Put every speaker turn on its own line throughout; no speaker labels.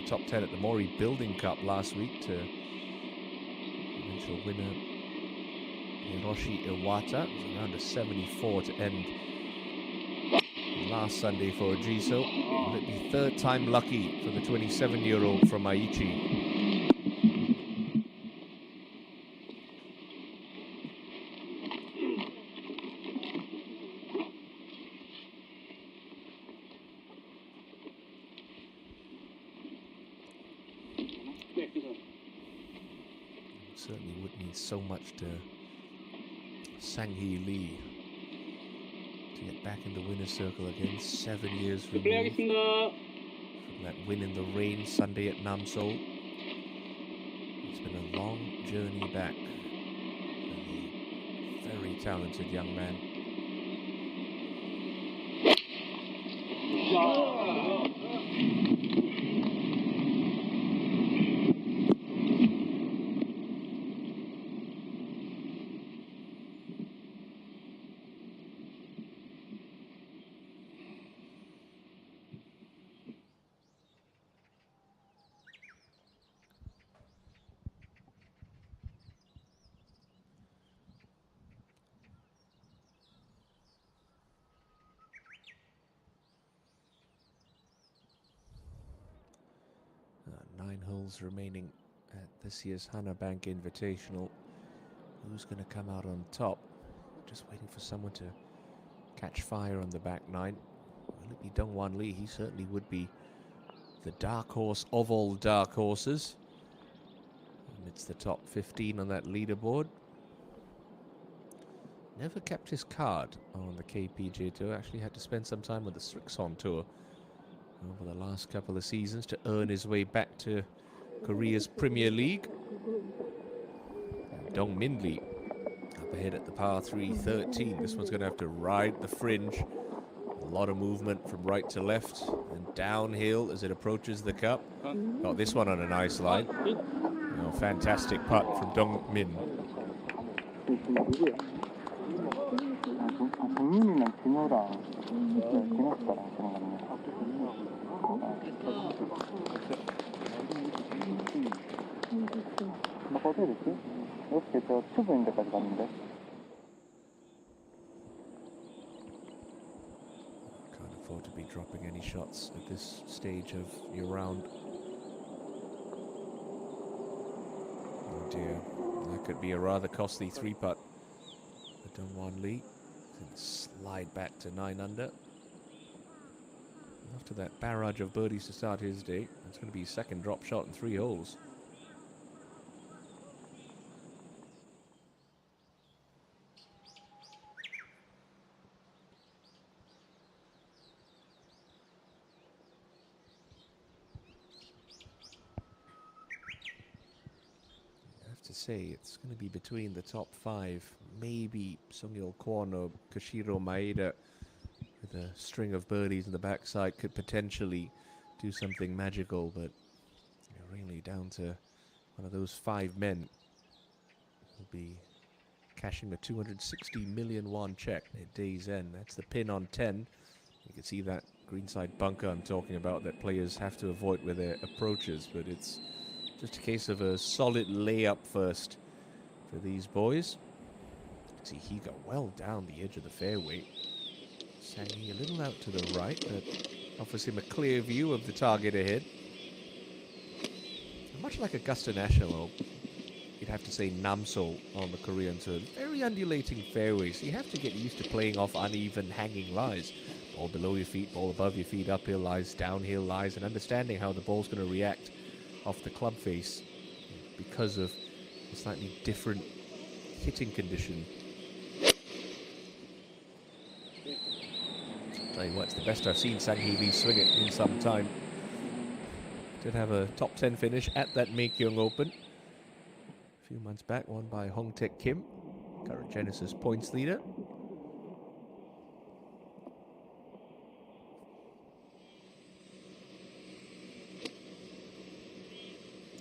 top 10 at the Mori Building Cup last week to eventual winner Hiroshi Iwata. It was around a 74 to end last Sunday for Jiso. Will it be third time lucky for the 27-year-old from Aichi? Certainly would mean so much to Sang-hee Lee to get back in the winner's circle again, 7 years removed from that win in the rain Sunday at Namseol. It's been a long journey back for the very talented young man. Nine holes remaining at this year's Hana Bank Invitational. Who's going to come out on top? Just waiting for someone to catch fire on the back nine. Will it be Dongwan Lee? He certainly would be the dark horse of all dark horses. Amidst the top 15 on that leaderboard. Never kept his card on the KPGA Tour. Actually had to spend some time on the Srixon Tour over the last couple of seasons to earn his way back to Korea's Premier League. Dong Min Lee up ahead at the par 3 13. This one's going to have to ride the fringe. A lot of movement from right to left and downhill as it approaches the cup. Got this one on a nice line. Oh, fantastic putt from Dong Min. Can't afford to be dropping any shots at this stage of your round. Oh dear, that could be a rather costly 3-putt for Dongwan Lee. Slide back to 9 under. After that barrage of birdies to start his day, it's going to be his second drop shot in 3 holes. I have to say, it's going to be between the top 5. Maybe Sung-Yul Kwon or Koshiro Maeda with a string of birdies in the backside could potentially do something magical, but you're really down to one of those 5 men who'll be cashing a 260 million won check at day's end. That's the pin on 10. You can see that greenside bunker I'm talking about that players have to avoid with their approaches, but it's just a case of a solid layup first for these boys. See, he got well down the edge of the fairway. Sang-hee a little out to the right, but offers him a clear view of the target ahead. And much like Augusta National, you'd have to say Namseol on the Korean Tour. Very undulating fairways. You have to get used to playing off uneven hanging lies. Ball below your feet, ball above your feet, uphill lies, downhill lies, and understanding how the ball's going to react off the club face because of a slightly different hitting condition. Tell you what, it's the best I've seen Sang-hee Lee swing it in some time. Did have a top 10 finish at that Maekyong Open a few months back, won by Hong Taek Kim, current Genesis points leader.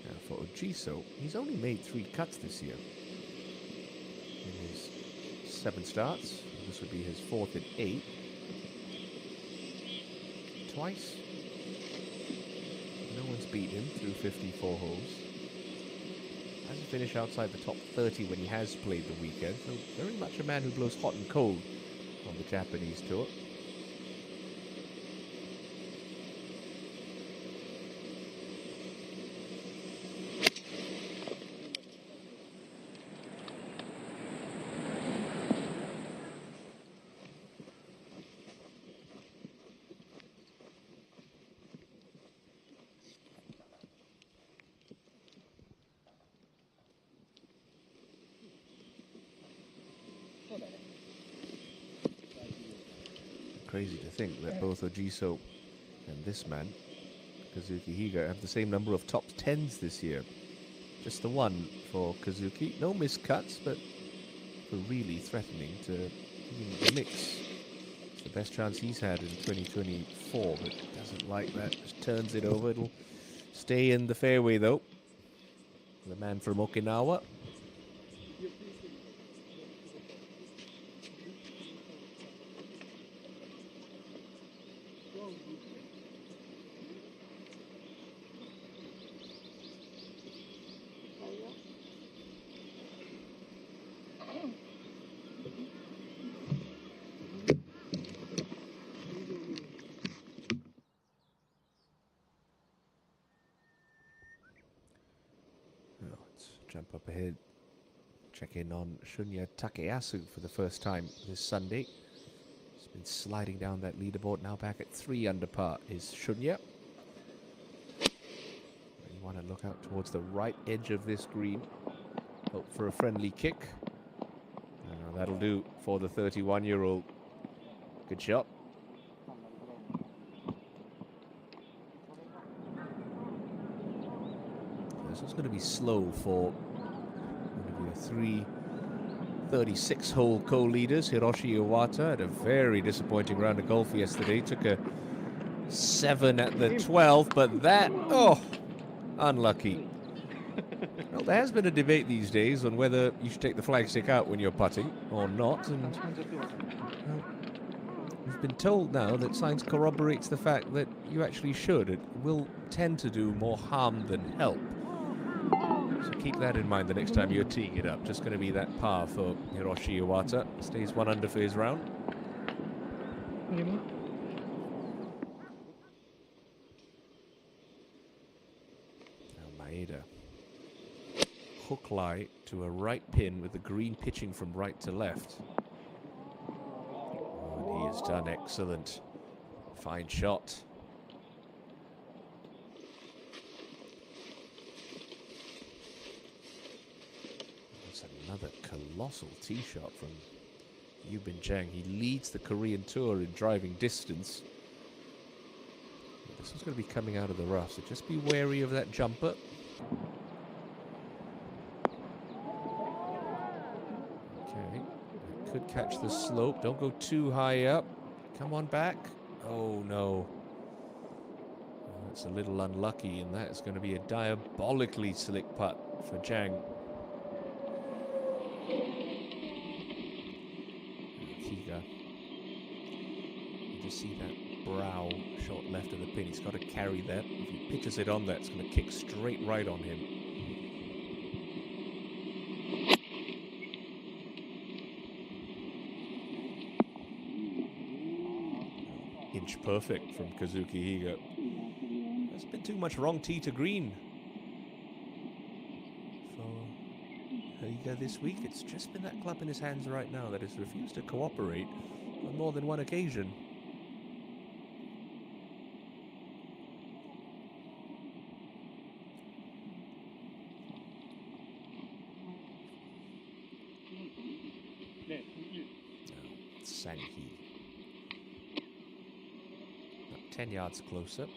Now for Jiso, he's only made 3 cuts this year in his 7 starts. This would be his 4th and 8th. Twice. No one's beat him through 54 holes. Hasn't finished outside the top 30 when he has played the weekend, so very much a man who blows hot and cold on the Japanese tour. Crazy to think that both Ojiso and this man, Kazuki Higa, have the same number of top 10s this year. Just the one for Kazuki. No miscuts, but for really threatening to be in the mix. It's the best chance he's had in 2024, but doesn't like that. Just turns it over. It'll stay in the fairway, though. The man from Okinawa. Jump up ahead, check in on Shunya Takeyasu for the first time this Sunday. He's been sliding down that leaderboard, now back at 3 under par is Shunya. You want to look out towards the right edge of this green, hope for a friendly kick. That'll do for the 31-year-old. Good shot. This is going to be slow for 3 36-hole co-leaders. Hiroshi Iwata had a very disappointing round of golf yesterday. Took a 7 at the 12th, but that, unlucky. Well, there has been a debate these days on whether you should take the flagstick out when you're putting or not, and we've been told now that science corroborates the fact that you actually should. It will tend to do more harm than help. So keep that in mind the next time you're teeing it up. Just going to be that par for Hiroshi Iwata. Stays 1 under for his round. Now Maeda. Hook lie to a right pin with the green pitching from right to left. Oh, he has done excellent. Fine shot. Another colossal tee shot from Yubin Zhang. He leads the Korean Tour in driving distance. This is going to be coming out of the rough, so just be wary of that jumper. Okay, could catch the slope. Don't go too high up. Come on back. Oh no. That's a little unlucky, and that is going to be a diabolically slick putt for Zhang. You just see that brow shot left of the pin. He's got to carry that. If he pitches it on that, it's going to kick straight right on him. Inch perfect from Kazuki Higa. There's been too much wrong tee to green for Higa this week. It's just been that club in his hands right now that has refused to cooperate on more than one occasion. Sanhee. About 10 yards closer.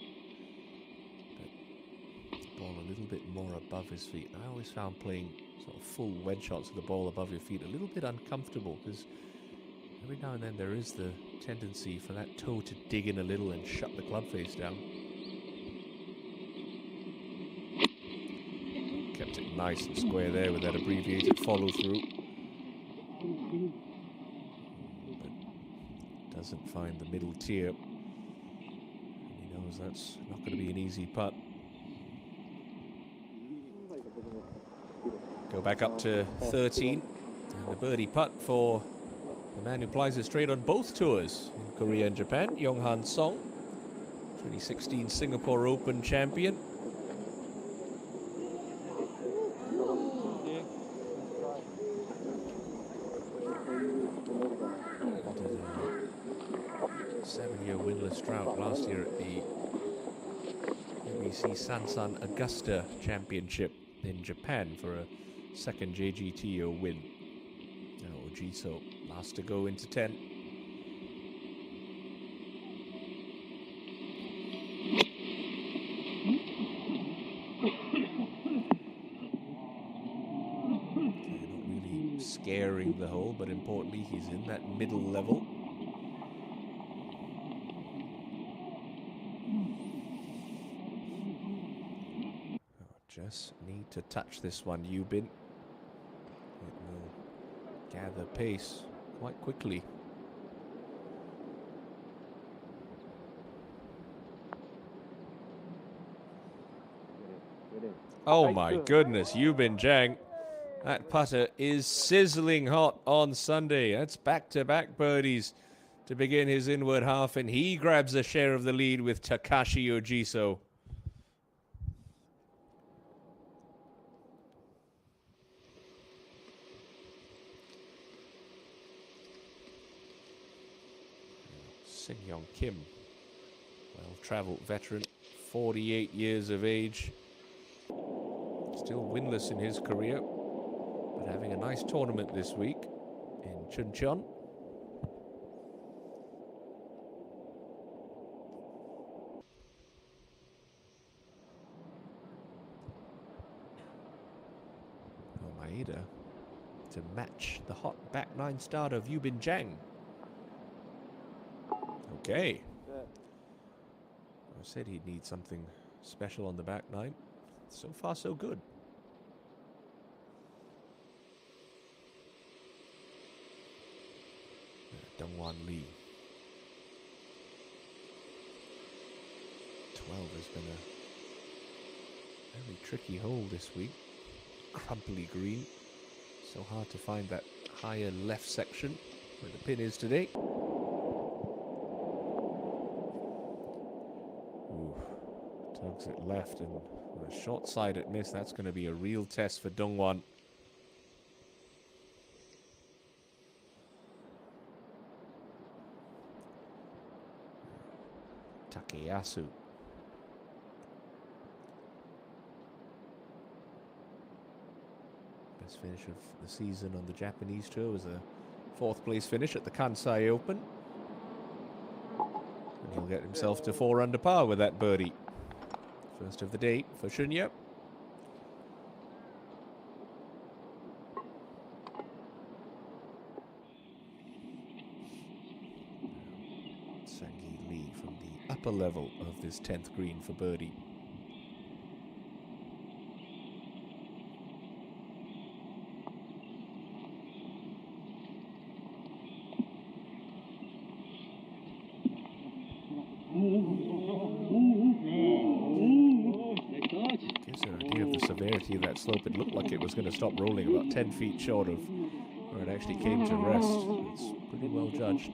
But the ball a little bit more above his feet. I always found playing sort of full wedge shots with the ball above your feet a little bit uncomfortable, because every now and then there is the tendency for that toe to dig in a little and shut the club face down. Kept it nice and square there with that abbreviated follow through. Doesn't find the middle tier. And he knows that's not going to be an easy putt. Go back up to 13. And the birdie putt for the man who plies his trade on both tours in Korea and Japan, Yonghan Song, 2016 Singapore Open champion. Seven-year winless drought last year at the NBC Sansan Augusta Championship in Japan for a second JGTO win. Now Jiso last to go into 10. Not really scaring the hole, but importantly he's in that middle level. Just need to touch this one, Yubin. It will gather pace quite quickly. Oh my goodness, Yubin Jang. That putter is sizzling hot on Sunday. That's back-to-back birdies to begin his inward half, and he grabs a share of the lead with Takashi Ojiso. Sin-Young Kim, well-travelled veteran, 48 years of age, still winless in his career, but having a nice tournament this week in Chuncheon. Maeda to match the hot back nine start of Yubin Jang. Okay. I said he'd need something special on the back nine. So far, so good. Dongwan Lee. 12 has been a very tricky hole this week. Crumply green. So hard to find that higher left section where the pin is today. Tugs it left, and with a short side at miss, that's going to be a real test for Dongwan. Takeyasu. Best finish of the season on the Japanese tour was a 4th place finish at the Kansai Open. And he'll get himself to 4 under par with that birdie. First of the day for Shunya. Sangi Lee from the upper level of this 10th green for birdie. Gives an idea of the severity of that slope. It looked like it was going to stop rolling about 10 feet short of where it actually came to rest. It's pretty well judged.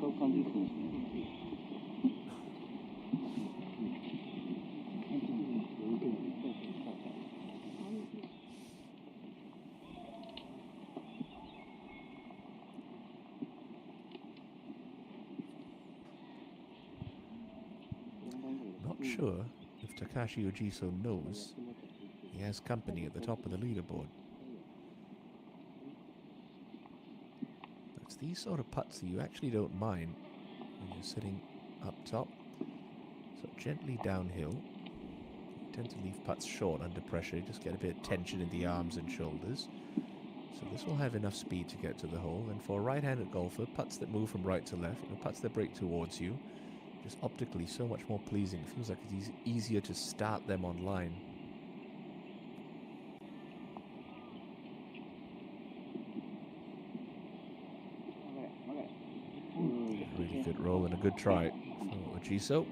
Not sure if Takashi Ojiso knows he has company at the top of the leaderboard. It's these sort of putts that you actually don't mind when you're sitting up top. So gently downhill. You tend to leave putts short under pressure. You just get a bit of tension in the arms and shoulders. So this will have enough speed to get to the hole. And for a right-handed golfer, putts that move from right to left, putts that break towards you, just optically so much more pleasing. It feels like it's easier to start them on line. Really good roll and a good try for Ojiso.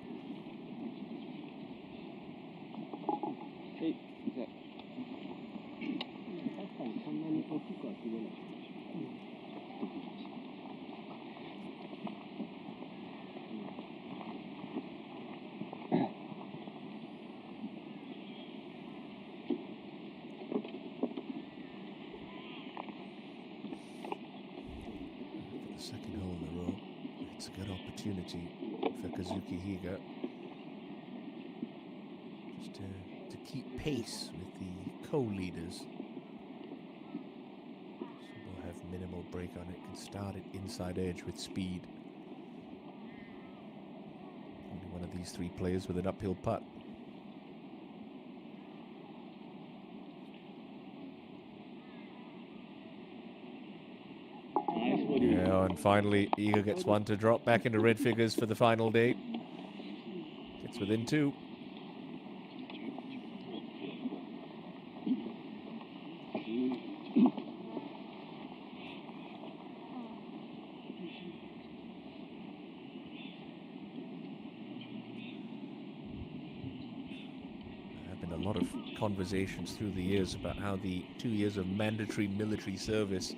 Second hole in a row. It's a good opportunity for Kazuki Higa just to keep pace with the co-leaders. So we'll have minimal break on it. Can start it inside edge with speed. Only one of these three players with an uphill putt. Yeah, and finally, Higa gets one to drop back into red figures for the final day. Gets within two. There have been a lot of conversations through the years about how the 2 years of mandatory military service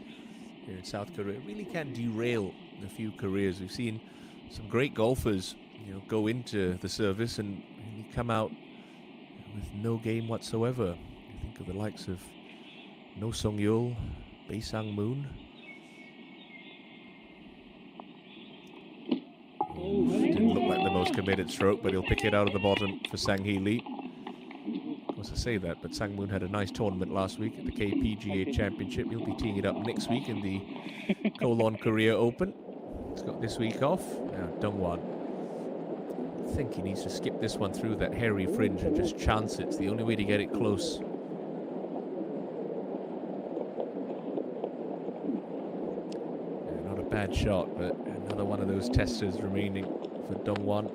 here in South Korea really can derail a few careers. We've seen some great golfers, go into the service and really come out with no game whatsoever. I think of the likes of No Sung-yul, Bae Sang-moon. Didn't look like the most committed stroke, but he'll pick it out of the bottom for Sang-hee Lee. Of course, I say that, but Sang-moon had a nice tournament last week at the KPGA Championship. He'll be teeing it up next week in the Kolon Korea Open. He's got this week off. Now, Dongwon. I think he needs to skip this one through that hairy fringe and just chance it. It's the only way to get it close. Yeah, not a bad shot, but another one of those testers remaining for Dongwon.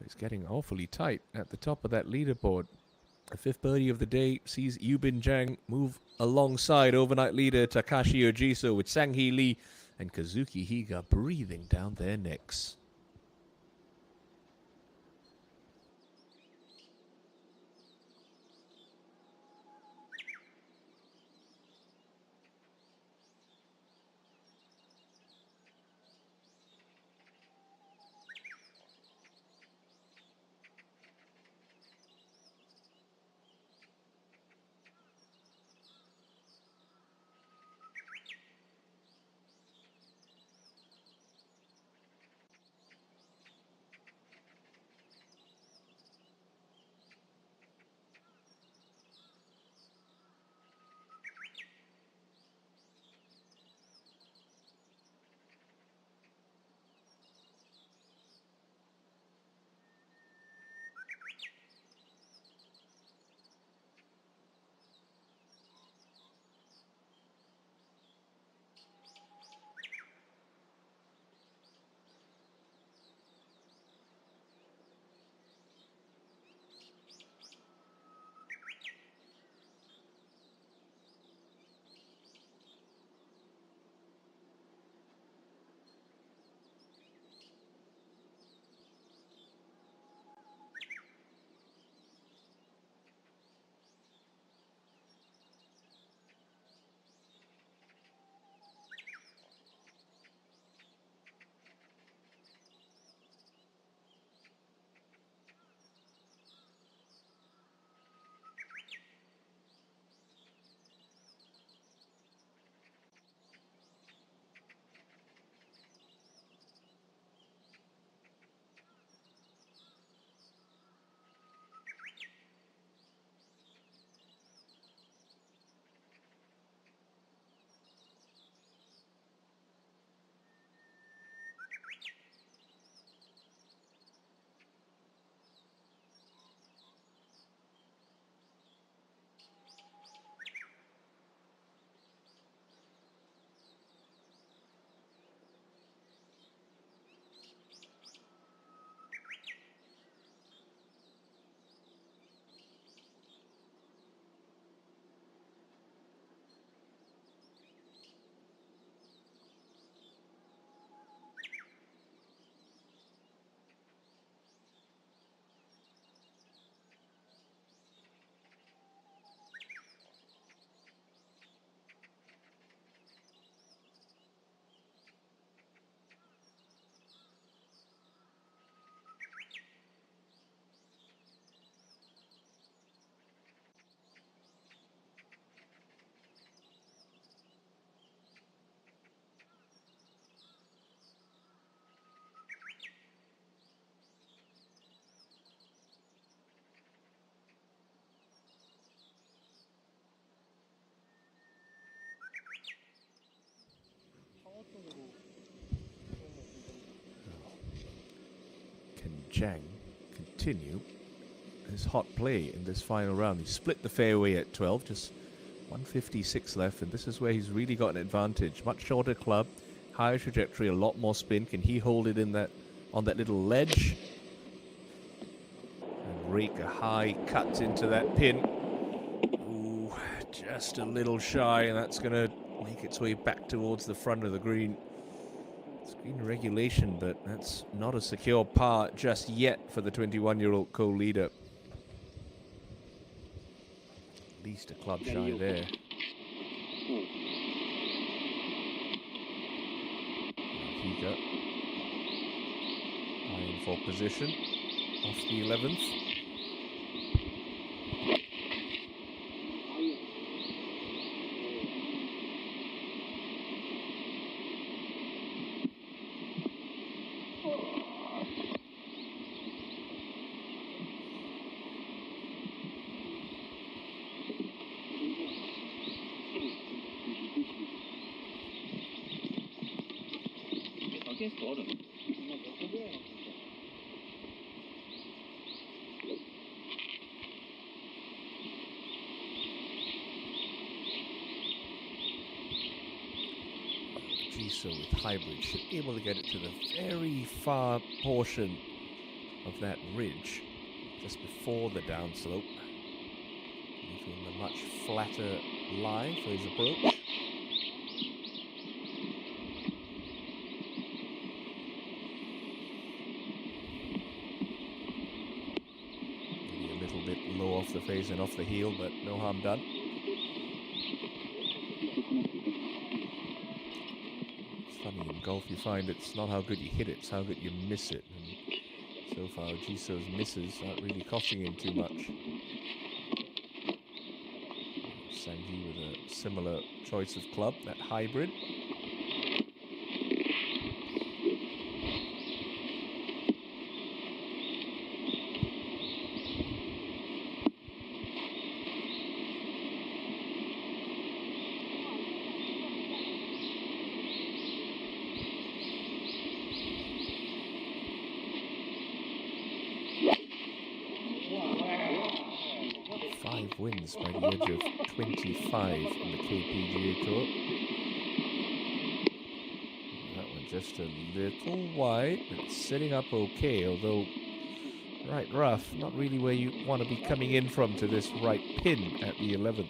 It's getting awfully tight at the top of that leaderboard. The fifth birdie of the day sees Yubin Jang move alongside overnight leader Takashi Ojiso, with Sang-hee Lee and Kazuki Higa breathing down their necks. Zhang continue his hot play in this final round. He split the fairway at 12, just 156 left, and this is where he's really got an advantage. Much shorter club, higher trajectory, a lot more spin. Can he hold it in that on that little ledge? And rake a high cut into that pin. Ooh, just a little shy, and that's going to make its way back towards the front of the green. It's green regulation, but that's not a secure par just yet for the 21-year-old co-leader. At least a club shy there. Higa eyeing for position off the 11th. JGTO with hybrid should be able to get it to the very far portion of that ridge just before the downslope, leaving a much flatter lie for his approach. Maybe a little bit low off the face and off the heel, but no harm done. Funny, in golf you find it's not how good you hit it, it's how good you miss it. And so far, JGTO's misses aren't really costing him too much. Sanghi with a similar choice of club, that hybrid. Wins by the edge of 25 in the KPGA Tour. That one just a little wide, but it's sitting up okay, although right rough, not really where you want to be coming in from to this right pin at the 11th.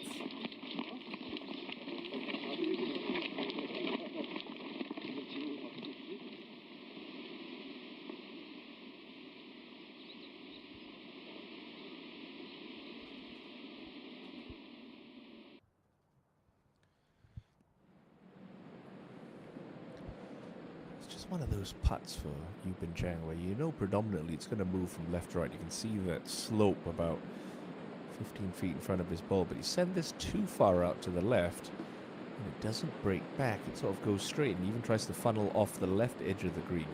One of those putts for Yubin Zhang where you know predominantly it's going to move from left to right. You can see that slope about 15 feet in front of his ball, but he sent this too far out to the left and it doesn't break back. It sort of goes straight and even tries to funnel off the left edge of the green.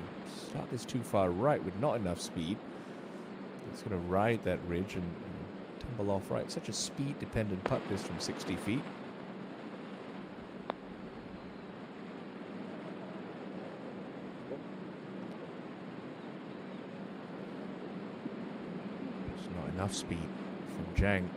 Start this too far right with not enough speed. It's going to ride that ridge and tumble off right. Such a speed dependent putt this from 60 feet. Enough speed from Zhang.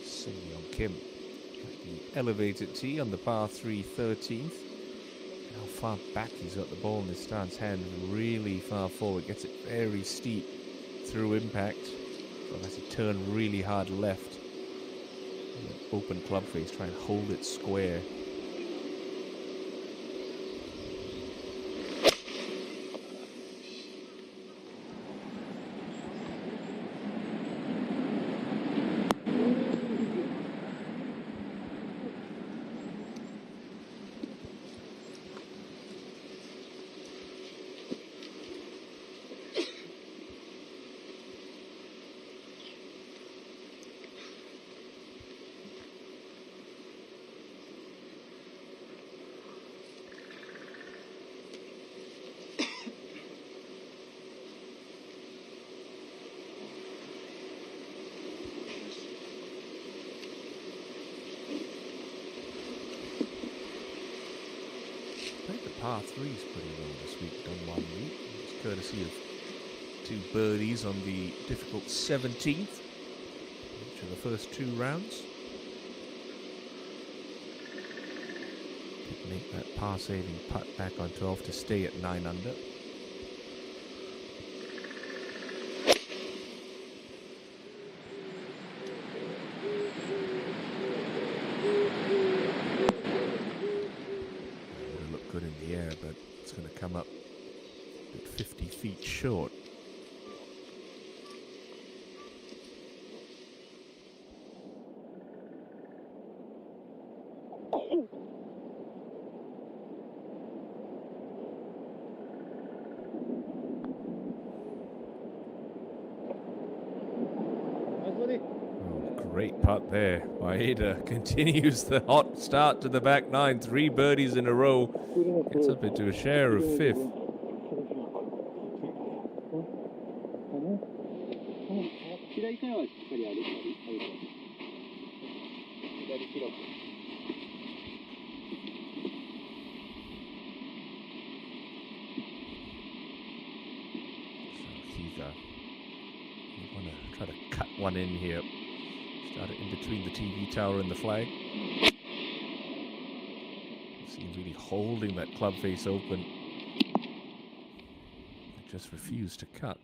Seung-Yeong Kim at the elevated tee on the par 3 13th. How far back he's got the ball in his stance, hand really far forward, gets it very steep through impact, so has to turn really hard left. Open club face, try and hold it square. par threes pretty well this week, done one week. It's courtesy of 2 birdies on the difficult 17th, each of the first 2 rounds. Could make that par-saving putt back on 12 to stay at 9 under. But it's going to come up at 50 feet short. Oh, great putt there by Ada. Continues the hot start to the back 9. 3 birdies in a row. Gets up into a share of 5th. So you want to try to cut one in here. Start it in between the TV tower and the flag. Really holding that club face open. It just refused to cut.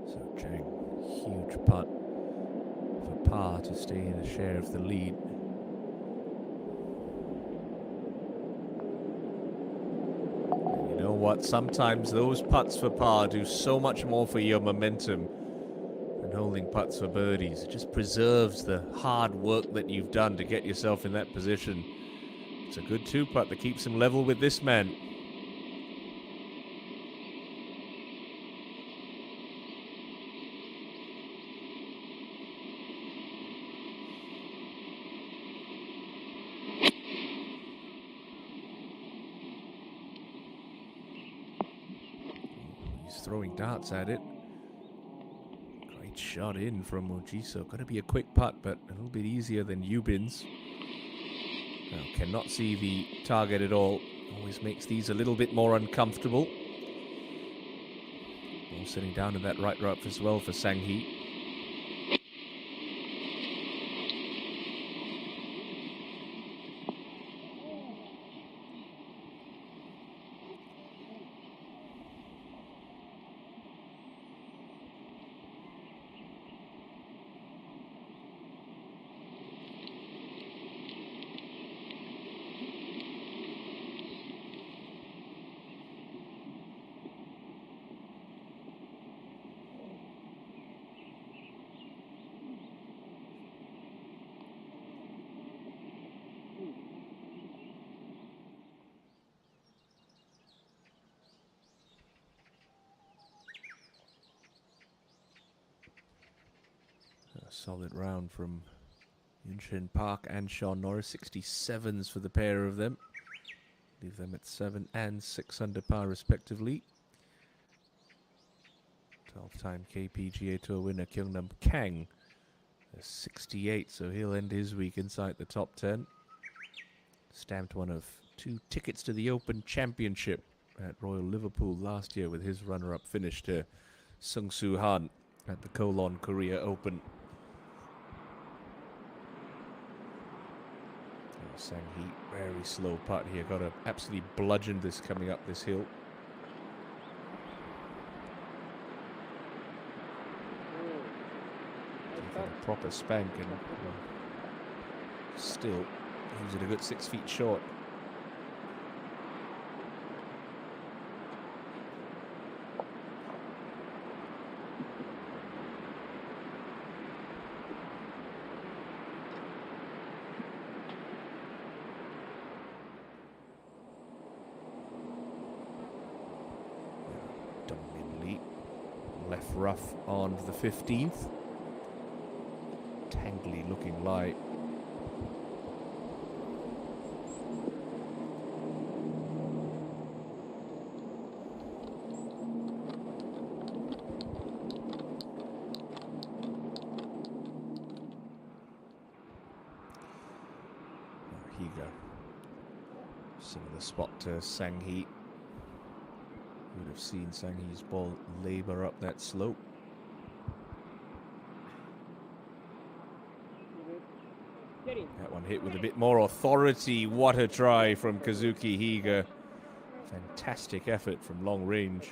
So Chang, huge putt for par to stay in a share of the lead. What sometimes those putts for par do so much more for your momentum than holding putts for birdies. It just preserves the hard work that you've done to get yourself in that position. It's a good 2-putt that keeps him level with this man. Throwing darts at it. Great shot in from Mojiso. Got to be a quick putt, but a little bit easier than Eubin's. Now, cannot see the target at all. Always makes these a little bit more uncomfortable. Ball sitting down in that right rough as well for Sang-hee. Solid round from Yunshin Park and Sean Norris. 67s for the pair of them. Leave them at 7 and 6 under par respectively. 12-time KPGA Tour winner Kyungnam Kang. 68, so he'll end his week inside the top 10. Stamped one of 2 tickets to the Open Championship at Royal Liverpool last year with his runner-up finish to Sung Soo Han at the Cologne Korea Open. Sang-hee, very slow putt here. Got to absolutely bludgeon this coming up this hill. Got a proper spank and still he's at a good 6 feet short. Left rough on the 15th. Tangly looking lie. Similar spot to Sanghi. Would have seen Sanghi's ball labour up that slope. That one hit with a bit more authority. What a try from Kazuki Higa. Fantastic effort from long range.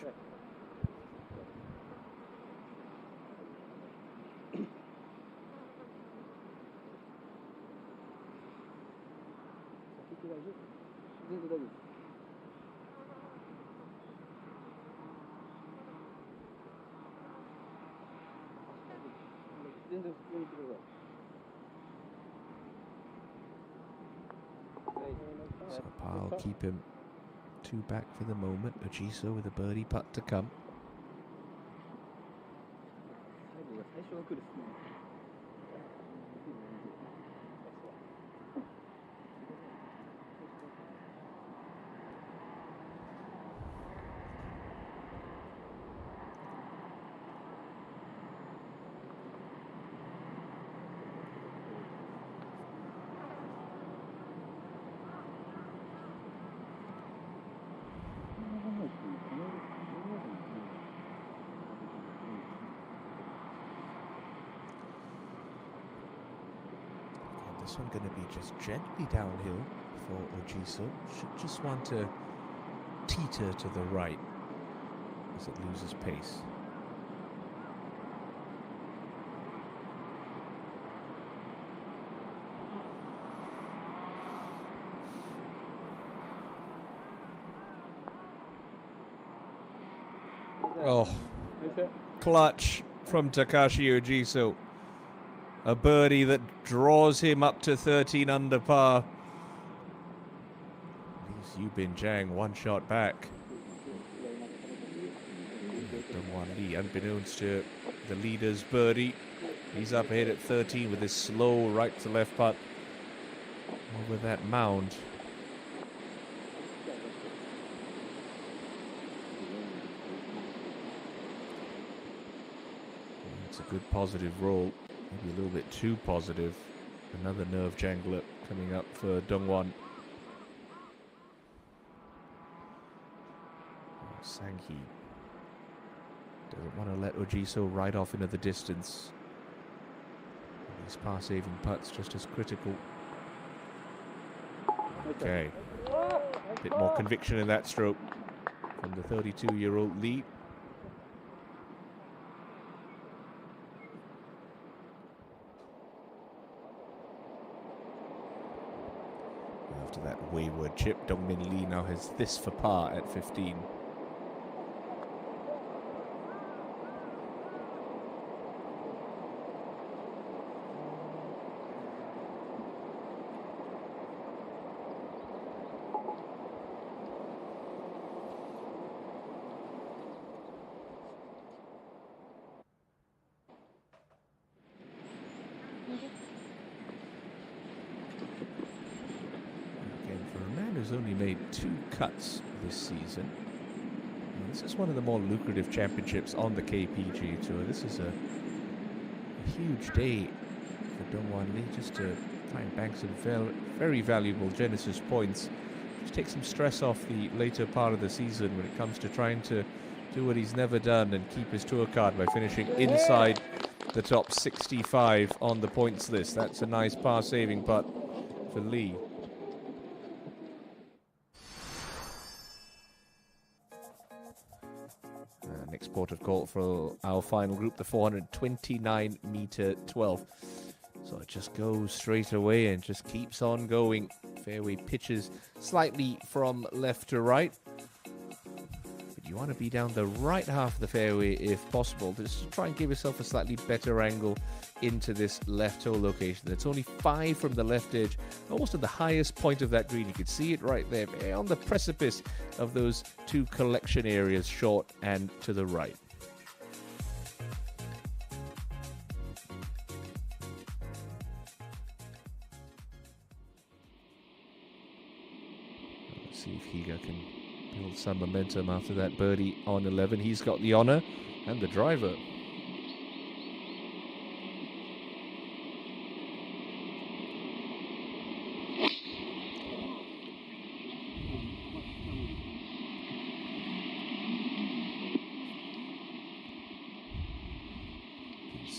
So I'll keep him 2 back for the moment. Ojiso with a birdie putt to come. This one going to be just gently downhill for Ojiso. Should just want to teeter to the right as it loses pace. Oh, clutch from Takashi Ojiso. A birdie that draws him up to 13 under par. Leaves Yubin Zhang 1 shot back. Dongwan Li, unbeknownst to the leader's birdie, he's up ahead at 13 with his slow right to left putt over that mound. It's a good positive roll. Maybe a little bit too positive. Another nerve jangler coming up for Dongwon. Oh, Sanghi doesn't want to let Ojiso ride off into the distance. These par-saving putts just as critical. Okay. A bit more conviction in that stroke from the 32-year-old Lee. After that wayward chip, Dongmin Lee now has this for par at 15. Who's only made 2 cuts this season. And this is one of the more lucrative championships on the KPGA Tour. This is a huge day for Dongwan Lee just to try and bank some very valuable Genesis points. Just take some stress off the later part of the season when it comes to trying to do what he's never done and keep his tour card by finishing inside the top 65 on the points list. That's a nice par-saving putt for Lee. Next port of call for our final group, the 429-meter 12. So it just goes straight away and just keeps on going. Fairway pitches slightly from left to right. But you want to be down the right half of the fairway if possible, just to try and give yourself a slightly better angle into this left toe location. It's only 5 from the left edge, almost at the highest point of that green. You can see it right there, on the precipice of those 2 collection areas, short and to the right. Let's see if Higa can build some momentum after that birdie on 11. He's got the honor and the driver.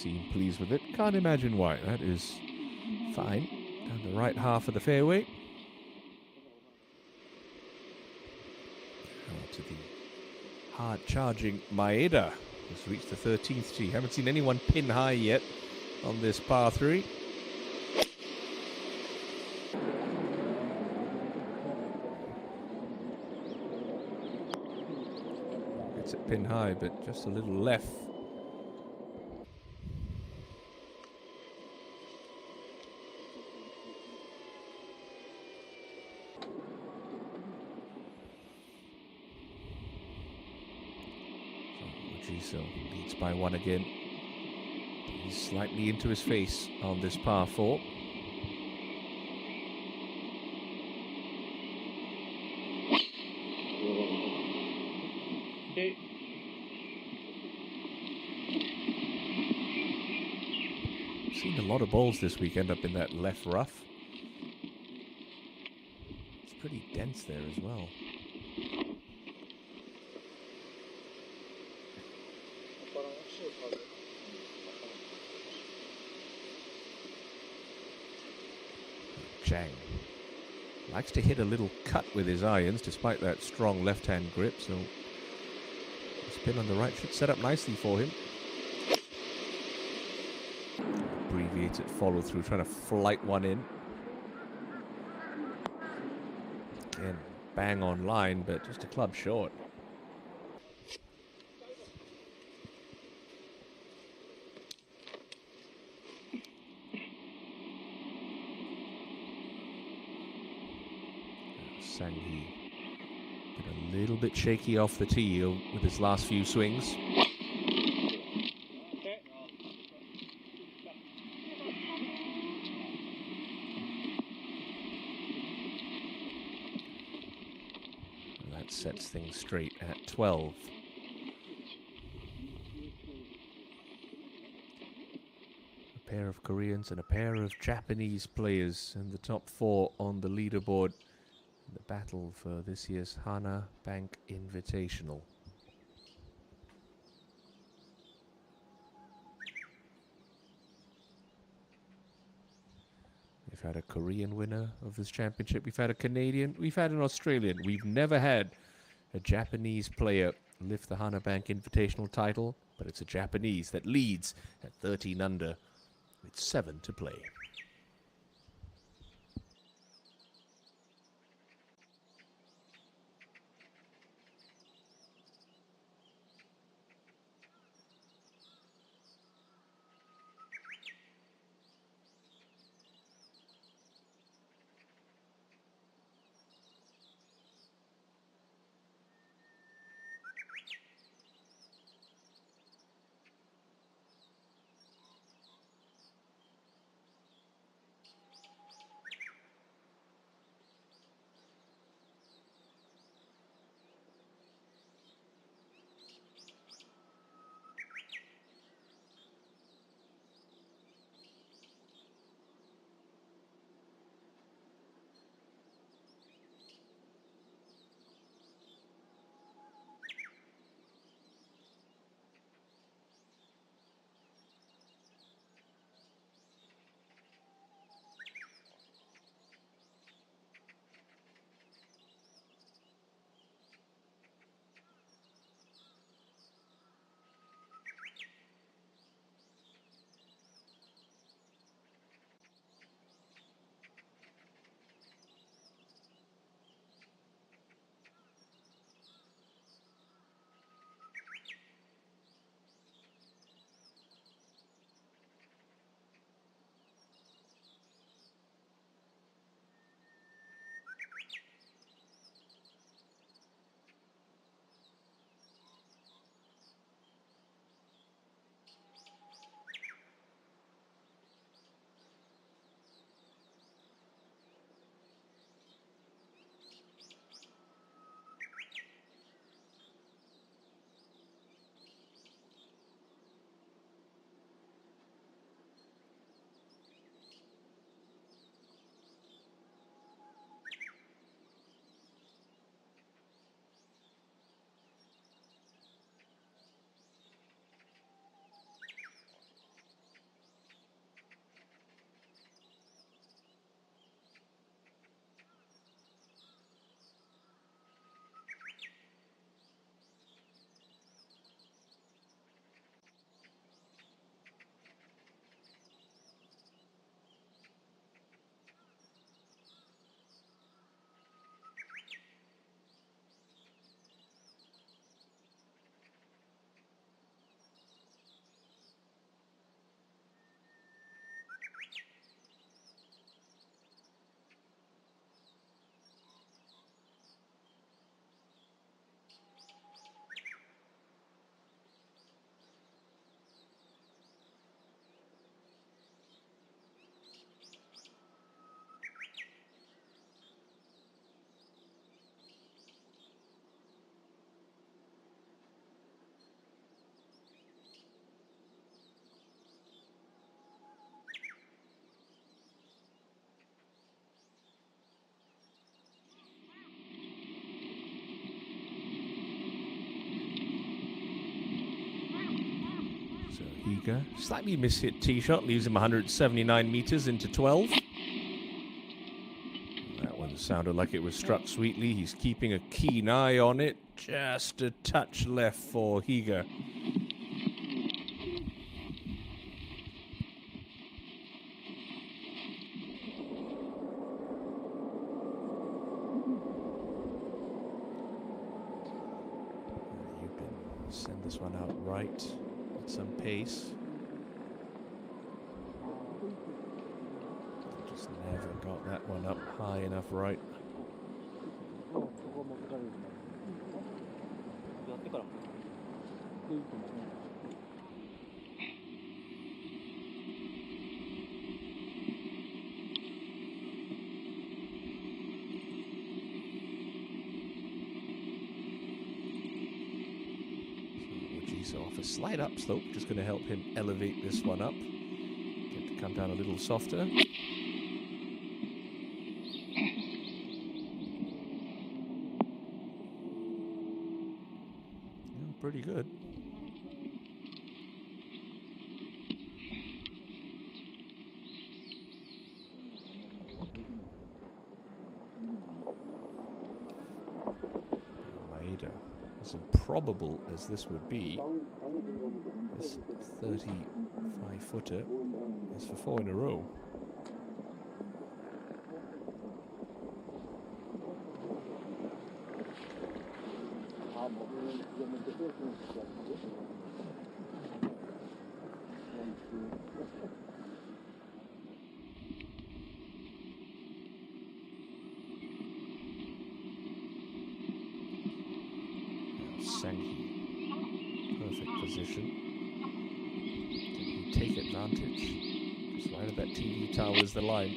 Seem pleased with it. Can't imagine why. That is fine. Down the right half of the fairway. Now to the hard-charging Maeda. Has reached the 13th tee. Haven't seen anyone pin high yet on this par 3. It's at pin high, but just a little left. So leads by 1 again. He's slightly into his face on this par 4. Seen a lot of balls this week end up in that left rough. It's pretty dense there as well. Chang likes to hit a little cut with his irons despite that strong left-hand grip, so the spin on the right should set up nicely for him. Abbreviated follow through, trying to flight one in. Again, bang on line, but just a club short. Sanghi been a little bit shaky off the tee with his last few swings. And that sets things straight at 12. A pair of Koreans and a pair of Japanese players in the top 4 on the leaderboard. The battle for this year's Hana Bank Invitational. We've had a Korean winner of this championship. We've had a Canadian. We've had an Australian. We've never had a Japanese player lift the Hana Bank Invitational title, but it's a Japanese that leads at 13 under with 7 to play. Higa. Slightly mishit tee shot, leaves him 179 meters into 12. That one sounded like it was struck sweetly. He's keeping a keen eye on it. Just a touch left for Higa. You can send this one out right at some pace. Just never got that one up high enough right. So off a slight upslope, just going to help him elevate this one up. Get to come down a little softer. Yeah, pretty good. Maeda. As improbable as this would be, this 35-footer is for 4 in a row. Sanghi, perfect position. Can he take advantage? Just right at that TV tower is the line.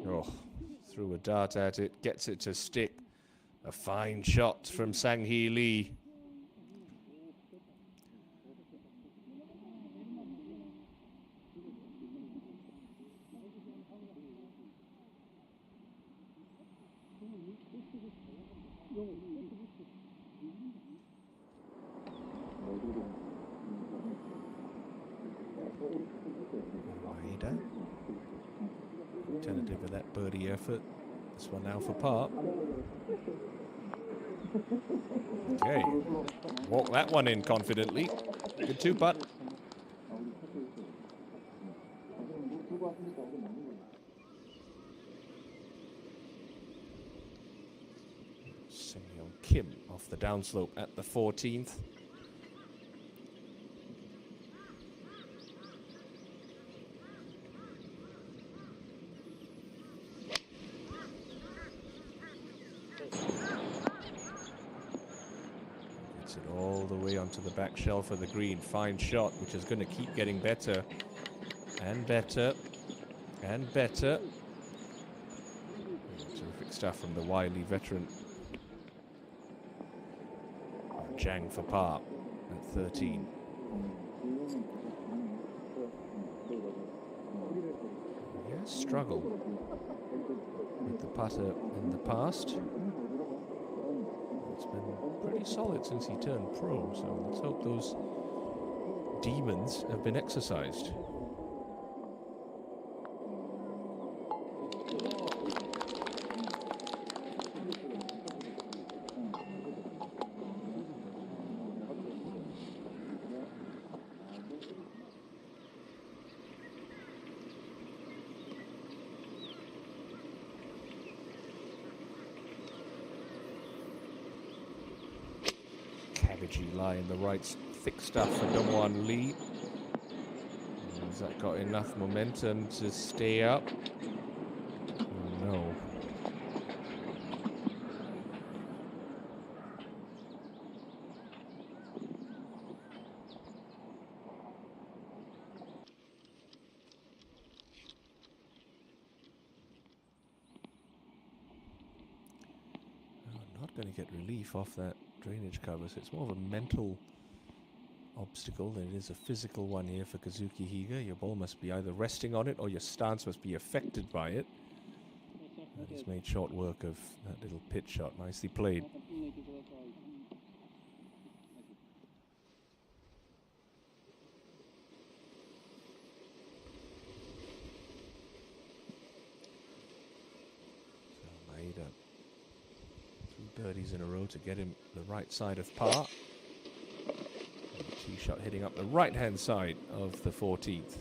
Oh, threw a dart at it, gets it to stick. A fine shot from Sang-hee Lee. Maeda. Tentative of that birdie effort. This one now for par. Okay. Walk that one in confidently. Good 2-putt. Seung-yeon Kim off the downslope at the 14th. Gets it all the way onto the back shelf of the green. Fine shot, which is going to keep getting better and better and better. Terrific stuff from the wily veteran. Zhang for par at 13. Yes, struggled with the putter in the past. It's been pretty solid since he turned pro, so let's hope those demons have been exercised. Cabbagey lie in the right, thick stuff for Dongwon Lee. Has that got enough momentum to stay up? Oh, no. Oh, not going to get relief off that drainage cover, so it's more of a mental obstacle than it is a physical one here for Kazuki Higa. Your ball must be either resting on it or your stance must be affected by it. And he's made short work of that little pitch shot. Nicely played. birdies in a row to get him the right side of par. And the tee shot hitting up the right-hand side of the 14th.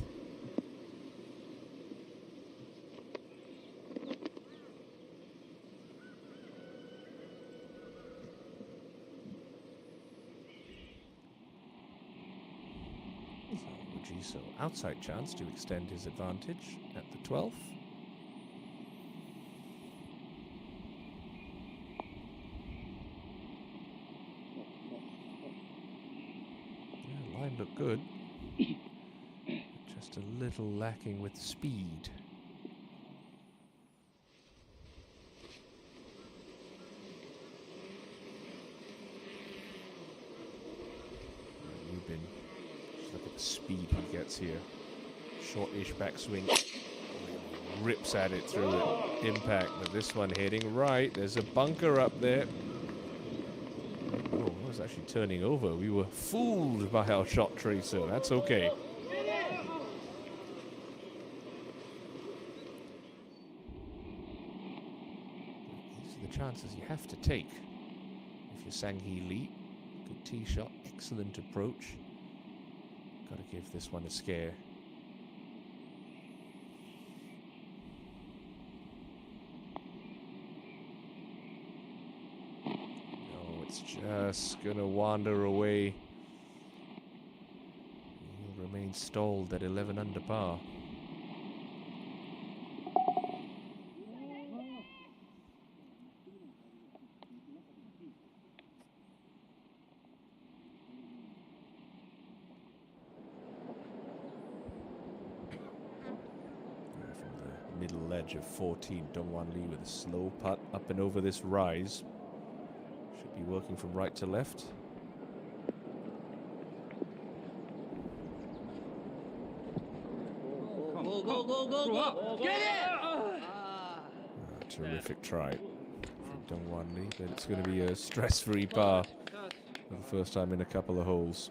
So outside chance to extend his advantage at the 12th. Yeah, line looked good. Just a little lacking with speed. Rubin. Look at the speed he gets here. Short-ish backswing. Rips at it through the impact, but this one heading right. There's a bunker up there. Oh, it was actually turning over. We were fooled by our shot tracer. That's okay. These are the chances you have to take if you're Sang-hee Lee. Good tee shot, excellent approach. Got to give this one a scare. No, it's just going to wander away. He'll remain stalled at 11 under par. Middle ledge of 14, Dongwan Lee with a slow putt up and over this rise. Should be working from right to left. Go. Get it! Terrific try from Dongwan Lee, but it's going to be a stress-free par for the first time in a couple of holes.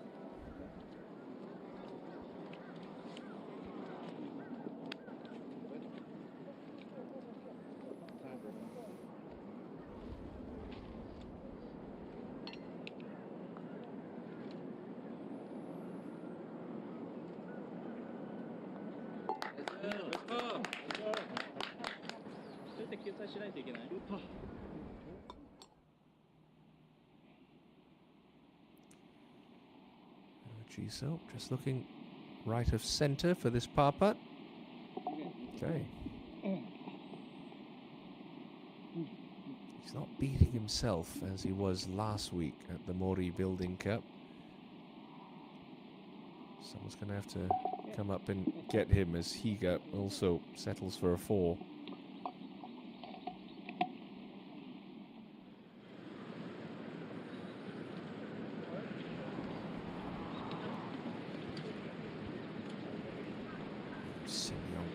So just looking right of center for this par putt. Okay. He's not beating himself as he was last week at the Mori Building Cup. Someone's going to have to come up and get him as Higa also settles for a 4.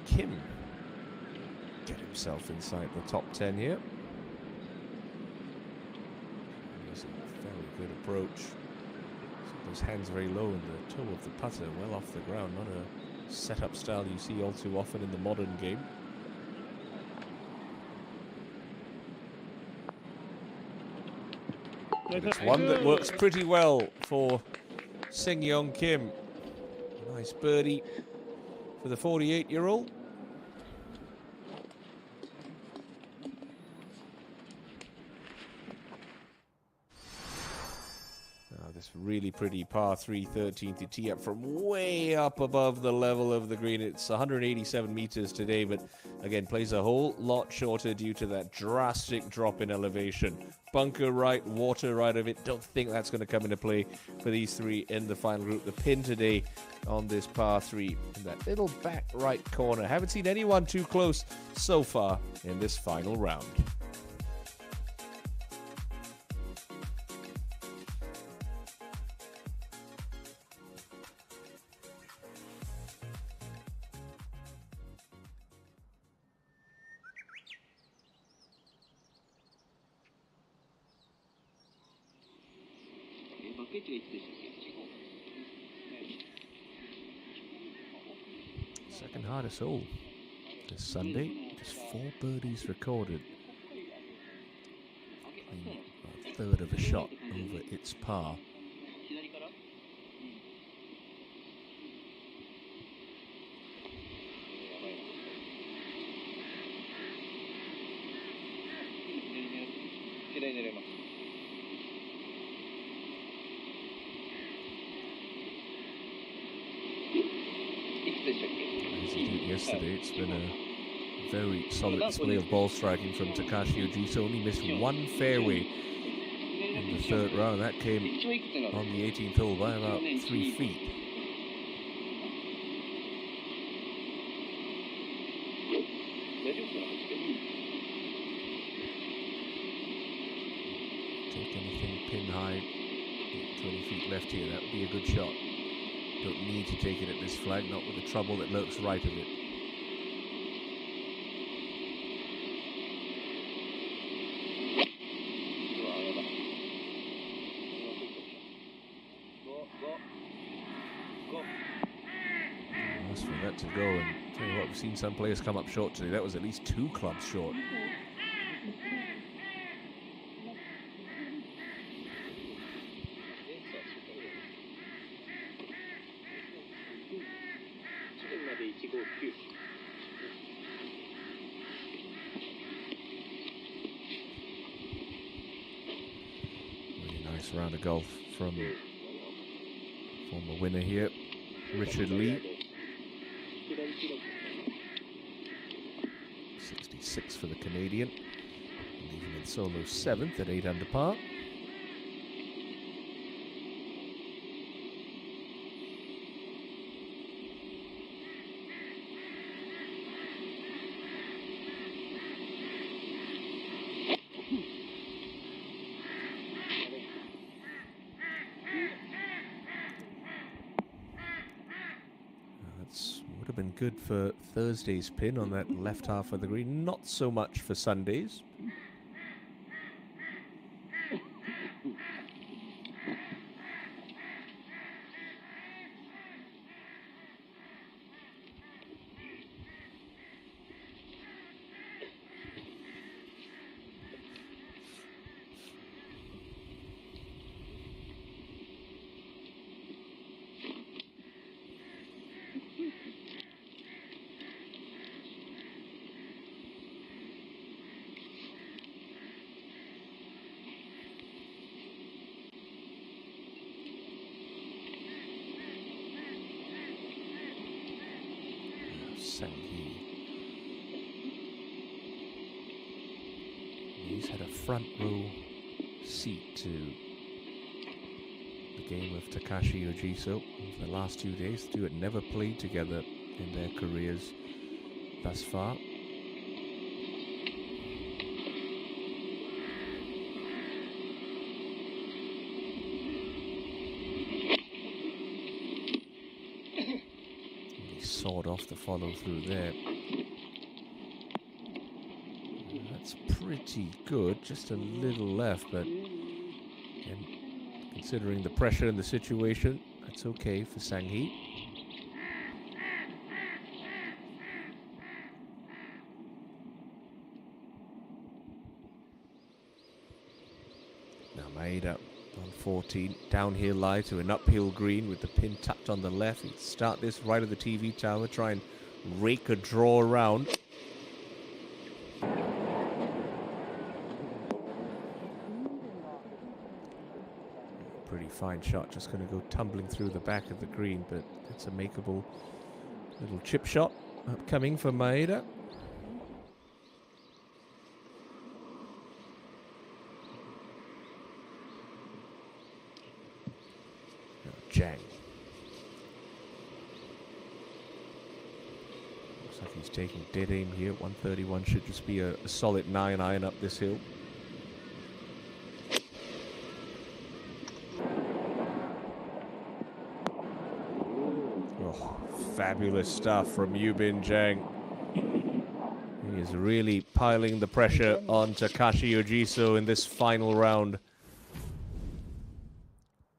Kim get himself inside the top 10 here. There's a very good approach. So those hands very low and the toe of the putter well off the ground. Not a setup style you see all too often in the modern game. And it's one that works pretty well for Seung-yeong Kim. Nice birdie for the 48-year-old. This really pretty par 3 13th to tee up from way up above the level of the green. It's 187 meters today, but again plays a whole lot shorter due to that drastic drop in elevation. Bunker right, water right of it. Don't think that's going to come into play for these three in the final group. The pin today on this par 3 in that little back right corner. Haven't seen anyone too close so far in this final round. Second hardest hole this Sunday. Just 4 birdies recorded. third of a shot over its par. As he did yesterday, it's been a very solid display of ball striking from Takashi Ojiso. Only missed one fairway in the third round. That came on the 18th hole by about 3 feet. Take anything pin high, 20 feet left here, that would be a good shot. Don't need to take it at this flag, not with the trouble that lurks right of it. Nice for that to go, and tell you what, we've seen some players come up short today. That was at least 2 clubs short. Really nice round of golf from former winner here, Richard Lee. 66 for the Canadian, leaving in solo 7th at 8 under par. Would have been good for Thursday's pin on that left half of the green, not so much for Sunday's. He's had a front row seat to the game of Takashi Ojiso over the last 2 days. The two had never played together in their careers thus far. He sawed off the follow through there. That's pretty good, just a little left, but again, considering the pressure in the situation, that's okay for Sang-hee. Now Maeda on 14, downhill lie to an uphill green with the pin tucked on the left. He'd start this right of the TV tower, try and rake a draw around. Pretty fine shot, just going to go tumbling through the back of the green, but it's a makeable little chip shot upcoming for Maeda. Jang. Looks like he's taking dead aim here. 131 should just be a solid 9 iron up this hill. Fabulous stuff from Yubin Jang. He is really piling the pressure on Takashi Ojiso in this final round.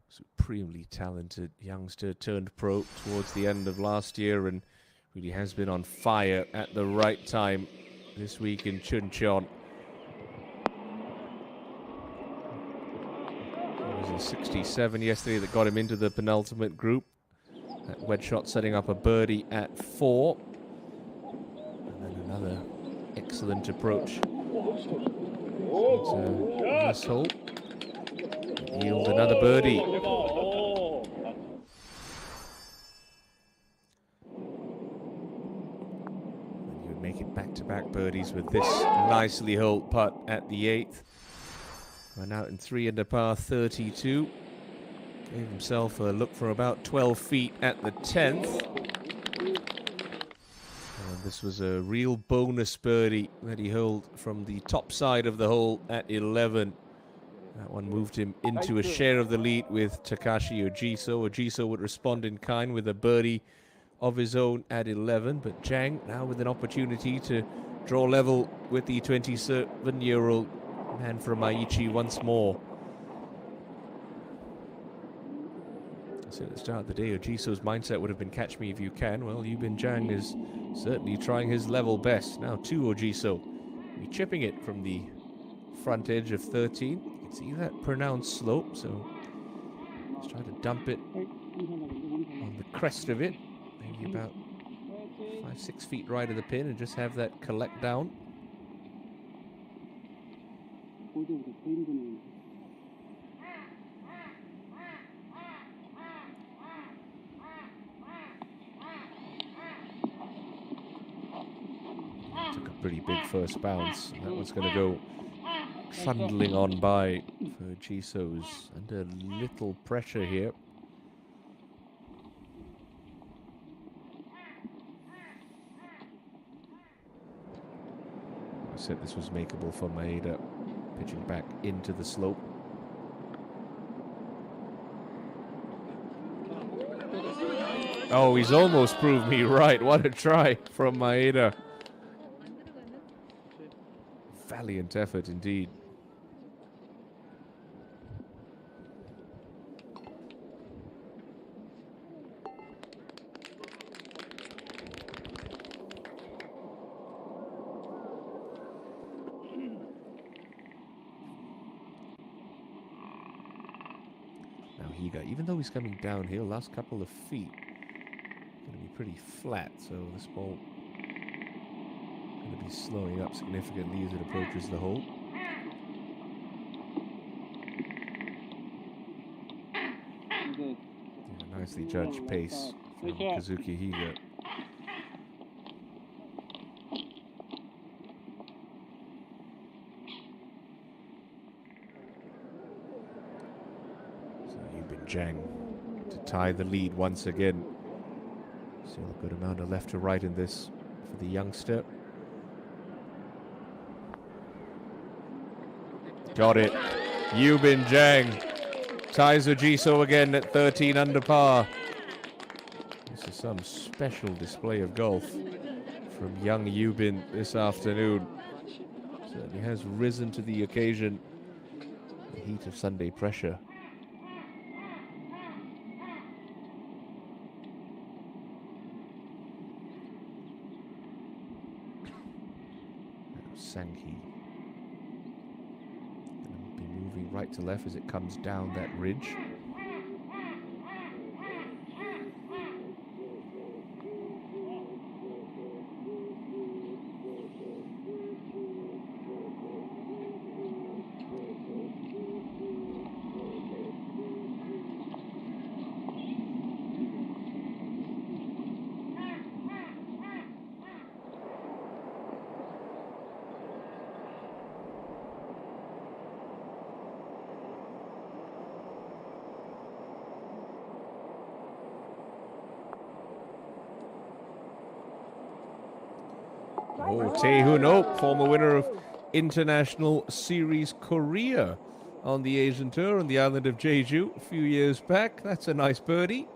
Supremely talented youngster turned pro towards the end of last year and really has been on fire at the right time this week in Chuncheon. It was a 67 yesterday that got him into the penultimate group. That wedge shot setting up a birdie at 4. And then another excellent approach. So this hole yield another birdie. And you would make it back-to-back birdies with this nicely holed putt at the 8th. Went out in 3 under par 32. Gave himself a look for about 12 feet at the 10th. And this was a real bonus birdie that he held from the top side of the hole at 11. That one moved him into a share of the lead with Takashi Ojiso. Ojiso would respond in kind with a birdie of his own at 11. But Zhang now with an opportunity to draw level with the 27-year-old man from Aichi once more. So at the start of the day, Ojiso's mindset would have been catch me if you can. Well, Yubin Zhang is certainly trying his level best. Now to Ojiso. He's chipping it from the front edge of 13. You can see that pronounced slope, so let's try to dump it on the crest of it. Maybe about 5-6 feet right of the pin and just have that collect down. Took a pretty big first bounce. That one's going to go trundling on by for Ojiso's under little pressure here. I said this was makeable for Maeda, pitching back into the slope. Oh, he's almost proved me right. What a try from Maeda. Valiant effort indeed. Now Higa, even though he's coming downhill, last couple of feet going to be pretty flat, so this ball going to be slowing up significantly as it approaches the hole. Yeah, nicely judged pace from Kazuki Higa. So Yubin Zhang to tie the lead once again. Still a good amount of left to right in this for the youngster. Got it. Yubin Zhang ties Ojiso again at 13 under par. This is some special display of golf from young Yubin this afternoon. Certainly has risen to the occasion. The heat of Sunday pressure. Now Sankey. Right to left as it comes down that ridge. Oh, Tae-Hoon Oh, former winner of International Series Korea on the Asian Tour on the island of Jeju a few years back. That's a nice birdie.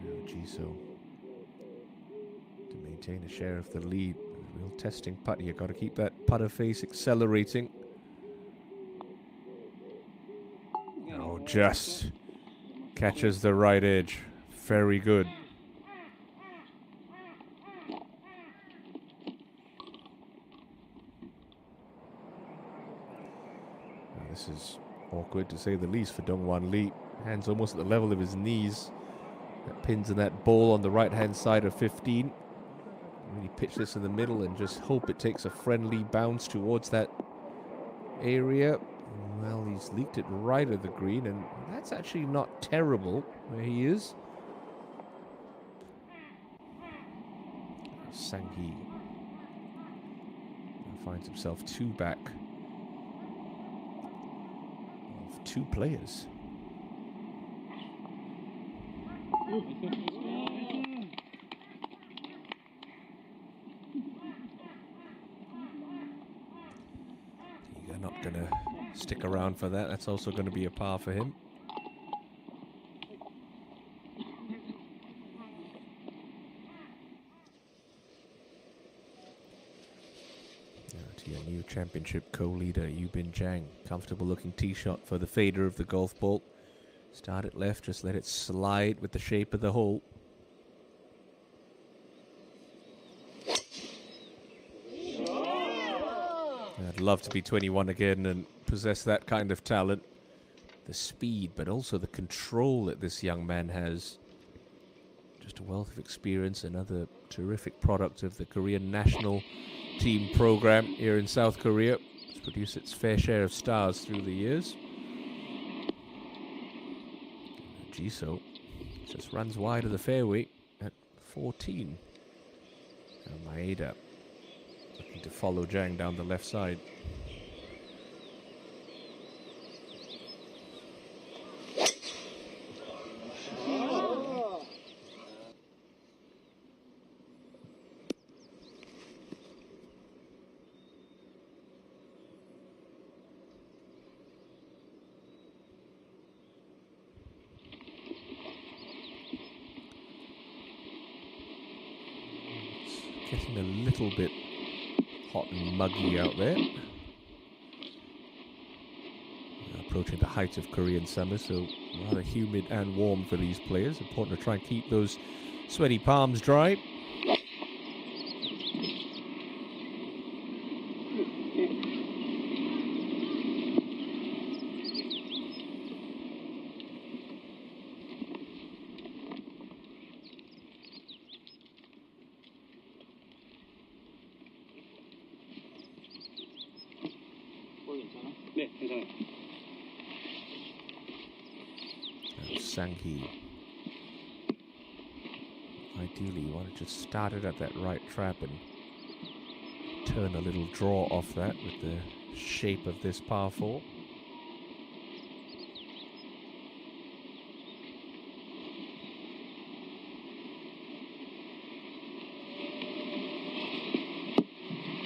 Ojiso to maintain a share of the lead. Real testing putt here. Got to keep that putter face accelerating. Oh, just catches the right edge. Very good. This is awkward to say the least for Dongwan Lee. Hands almost at the level of his knees. That pins in that ball on the right-hand side of 15. Really pitch this in the middle and just hope it takes a friendly bounce towards that area. Well, he's leaked it right at the green, and that's actually not terrible where he is. Sanghi finds himself two back of two players. You're not going to stick around for that. That's also going to be a par for him. To your new championship co-leader, Yubin Zhang. Comfortable looking tee shot for the fader of the golf ball. Start it left, just let it slide with the shape of the hole. I'd love to be 21 again and possess that kind of talent. The speed, but also the control that this young man has. Just a wealth of experience, another terrific product of the Korean national team program here in South Korea. It's produced its fair share of stars through the years. Jisoo just runs wide of the fairway at 14. And Maeda looking to follow Zhang down the left side. Getting a little bit hot and muggy out there. Approaching the height of Korean summer, so rather humid and warm for these players. Important to try and keep those sweaty palms dry. Sanghi. Ideally, you want to just start it at that right trap and turn a little draw off that with the shape of this par 4.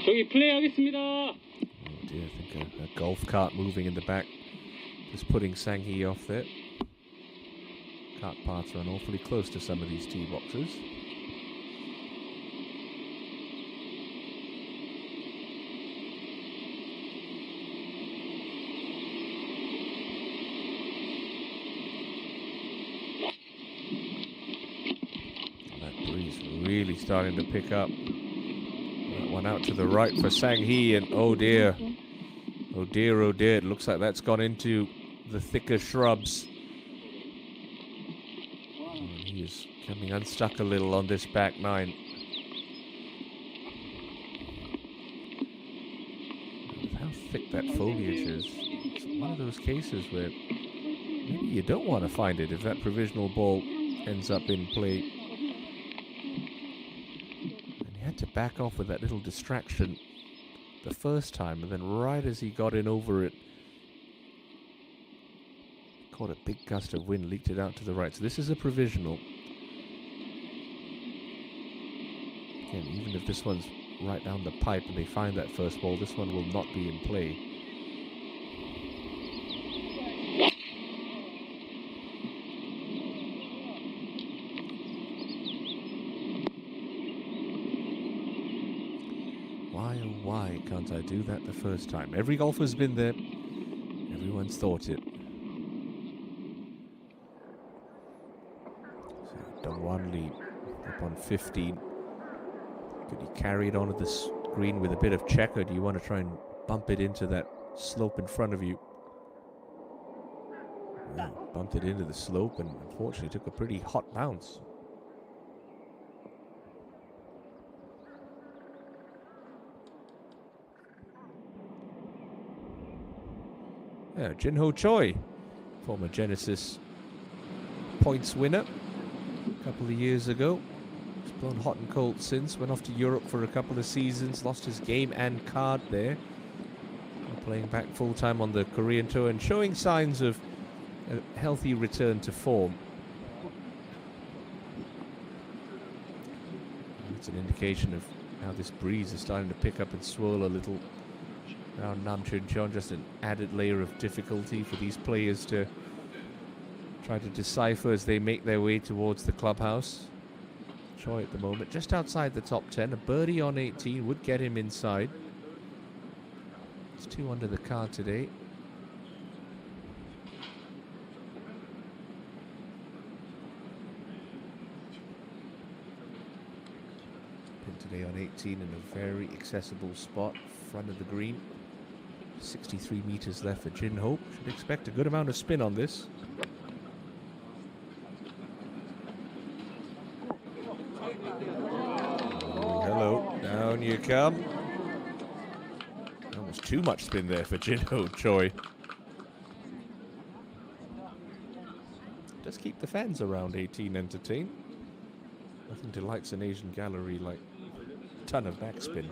저기 플레이하겠습니다.
Oh dear, I think a golf cart moving in the back, just putting Sanghi off there. Cart paths run awfully close to some of these tee boxes. And that breeze really starting to pick up. That one out to the right for Sanghi, and oh dear. Oh dear, oh dear. It looks like that's gone into the thicker shrubs. He is coming unstuck a little on this back nine. With how thick that foliage is, it's one of those cases where maybe you don't want to find it if that provisional ball ends up in play. And he had to back off with that little distraction the first time, and then right as he got in over it, caught a big gust of wind, leaked it out to the right. So this is a provisional. Again, even if this one's right down the pipe and they find that first ball, this one will not be in play. Why, oh why can't I do that the first time? Every golfer's been there. Everyone's thought it. Dongwan Lee up on 15. Could he carry it onto the green with a bit of check, or do you want to try and bump it into that slope in front of you? Bumped it into the slope and unfortunately took a pretty hot bounce. Yeah, Jinho Choi, former Genesis points winner a couple of years ago. He's blown hot and cold since, went off to Europe for a couple of seasons, lost his game and card there. Now playing back full-time on the Korean Tour and showing signs of a healthy return to form. It's an indication of how this breeze is starting to pick up and swirl a little around Nam Chun Cheon, just an added layer of difficulty for these players to try to decipher as they make their way towards the clubhouse. Choi at the moment just outside the top 10. A birdie on 18 would get him inside. It's 2 under the card today. Pin today on 18 in a very accessible spot, front of the green. 63 meters left for Jin Ho. Should expect a good amount of spin on this. Oh, hello, down you come. Almost too much spin there for Jin Ho Choi. Does keep the fans around 18 entertained. Nothing delights an Asian gallery like a ton of backspin.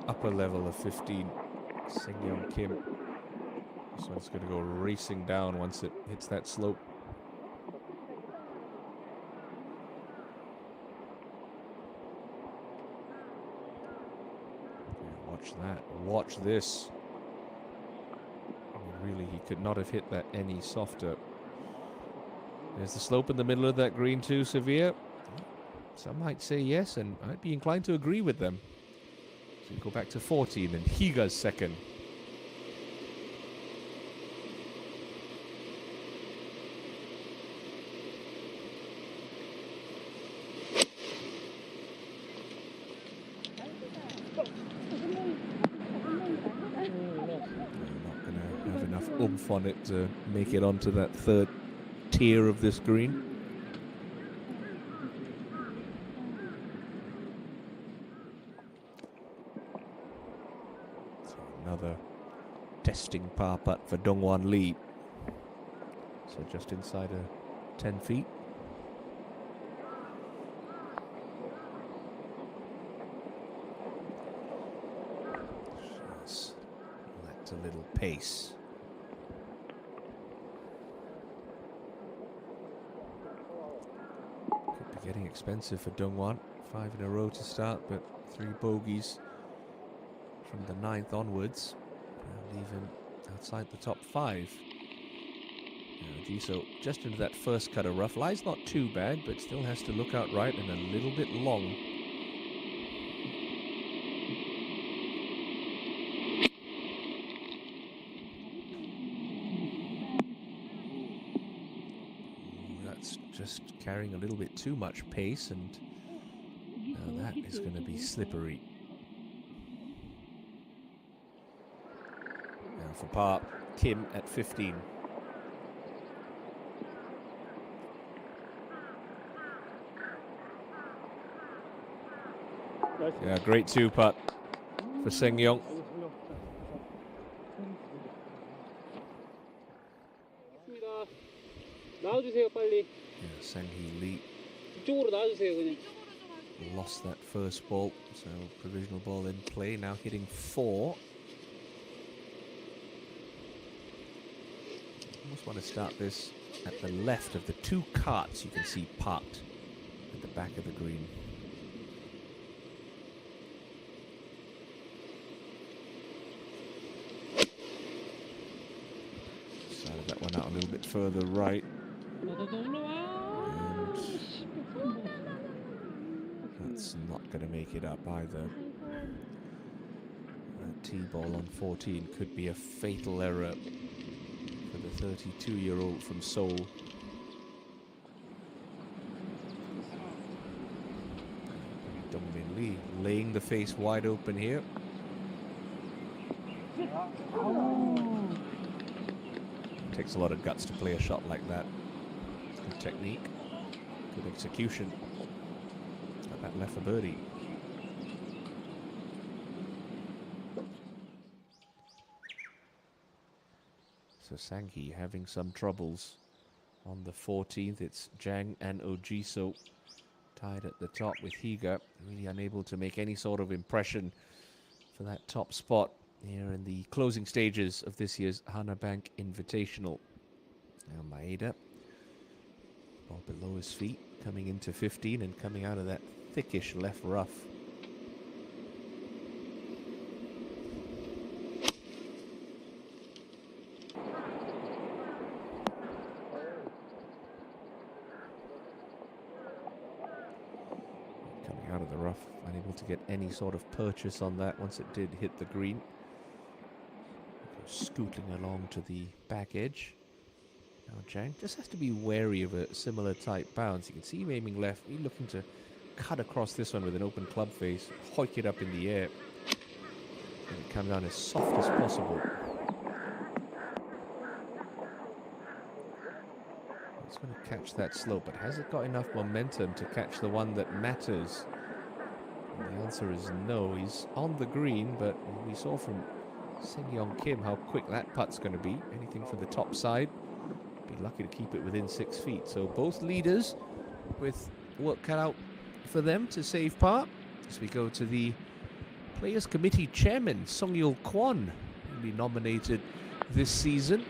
Upper level of 15, Seng-Yeon Kim. This one's going to go racing down once it hits that slope. Yeah, watch that. Watch this. I mean, really, he could not have hit that any softer. There's the slope in the middle of that green too, Severe. Some might say yes, and I'd be inclined to agree with them. So we go back to 14 and Higa's second. Not going to have enough oomph on it to make it onto that third tier of this green. Another testing par putt for Dongwon Lee. So just inside 10 feet. Just lacked a little pace. Could be getting expensive for Dongwon. 5 in a row to start, but 3 bogeys from the 9th onwards. Leave him outside the top 5. Jisoo just into that first cut of rough. Lie's not too bad, but still has to look out right and a little bit long. That's just carrying a little bit too much pace, and now that is going to be slippery. Now for par, Kim at 15. Yeah, great 2-putt for Seng-Yeon.
나와주세요 빨리.
Yeah, Sang-hee Lee
이쪽으로 나와주세요 그냥.
lost that first ball, so provisional ball in play. Now hitting 4. Almost want to start this at the left of the 2 carts you can see parked at the back of the green. Started that one out a little bit further right. And that's not going to make it up either. That T-ball on 14 could be a fatal error for the 32-year-old from Seoul. Dongmin Lee laying the face wide open here. Takes a lot of guts to play a shot like that. Good technique, good execution. Got that left for birdie. So Sanghi having some troubles on the 14th. It's Zhang and Ojiso tied at the top with Higa. Really unable to make any sort of impression for that top spot here in the closing stages of this year's Hana Bank Invitational. Now Maeda, ball below his feet, coming into 15 and coming out of that thickish left rough. Coming out of the rough, unable to get any sort of purchase on that once it did hit the green. Scooting along to the back edge. Now Zhang just has to be wary of a similar type bounce. You can see him aiming left. He's looking to cut across this one with an open club face, hoik it up in the air, and it comes down as soft as possible. It's going to catch that slope, but has it got enough momentum to catch the one that matters? And the answer is no. He's on the green, but we saw from Seung-Yeong Kim how quick that putt's going to be. Anything from the top side, be lucky to keep it within 6 feet. So both leaders with work cut out for them to save par. As we go to the Players Committee Chairman, Song-Il Kwon, will be nominated this season.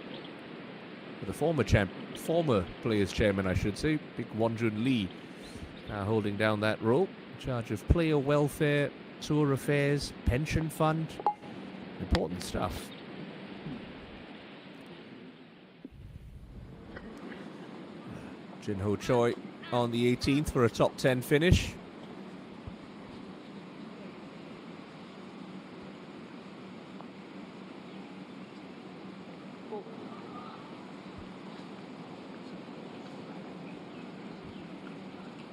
For the former Players Chairman, I should say, Big Wonjun Lee, now holding down that role, in charge of player welfare, tour affairs, pension fund. Important stuff. Jin Ho Choi on the 18th for a top 10 finish.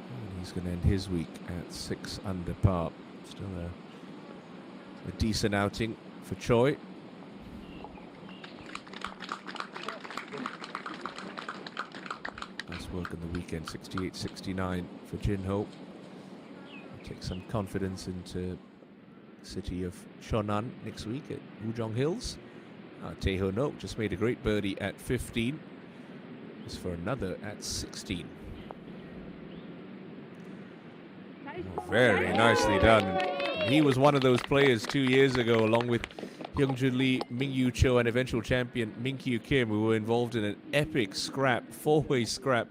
And he's going to end his week at 6 under par. Still a decent outing for Choi. Nice work on the weekend, 68-69 for Jin Ho. Take some confidence into the city of Cheonan next week at Wujong Hills. Tae-Ho Nok just made a great birdie at 15. This for another at 16. Oh, very nicely done. He was one of those players 2 years ago, along with Hyungjun Lee, Mingyu Cho, and eventual champion Minkyu Kim, who were involved in an epic scrap, four-way scrap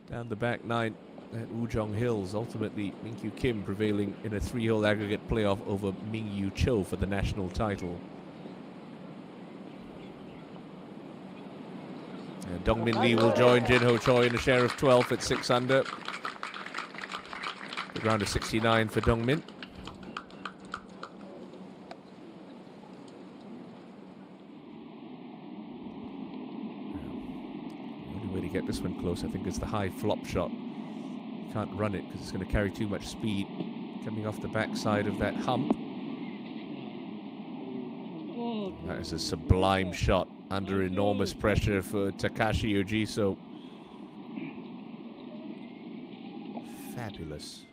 down the back nine at Wujong Hills. Ultimately, Minkyu Kim prevailing in a 3-hole aggregate playoff over Mingyu Cho for the national title. And Dongmin Lee will join Jin Ho Choi in a share of 12 at 6 under. Good round of 69 for Dongmin. Get this one close, I think it's the high flop shot. You can't run it because it's going to carry too much speed coming off the backside of that hump. That is a sublime shot under enormous pressure for Takashi Ojiso. Fabulous.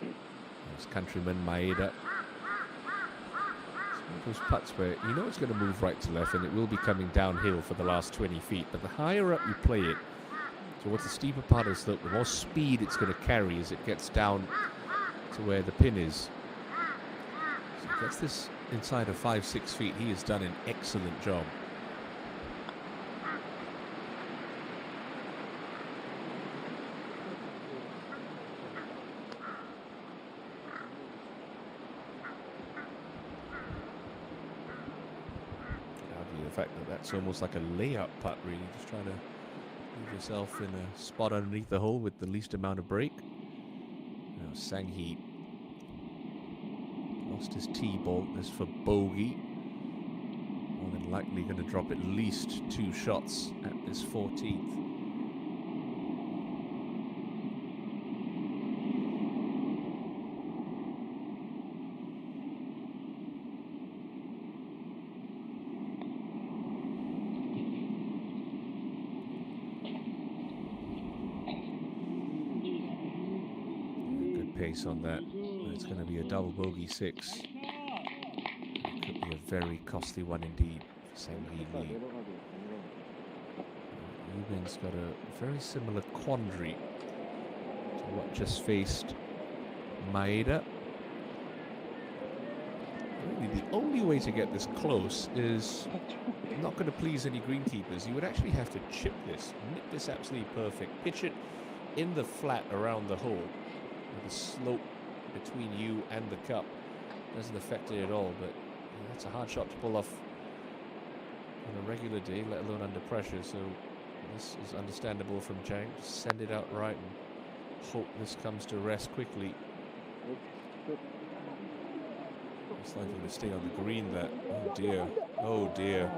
There's countryman Maeda. Those putts where you know it's going to move right to left and it will be coming downhill for the last 20 feet, but the higher up you play it towards the steeper part of the slope, the more speed it's going to carry as it gets down to where the pin is. So he gets this inside of 5-6 feet. He has done an excellent job. The fact that that's almost like a layup putt, really, just trying to leave yourself in a spot underneath the hole with the least amount of break. Now Sanghi lost his tee ball. This for bogey. More than likely going to drop at least 2 shots at this 14th. pace on that. It's going to be a double bogey 6. It could be a very costly one indeed for Sang-hee Lee. Yubin's got a very similar quandary to what just faced Maeda. Really, the only way to get this close is not going to please any greenkeepers. You would actually have to chip this, nip this absolutely perfect, pitch it in the flat around the hole. The slope between you and the cup doesn't affect it at all, but yeah, that's a hard shot to pull off on a regular day, let alone under pressure. So this is understandable from Zhang. Just send it out right and hope this comes to rest quickly. It's likely to stay on the green there. Oh dear, oh dear.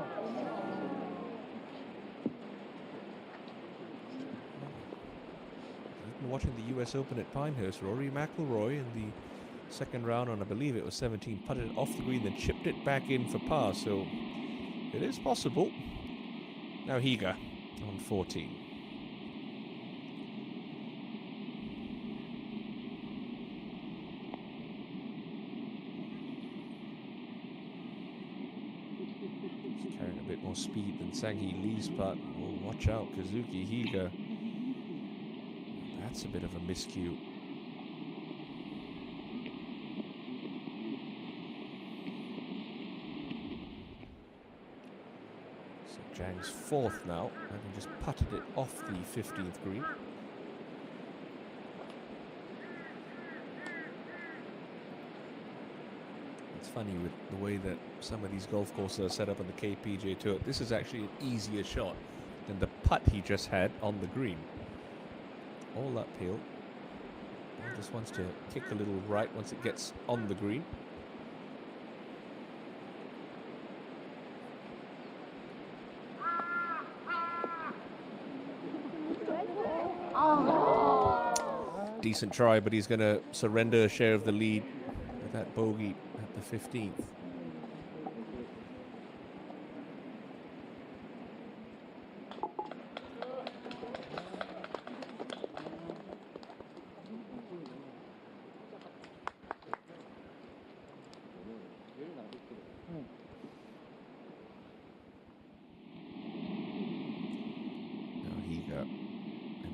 Watching the US Open at Pinehurst, Rory McIlroy in the second round on, I believe it was 17, putted it off the green, then chipped it back in for par, so it is possible. Now Higa on 14. He's carrying a bit more speed than Sang-hee Lee's putt. Oh, watch out, Kazuki Higa. That's a bit of a miscue. So Zhang's 4th now, having just putted it off the 15th green. It's funny with the way that some of these golf courses are set up on the KPGA Tour. This is actually an easier shot than the putt he just had on the green. All uphill. Ball just wants to kick a little right once it gets on the green. Decent try, but he's going to surrender a share of the lead with that bogey at the 15th.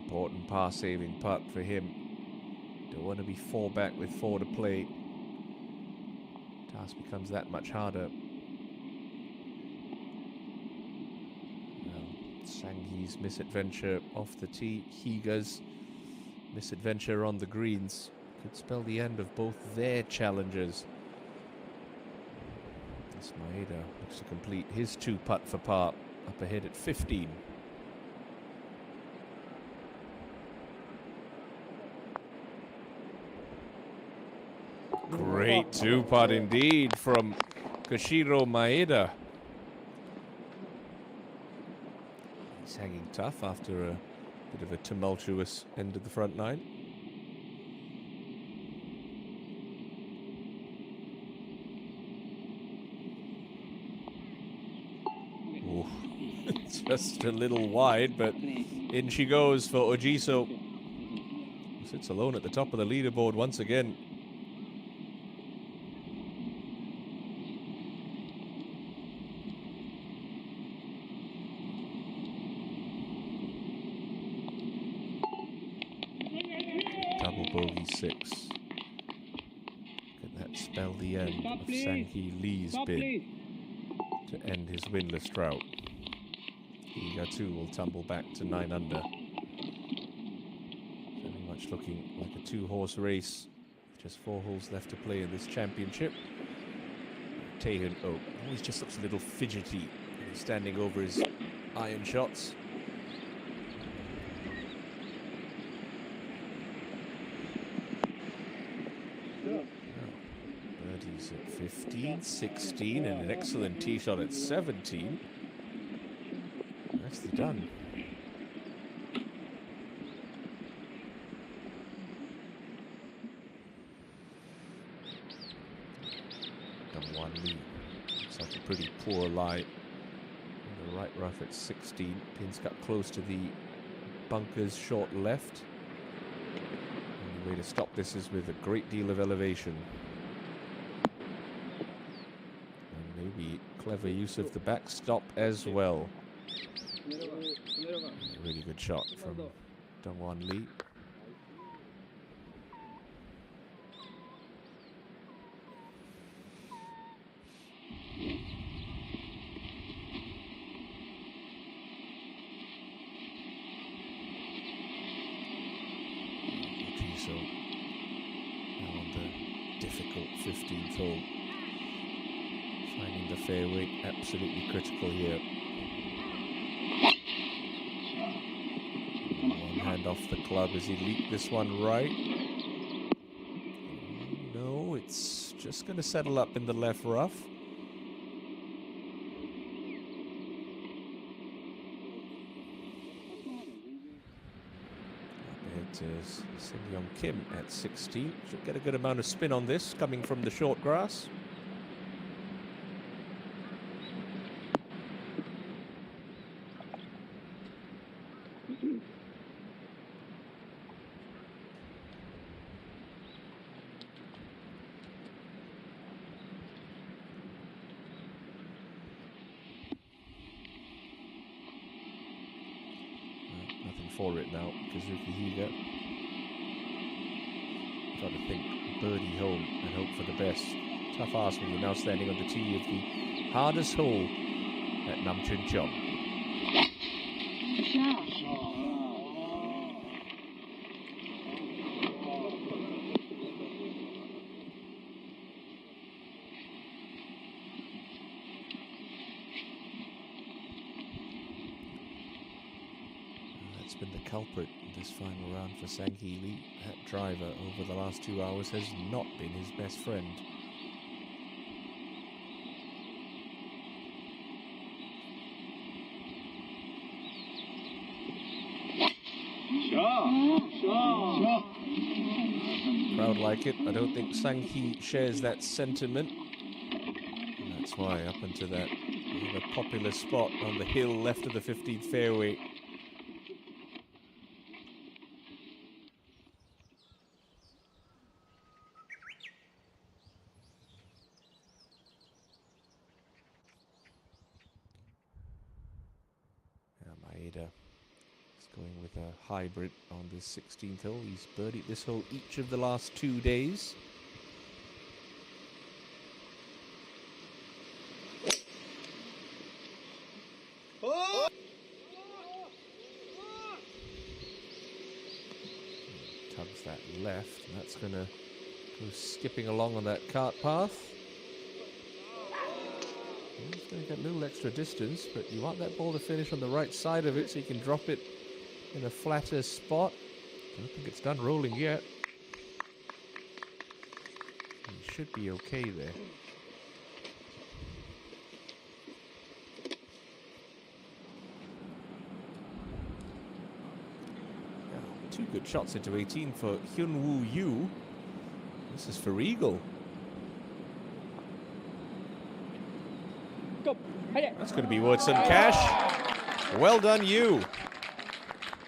Important par-saving putt for him. Don't want to be 4 back with 4 to play. Task becomes that much harder. Well, Sang-hee's misadventure off the tee, Higa's misadventure on the greens could spell the end of both their challenges. This Maeda looks to complete his 2 putt for par up ahead at 15. Great 2-putt indeed from Koshiro Maeda. He's hanging tough after a bit of a tumultuous end of the front 9. Ooh. Just a little wide, but in she goes for Ojiso. Who sits alone at the top of the leaderboard once again. Double bogey 6. Could that spell the end of Sang-hee Lee's bid to end his winless drought? Higa too will tumble back to 9 under. Very much looking like a 2-horse race. Just 4 holes left to play in this championship. Taehyun Oh always just looks a little fidgety when he's standing over his iron shots. Birdies at 15, 16, and an excellent tee shot at 17. Nicely done. Done 1 lead. Looks like a pretty poor lie. In the right rough at 16. Pins got close to the bunker's short left. The way to stop this is with a great deal of elevation. And maybe clever use of the backstop as well. A really good shot from Dongwon Lee. So now on the difficult 15th hole, finding the fairway absolutely critical here. One hand off the club as he leaked this one right. No, it's just going to settle up in the left rough. Sin Young Kim at 16. Should get a good amount of spin on this coming from the short grass. Nothing for it now, Kazuki Higa. Got to think birdie home and hope for the best. Tough ask when you're now standing on the tee of the hardest hole at Namchuncheon. That's been the culprit in this final round for Sang Hee Lee. That driver over the last 2 hours has not been his best friend. Crowd like it. I don't think Sang Hee shares that sentiment. And that's why up into that popular spot on the hill left of the 15th fairway. Maeda is going with a hybrid on this 16th hole. He's birdied this hole each of the last 2 days. Tugs that left, and that's going to go skipping along on that cart path. He's going to get a little extra distance, but you want that ball to finish on the right side of it so you can drop it in a flatter spot. I don't think it's done rolling yet. He should be okay there. Yeah, 2 good shots into 18 for Hyun-Woo Yu. This is for eagle. That's going to be worth some cash. Well done, you.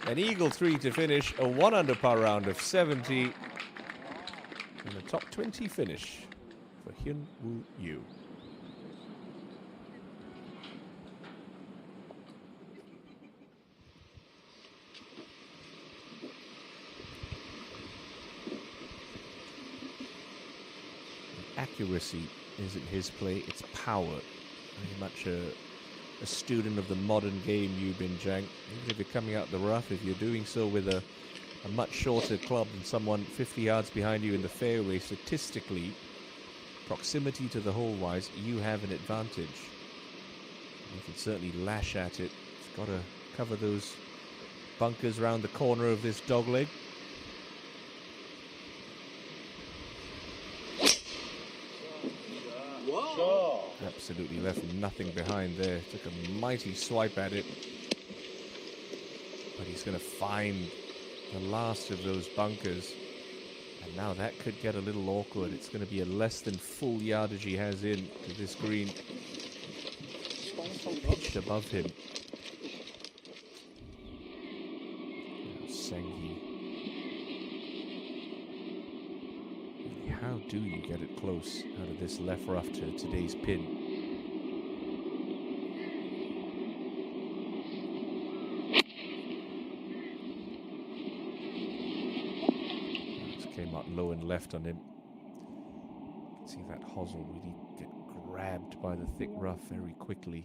An eagle 3 to finish, a 1 under par round of 70. And a top 20 finish for Hyun-Woo Yu. Accuracy isn't his play, it's power. Very much a student of the modern game, Yu Bin Jang. Even if you're coming out the rough, if you're doing so with a much shorter club than someone 50 yards behind you in the fairway, statistically, proximity to the hole-wise, you have an advantage. You can certainly lash at it. It's got to cover those bunkers around the corner of this dogleg. Absolutely left nothing behind there. Took a mighty swipe at it. But he's going to find the last of those bunkers. And now that could get a little awkward. It's going to be a less than full yardage he has in to this green. Pitched above him. Sang Hee how do you get it close out of this left rough to today's pin? Just came out low and left on him. See that hosel really get grabbed by the thick rough very quickly.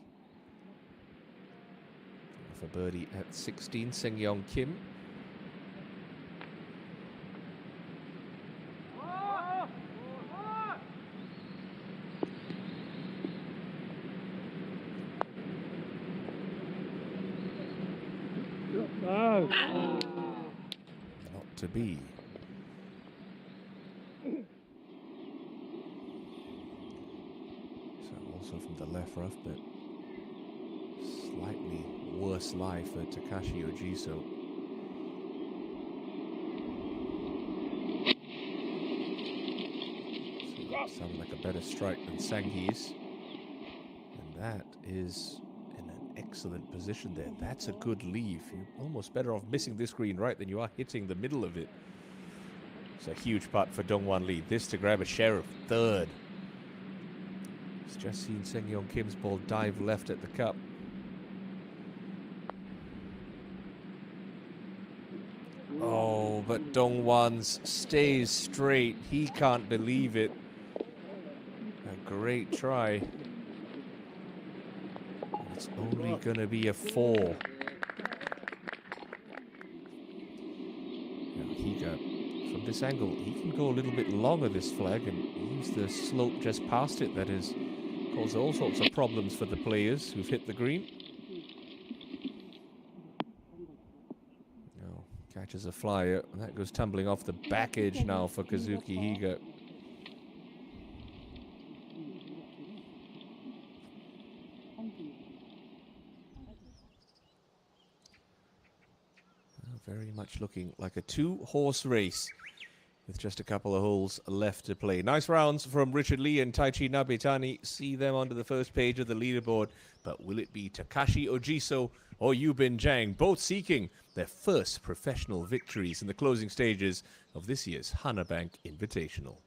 For birdie at 16, Seng-Yong Kim. Not to be. So also from the left rough, but slightly worse lie for Takashi Ojiso. So sounded like a better strike than Sanghee's. And that is in an excellent position there. That's a good leave. You're almost better off missing this green right than you are hitting the middle of it. It's a huge putt for Dongwan Lee. This to grab a share of third. He's just seen Seng-Yong Kim's ball dive left at the cup. Oh, but Dongwan's stays straight. He can't believe it. A great try. It's only going to be a 4. Now Higa, from this angle, he can go a little bit longer, this flag, and use the slope just past it. That has caused all sorts of problems for the players who've hit the green. Now catches a flyer, and that goes tumbling off the back edge now for Kazuki Higa. Very much looking like a 2-horse race with just a couple of holes left to play. Nice rounds from Richard Lee and Taichi Nabetani. See them onto the first page of the leaderboard. But will it be Takashi Ojiso or Yubin Jang, both seeking their first professional victories in the closing stages of this year's Hana Bank Invitational?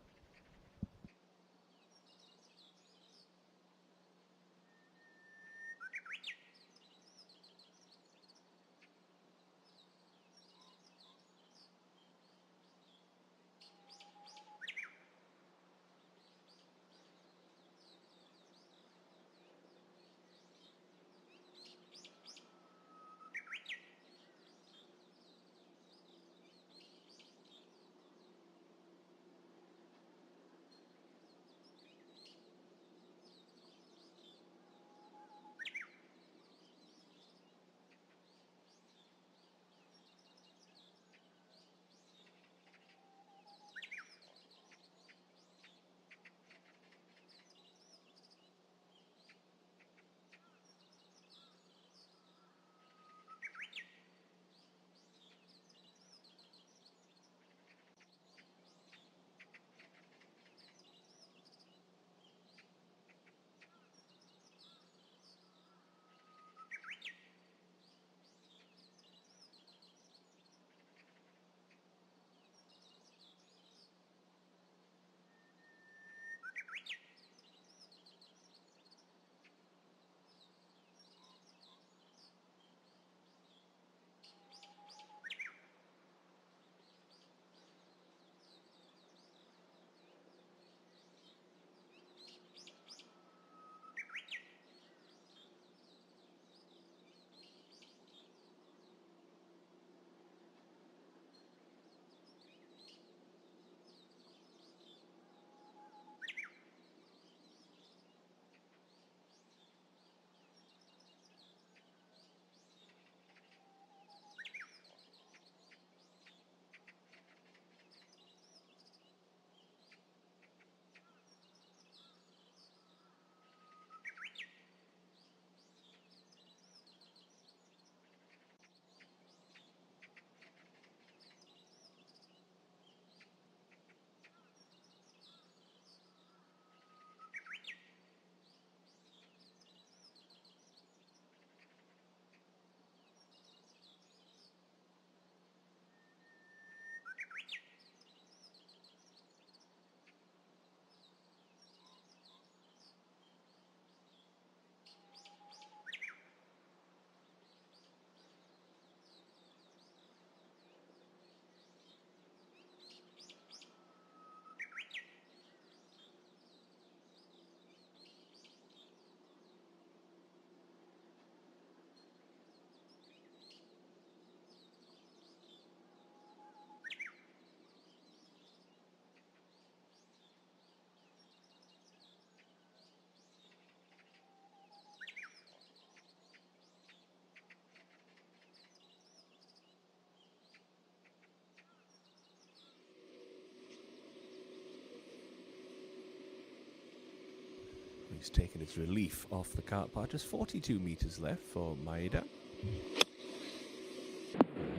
He's taken its relief off the cart path. Just 42 meters left for Maeda.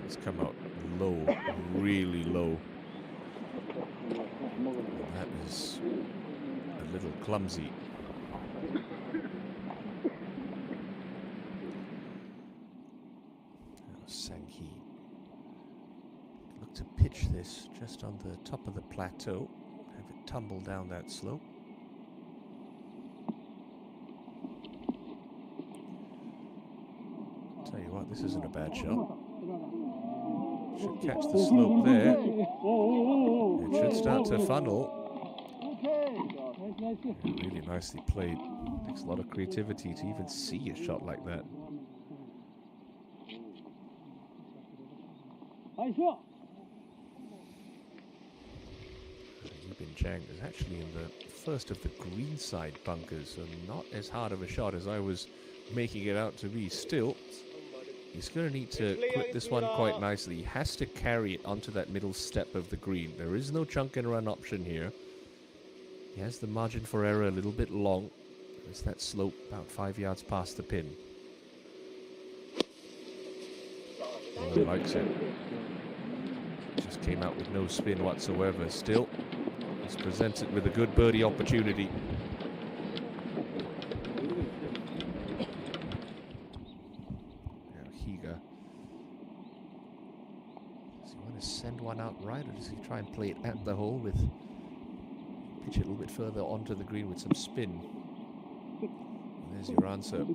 It's come out low, really low. That is a little clumsy. Sanghi look to pitch this just on the top of the plateau, have it tumble down that slope. Tell you what, this isn't a bad shot. Should catch the slope there. It should start to funnel. Really nicely played. Takes a lot of creativity to even see a shot like that. Yubin Chang is actually in the first of the green side bunkers, so not as hard of a shot as I was making it out to be. Still, he's going to need to clip this one quite nicely. He has to carry it onto that middle step of the green. There is no chunk and run option here. He has the margin for error a little bit long. There's that slope about 5 yards past the pin. Oh, he likes it. Just came out with no spin whatsoever. Still, he's presented with a good birdie opportunity. Now Higa. Does he want to send one out right, or does he try and play it at the hole with pitch it a little bit further onto the green with some spin? And there's your answer.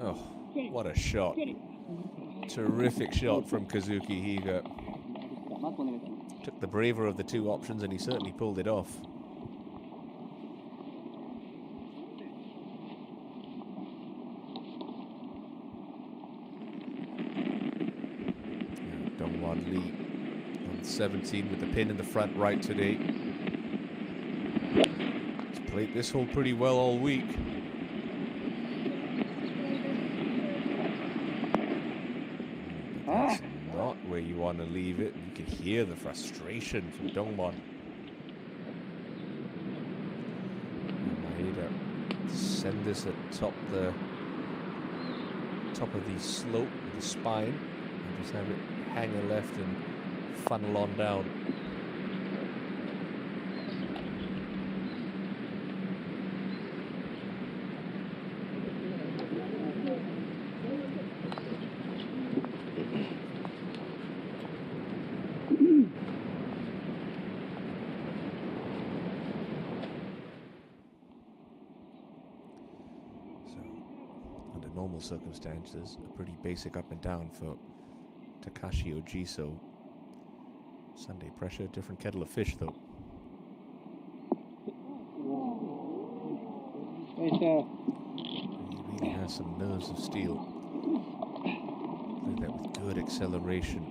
Oh, what a shot. Terrific shot from Kazuki Higa. Took the braver of the two options, and he certainly pulled it off. Dongwon Lee on 17 with the pin in the front right today. He's played this hole pretty well all week. That's not where you want to leave it. You can hear the frustration from Dongwon. Maeda send this at top of the slope with the spine, and just have it hang a left and funnel on down. Normal circumstances, a pretty basic up and down for Takashi Ojiso. Sunday pressure, different kettle of fish though. He really has some nerves of steel. Played that with good acceleration.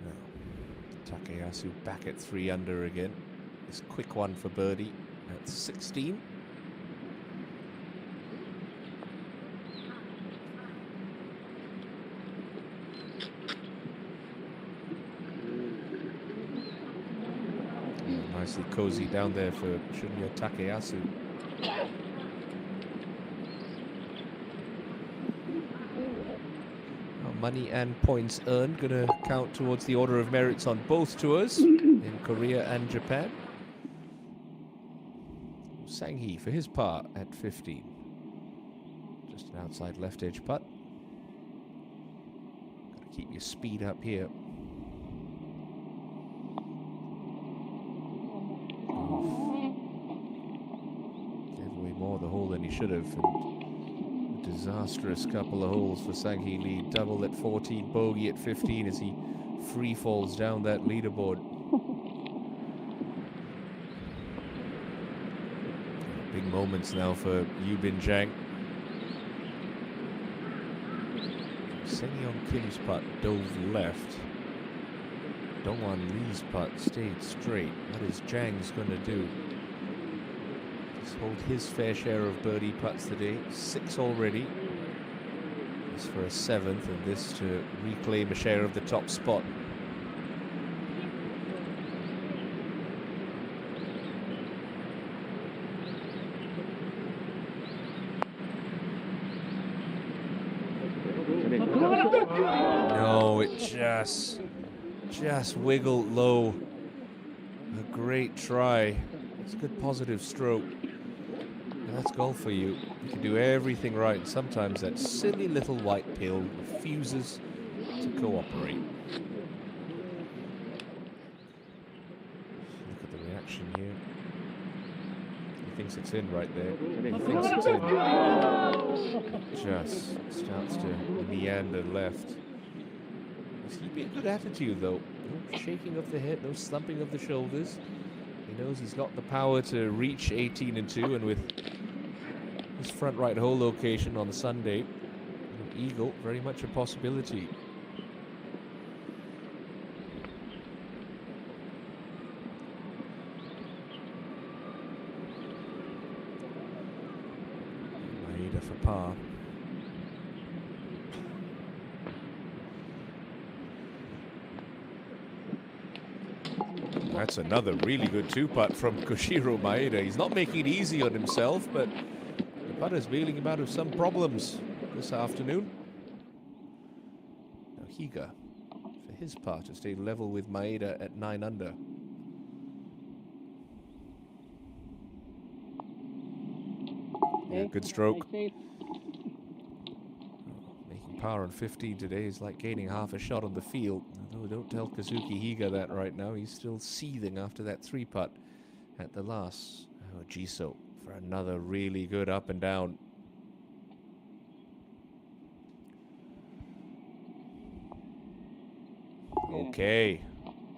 Now, Takayasu back at 3 under again. This quick one for birdie at 16. Nicely cozy down there for Shunya Takayasu. Money and points earned gonna count towards the order of merits on both tours in Korea and Japan. Sanghi for his part at 15. Just an outside left edge putt. Gotta keep your speed up here. Gave away more of the hole than he should have. And a disastrous couple of holes for Sanghi Lee. Double at 14, bogey at 15 as he free falls down that leaderboard. Big moments now for Yubin Zhang. Sengyeon Kim's putt dove left. Dongwon Lee's putt stayed straight. What is Zhang's going to do? Just hold his fair share of birdie putts today. 6 already. This for a 7th, and this to reclaim a share of the top spot. just wiggled low. A great try. It's a good positive stroke. And that's golf for you. You can do everything right. Sometimes that silly little white pill refuses to cooperate. Look at the reaction here. He thinks it's in right there. He thinks it's in. Just starts to meander left. He's keeping a good attitude though. No shaking of the head, no slumping of the shoulders. He knows he's got the power to reach 18 and 2, and with his front right hole location on Sunday, an eagle, very much a possibility. Maeda for par. That's another really good two-putt from Koshiro Maeda. He's not making it easy on himself, but the putter's bailing him out of some problems this afternoon. Now Higa, for his part, to stay level with Maeda at 9 under. Yeah, good stroke. Making par on 15 today is like gaining half a shot on the field. Although don't tell Kazuki Higa that right now. He's still seething after that 3-putt at the last. Oh, Jiso for another really good up and down. Okay,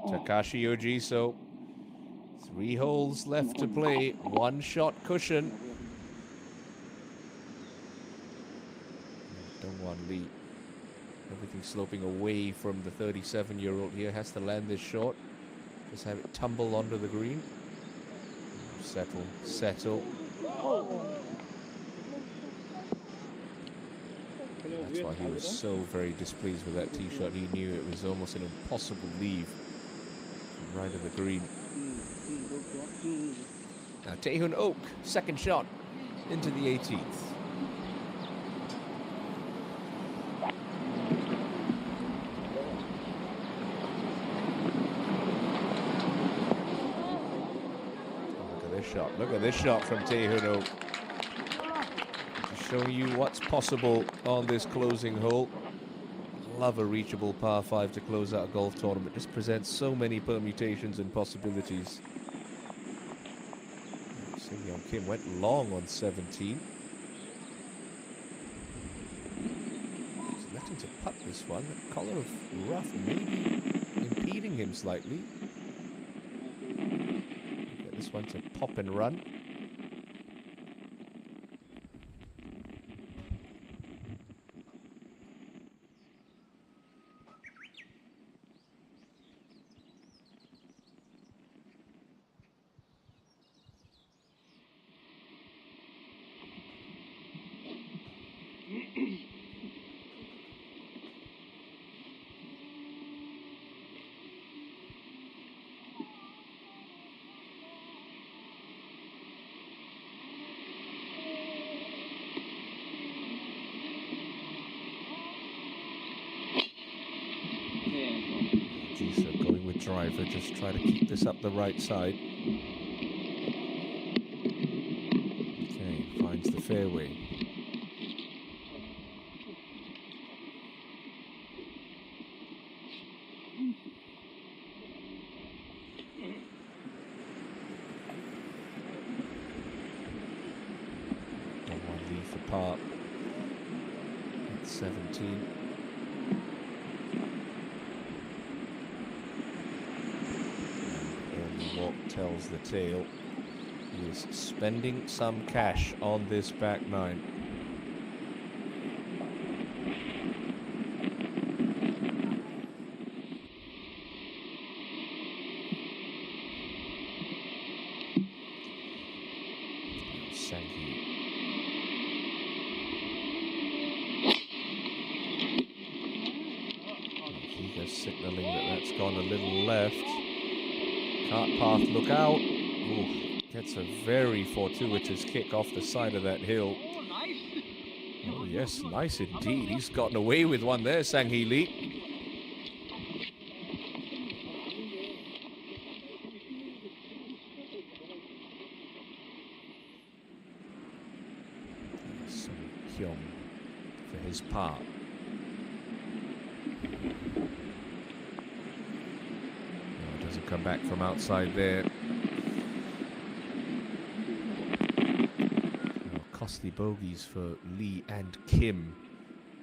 Takashi Ojiso. 3 holes left to play. 1-shot cushion. Dongwan Lee. Everything sloping away from the 37-year-old here. Has to land this short. Just have it tumble onto the green. Settle, settle. That's why he was so very displeased with that tee shot. He knew it was almost an impossible leave from right of the green. Now Tae-Hoon Oak, second shot into the 18th. Look at this shot from Tae-Hoon Oak. Just showing you what's possible on this closing hole. Love a reachable par 5 to close out a golf tournament. Just presents so many permutations and possibilities. Sing Yong Kim went long on 17. He's letting to putt this one. The color of rough maybe impeding him slightly. This one to pop and run. Going with driver, just try to keep this up the right side. Okay, finds the fairway. One lead for par at 17. Walk tells the tale. He is spending some cash on this back nine. Sanghi. Higa signaling that that's gone a little left. Cart path, look out. Ooh, gets a very fortuitous kick off the side of that hill. Oh yes, nice indeed. He's gotten away with one there, Sang Hee Lee. Kyung for his par. Oh, doesn't come back from outside there. Oh, costly bogeys for Lee and Kim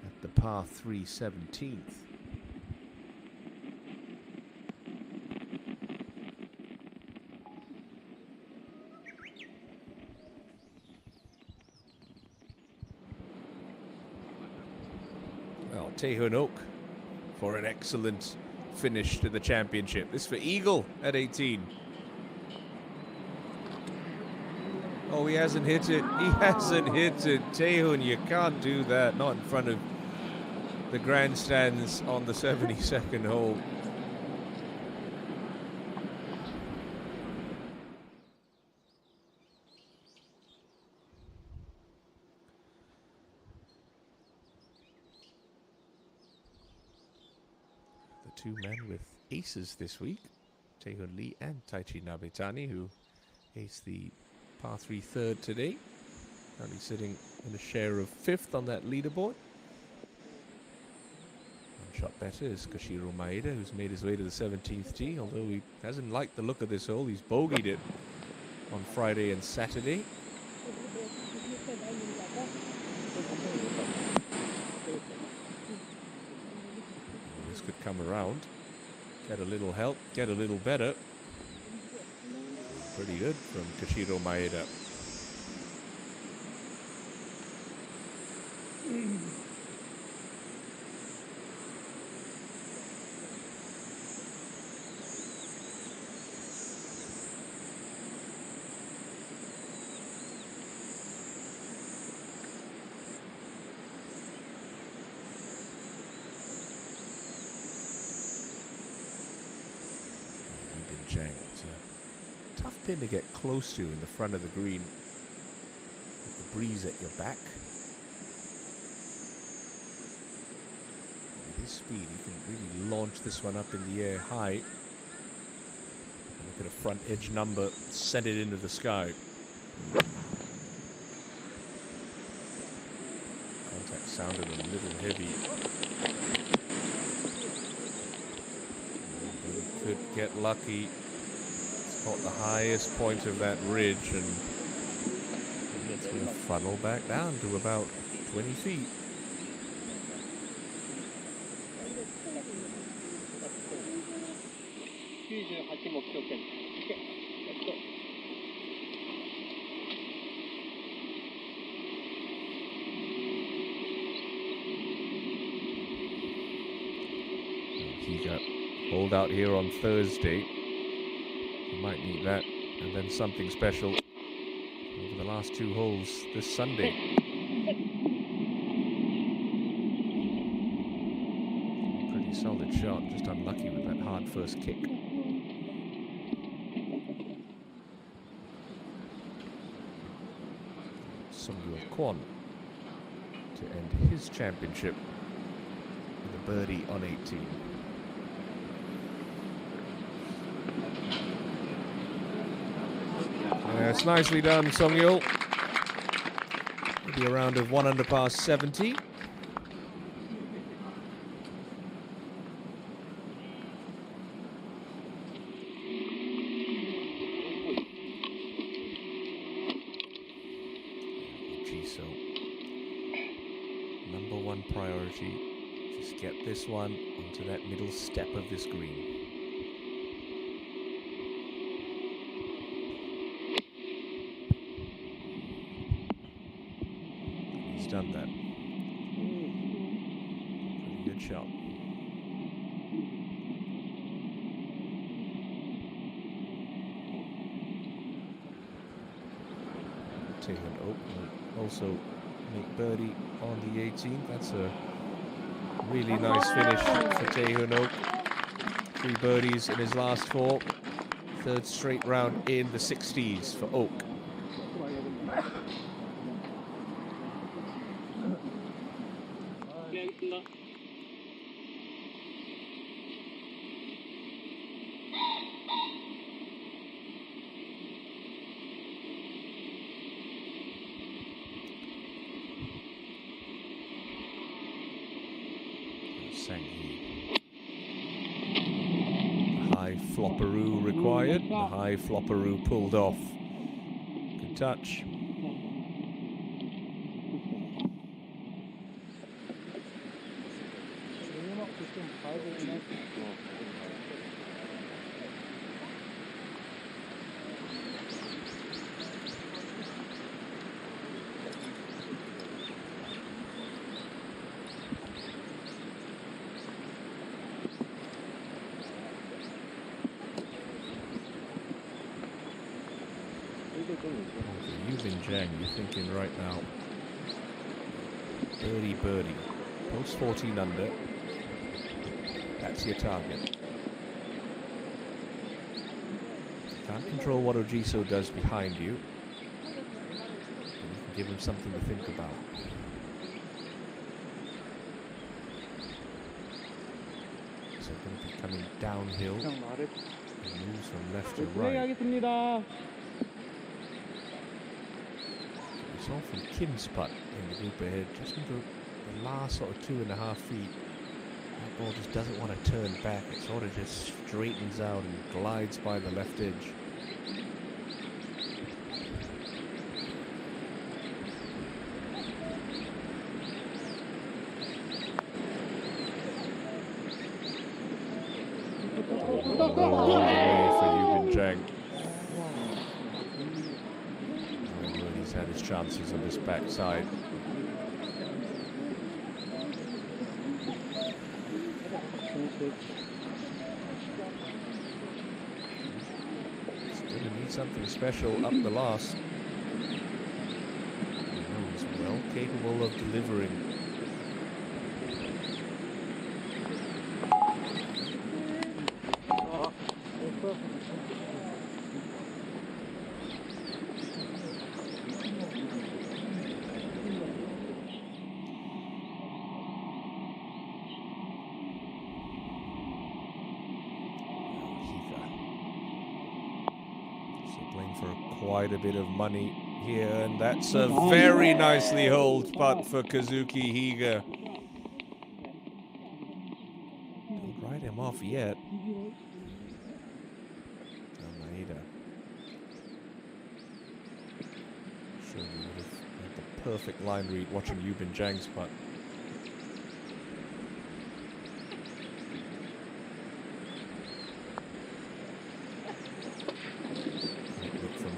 at the par 3 17th. Well, Tae-Hoon Ok for an excellent finish to the championship. This for Eagle at 18. Oh, he hasn't hit it. He hasn't hit it. Tae-Hoon, you can't do that. Not in front of the grandstands on the 72nd hole. Two men with aces this week, Tae-Hoon Lee and Taichi Nabetani, who aced the par 3 third today. Currently sitting in a share of 5th on that leaderboard. One shot better is Koshiro Maeda, who's made his way to the 17th tee, although he hasn't liked the look of this hole. He's bogeyed it on Friday and Saturday. This could come around, get a little help, get a little better. Pretty good from Koshiro Maeda. It's a tough pin to get close to in the front of the green with the breeze at your back. With his speed, he can really launch this one up in the air high. Look at a front edge number, send it into the sky. Contact sounded a little heavy. Could get lucky. It's caught the highest point of that ridge and it's going to funnel back down to about 20 feet. He got hold out here on Thursday. You might need that, and then something special over the last 2 holes this Sunday. Pretty solid shot, just unlucky with that hard first kick. Sung-Yul Kwon to end his championship with a birdie on 18. It's nicely done, Sung-Yul. Maybe a round of 1 under par 70. So number 1 priority, just get this one onto that middle step of this green. Done that. Pretty good shot. Tae-Hoon Ok will also make birdie on the 18th. That's a really nice finish for Tae-Hoon Ok. 3 birdies in his last 4. 3rd straight round in the 60s for Ok. high flopperoo required. The high flopperoo pulled off. Good touch. Yubin Zhang, you're thinking right now, birdie, post 14 under, that's your target. You can't control what Ojiso does behind you, but you can give him something to think about. So going to be coming downhill, and moves from left to right. We saw from Kim's putt in the group ahead, just into the last sort of 2.5 feet. That ball just doesn't want to turn back. It sort of just straightens out and glides by the left edge. Oh, away for Yubin Zhang. He's had his chances on this backside. Still gonna need something special up the last. He's well capable of delivering. Playing for quite a bit of money here, and that's a very nicely holed putt for Kazuki Higa. Don't write him off yet. Maeda. Sure, you would have had the perfect line read watching Yubin Zhang's putt.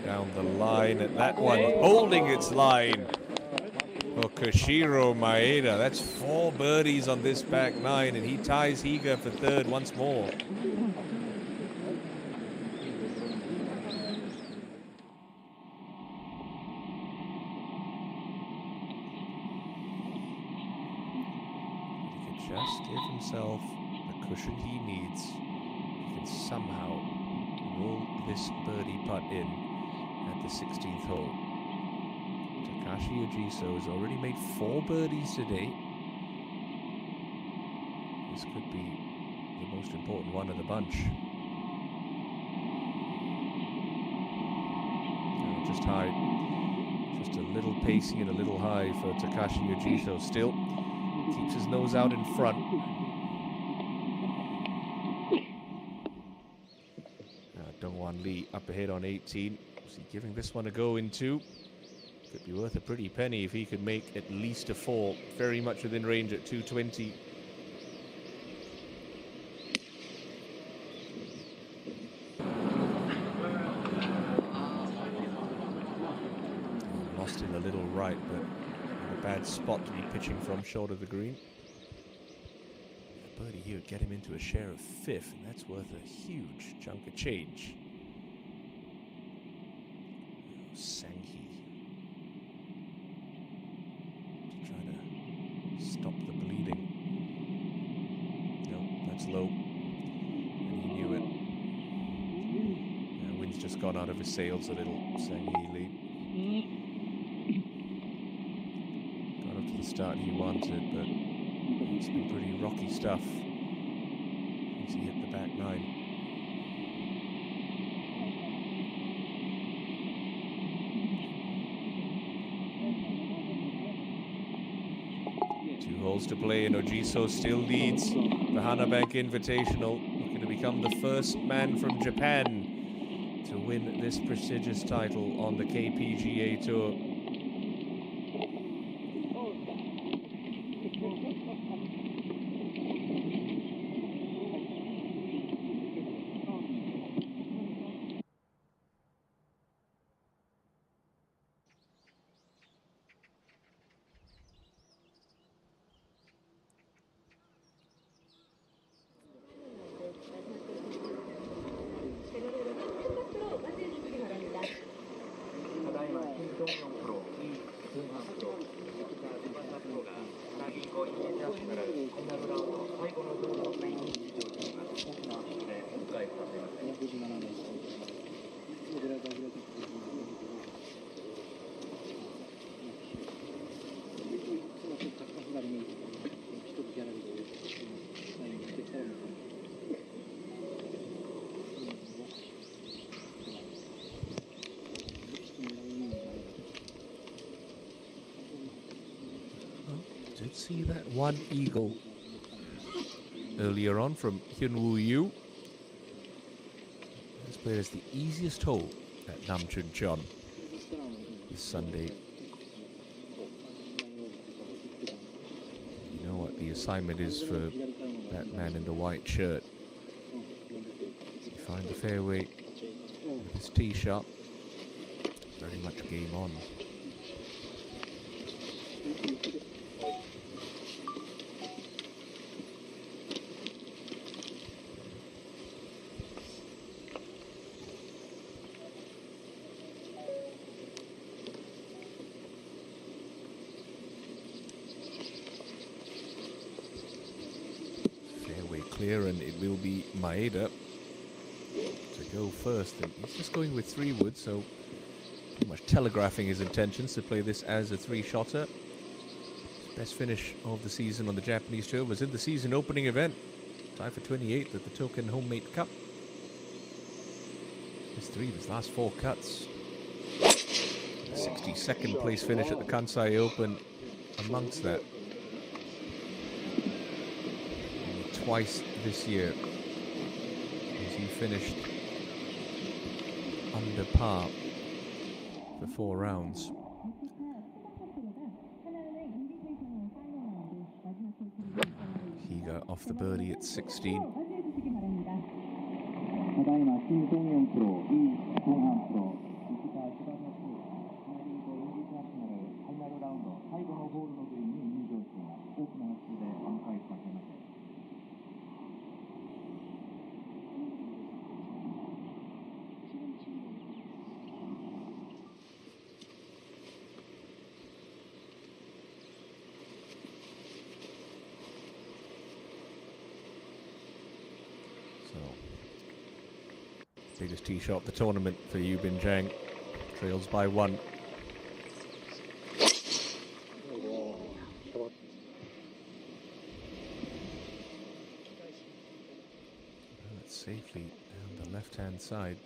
Down the line at that one, holding its line for Koshiro Maeda. That's 4 birdies on this back 9, and he ties Higa for 3rd once more. He could just give himself the cushion he needs. He can somehow roll this birdie putt in at the 16th hole. Takashi Ojiso has already made 4 birdies today. This could be the most important one of the bunch. Just high, just a little pacey and a little high for Takashi Ojiso. Still keeps his nose out in front. Dongwan Lee up ahead on 18. Is he giving this one a go in 2? Could be worth a pretty penny if he could make at least a 4. Very much within range at 220. Lost in a little right, but a bad spot to be pitching from short of the green. Birdie here would get him into a share of 5th, and that's worth a huge chunk of change. Sanghi to try to stop the bleeding. No, that's low, and he knew it. Wind's just gone out of his sails a little. Sanghi Lee got up to the start he wanted, but it's been pretty rocky stuff since he hit the back 9. Holes to play, and Ojiso still leads the Hana Bank Invitational. Looking going to become the first man from Japan to win this prestigious title on the KPGA Tour. Did see that one eagle earlier on from Hyunwoo Yu. This played as the easiest hole at Namchuncheon this Sunday. You know what the assignment is for that man in the white shirt. You find the fairway with his tee shot. Very much game on. Clear, and it will be Maeda to go first, and he's just going with 3 wood, so pretty much telegraphing his intentions to play this as a 3-shotter. Best finish of the season on the Japanese Tour was in the season opening event, tied for 28th at the Token Homemade Cup. His 3 of his last 4 cuts. 62nd place finish at the Kansai Open amongst that. Twice this year as he finished under par for 4 rounds. He got off the birdie at 16. Biggest tee shot of the tournament for Yu Bin Jang. Trails by 1. That's safely down the left-hand side.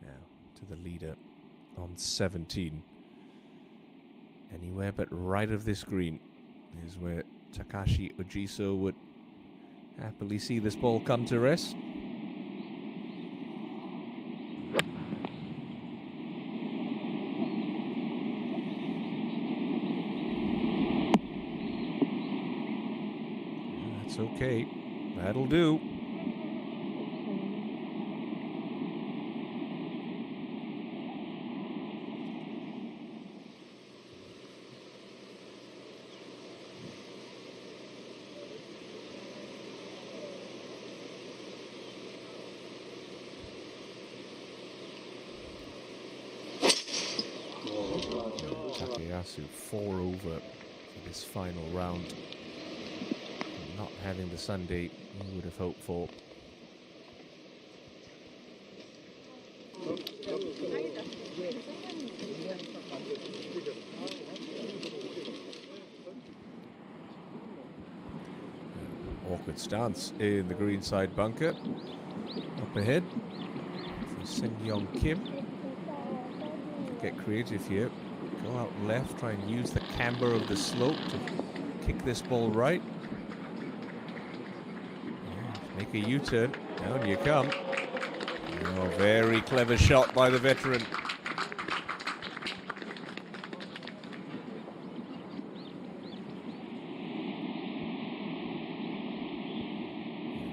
Now to the leader on 17. Anywhere but right of this green is where Takashi Ojiso would happily see this ball come to rest. That's okay. That'll do. Takayasu 4 over for this final round. Not having the Sunday we would have hoped for. Awkward stance in the greenside bunker. Up ahead for Sen Yong Kim. Get creative here. Go out left, try and use the camber of the slope to kick this ball right. Make a U-turn. Down you come. Oh, very clever shot by the veteran.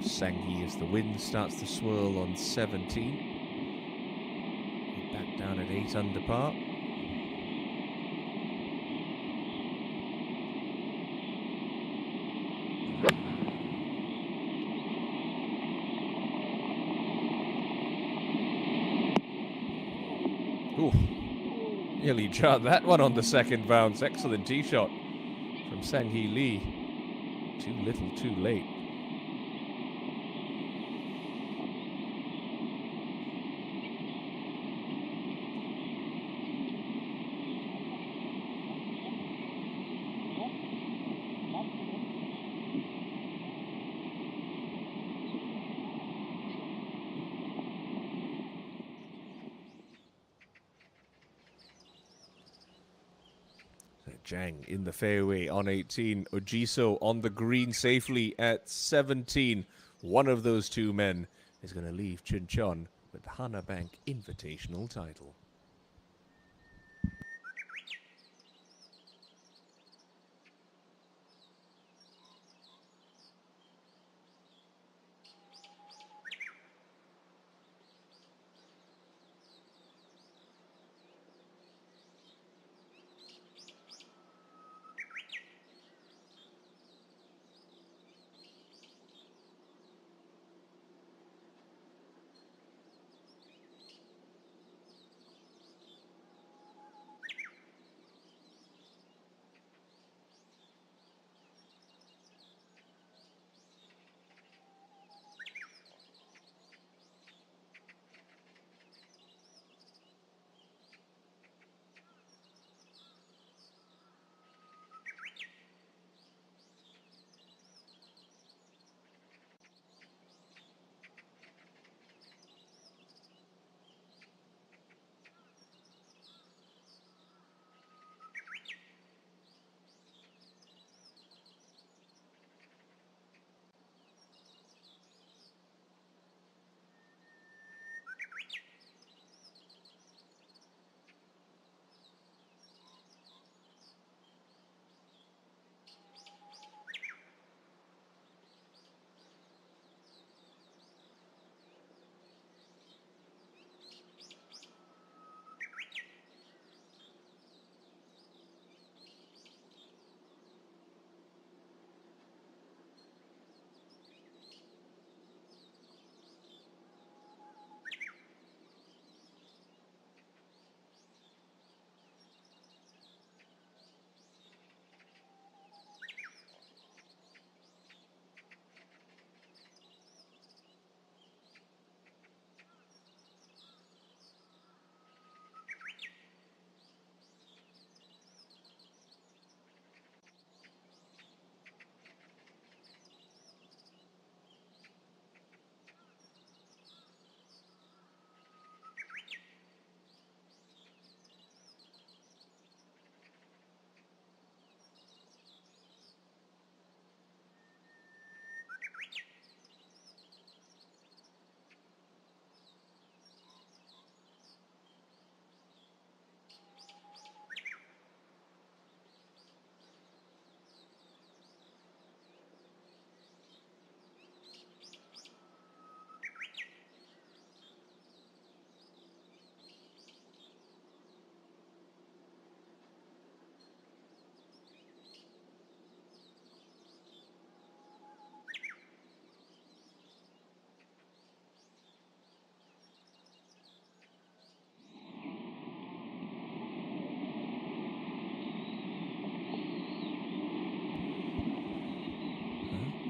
Sanghi as the wind starts to swirl on 17. Back down at 8 under par. Ooh, nearly jarred that one on the second bounce. Excellent tee shot from Sang-hee Lee. Too little, too late. Zhang in the fairway on 18. Ojiso on the green safely at 17. One of those two men is going to leave Chuncheon with the Hana Bank Invitational title.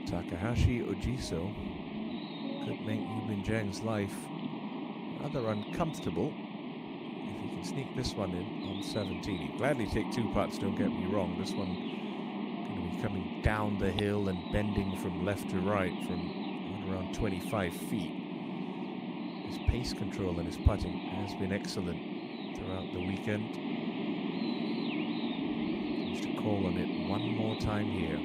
Takahashi Ojiso could make Yubin Zhang's life rather uncomfortable if he can sneak this one in on 17. He'd gladly take two putts, don't get me wrong. This one going to be coming down the hill and bending from left to right from around 25 feet. His pace control and his putting has been excellent throughout the weekend. call on it one more time here.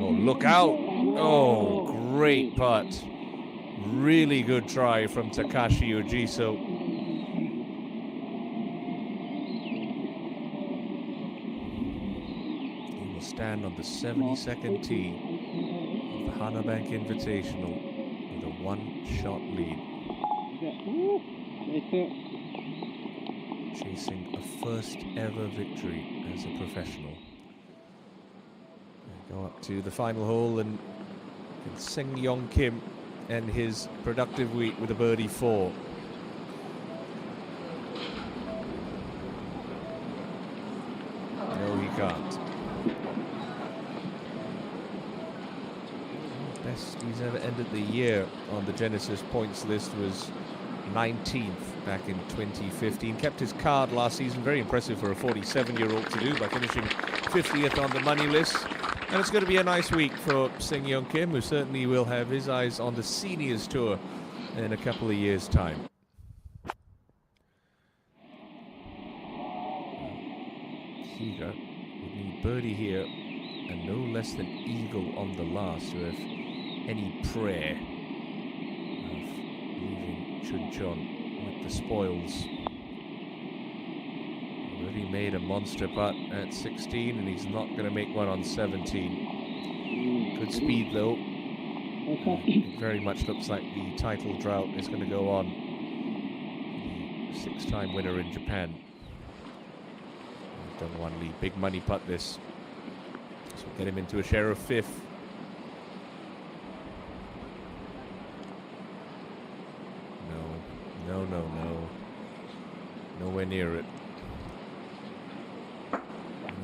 Oh, look out! Oh, great putt. Really good try from Takashi Ujiso. He will stand on the 72nd tee of the Hana Bank Invitational with a one-shot lead. Chasing a first ever victory as a professional. Go up to the final hole and Seng Yong Kim and his productive week with a birdie 4. No, he can't. Best he's ever ended the year on the Genesis points list was 19th back in 2015. Kept his card last season. Very impressive for a 47-year-old to do by finishing 50th on the money list. And it's going to be a nice week for Seng Yong Kim, who certainly will have his eyes on the Seniors Tour in a couple of years' time. Higa would need birdie here and no less than eagle on the last to have any prayer of leaving Chuncheon with the spoils. Already made a monster putt at 16, and he's not going to make one on 17. Good speed though. It very much looks like the title drought is going to go on. The 6-time winner in Japan. Done one lead, big money putt this. This will get him into a share of 5th. No. Nowhere near it.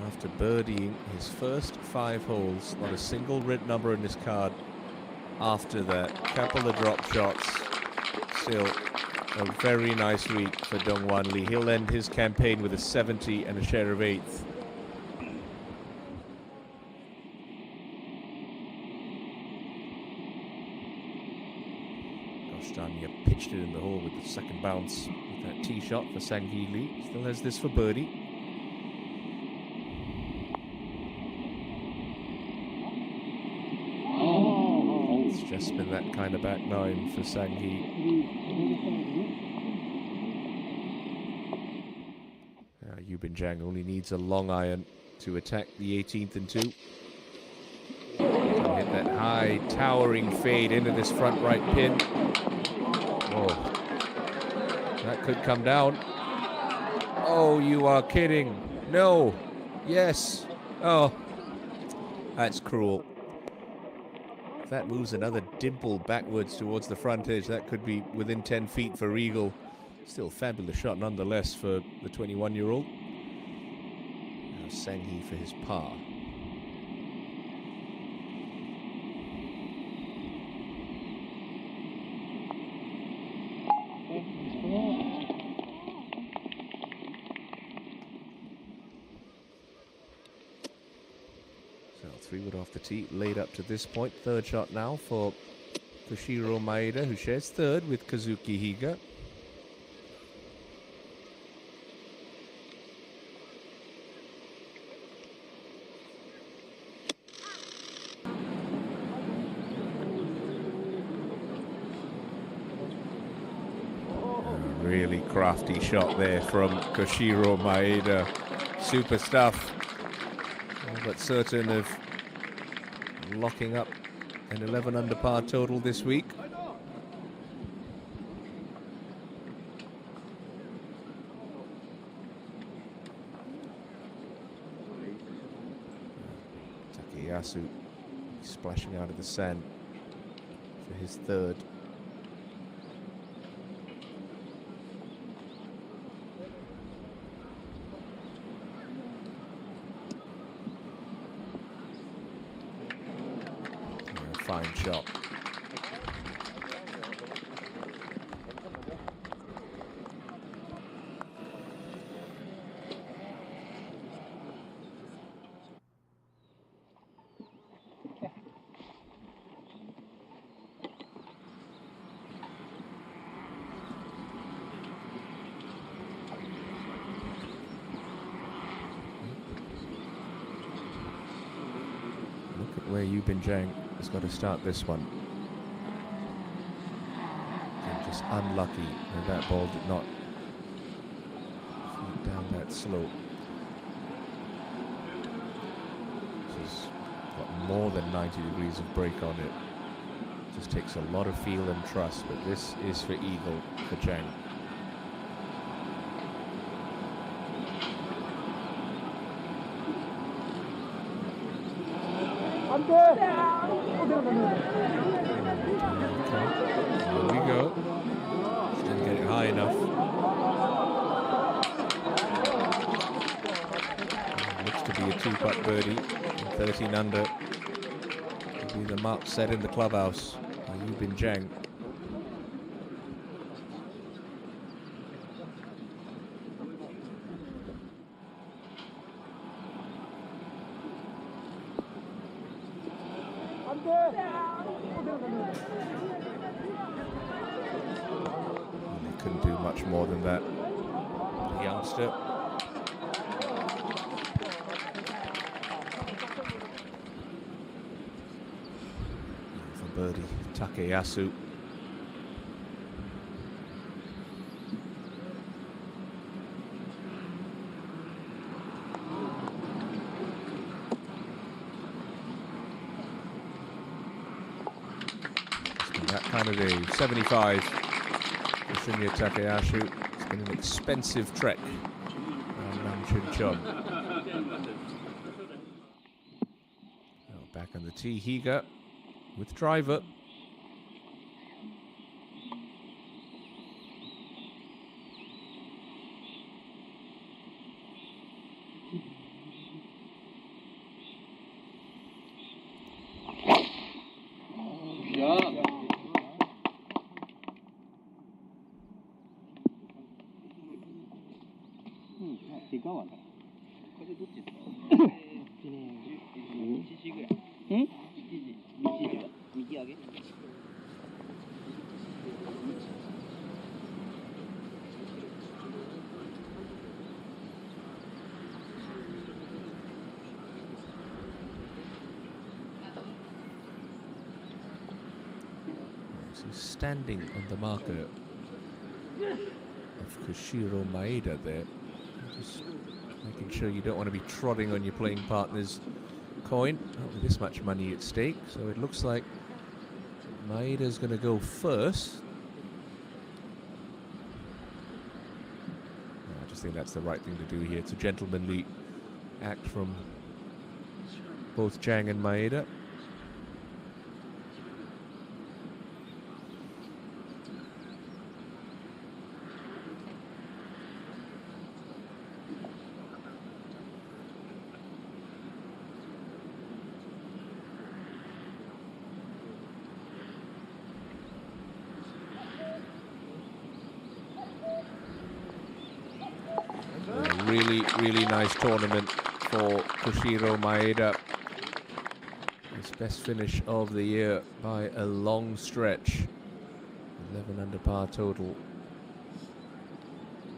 After birdieing his first 5 holes, not a single red number in his card. After that, couple of drop shots. Still a very nice week for Dongwan Lee. He'll end his campaign with a 70 and a share of 8th. Goshdan pitched it in the hole with the second bounce with that tee shot for Sang-hee Lee. Still has this for birdie. Just been that kind of back 9 for Sang-hee. Yubin Jang only needs a long iron to attack the 18th and 2. Hit that high towering fade into this front right pin. Oh, that could come down. Oh, you are kidding. No. Yes. Oh, that's cruel. If that moves another dimple backwards towards the front edge, that could be within 10 feet for Eagle. Still a fabulous shot nonetheless for the 21-year-old. Now Sang-hee for his par. So 3-wood off the tee, laid up to this point. 3rd shot now for Koshiro Maeda, who shares 3rd with Kazuki Higa. Really crafty shot there from Koshiro Maeda. Super stuff. But certain of locking up an 11 under par total this week. Takayasu splashing out of the sand for his 3rd. Fine shot. way Yubin Zhang has got to start this one. And just unlucky that that ball did not feed down that slope. This has got more than 90 degrees of break on it. Just takes a lot of feel and trust, but this is for eagle for Zhang. Here we go. Didn't get it high enough. Looks to be a two-putt birdie. 13 under. Will be the mark set in the clubhouse by Yubin Zhang. He couldn't do much more than that. The youngster. For birdie, Takeyasu. That kind of day, 75 for Shinya Takayasu. It's been an expensive trek around Namchuncheon. Now back on the tee, Higa with driver. Standing on the marker of Koshiro Maeda there. Just making sure you don't want to be trotting on your playing partner's coin. Not with this much money at stake. So it looks like Maeda's going to go first. I just think that's the right thing to do here. It's a gentlemanly act from both Zhang and Maeda. Really nice tournament for Koshiro Maeda. His best finish of the year by a long stretch. 11 under par total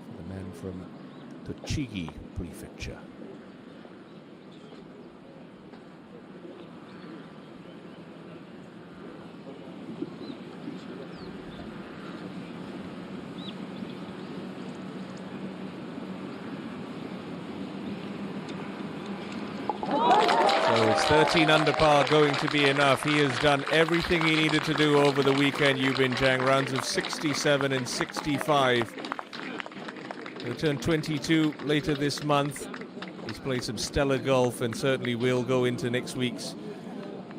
for the man from Tochigi Prefecture. So it's 13 under par going to be enough. He has done everything he needed to do over the weekend, Yubin Zhang. Rounds of 67 and 65. He'll turn 22 later this month. He's played some stellar golf and certainly will go into next week's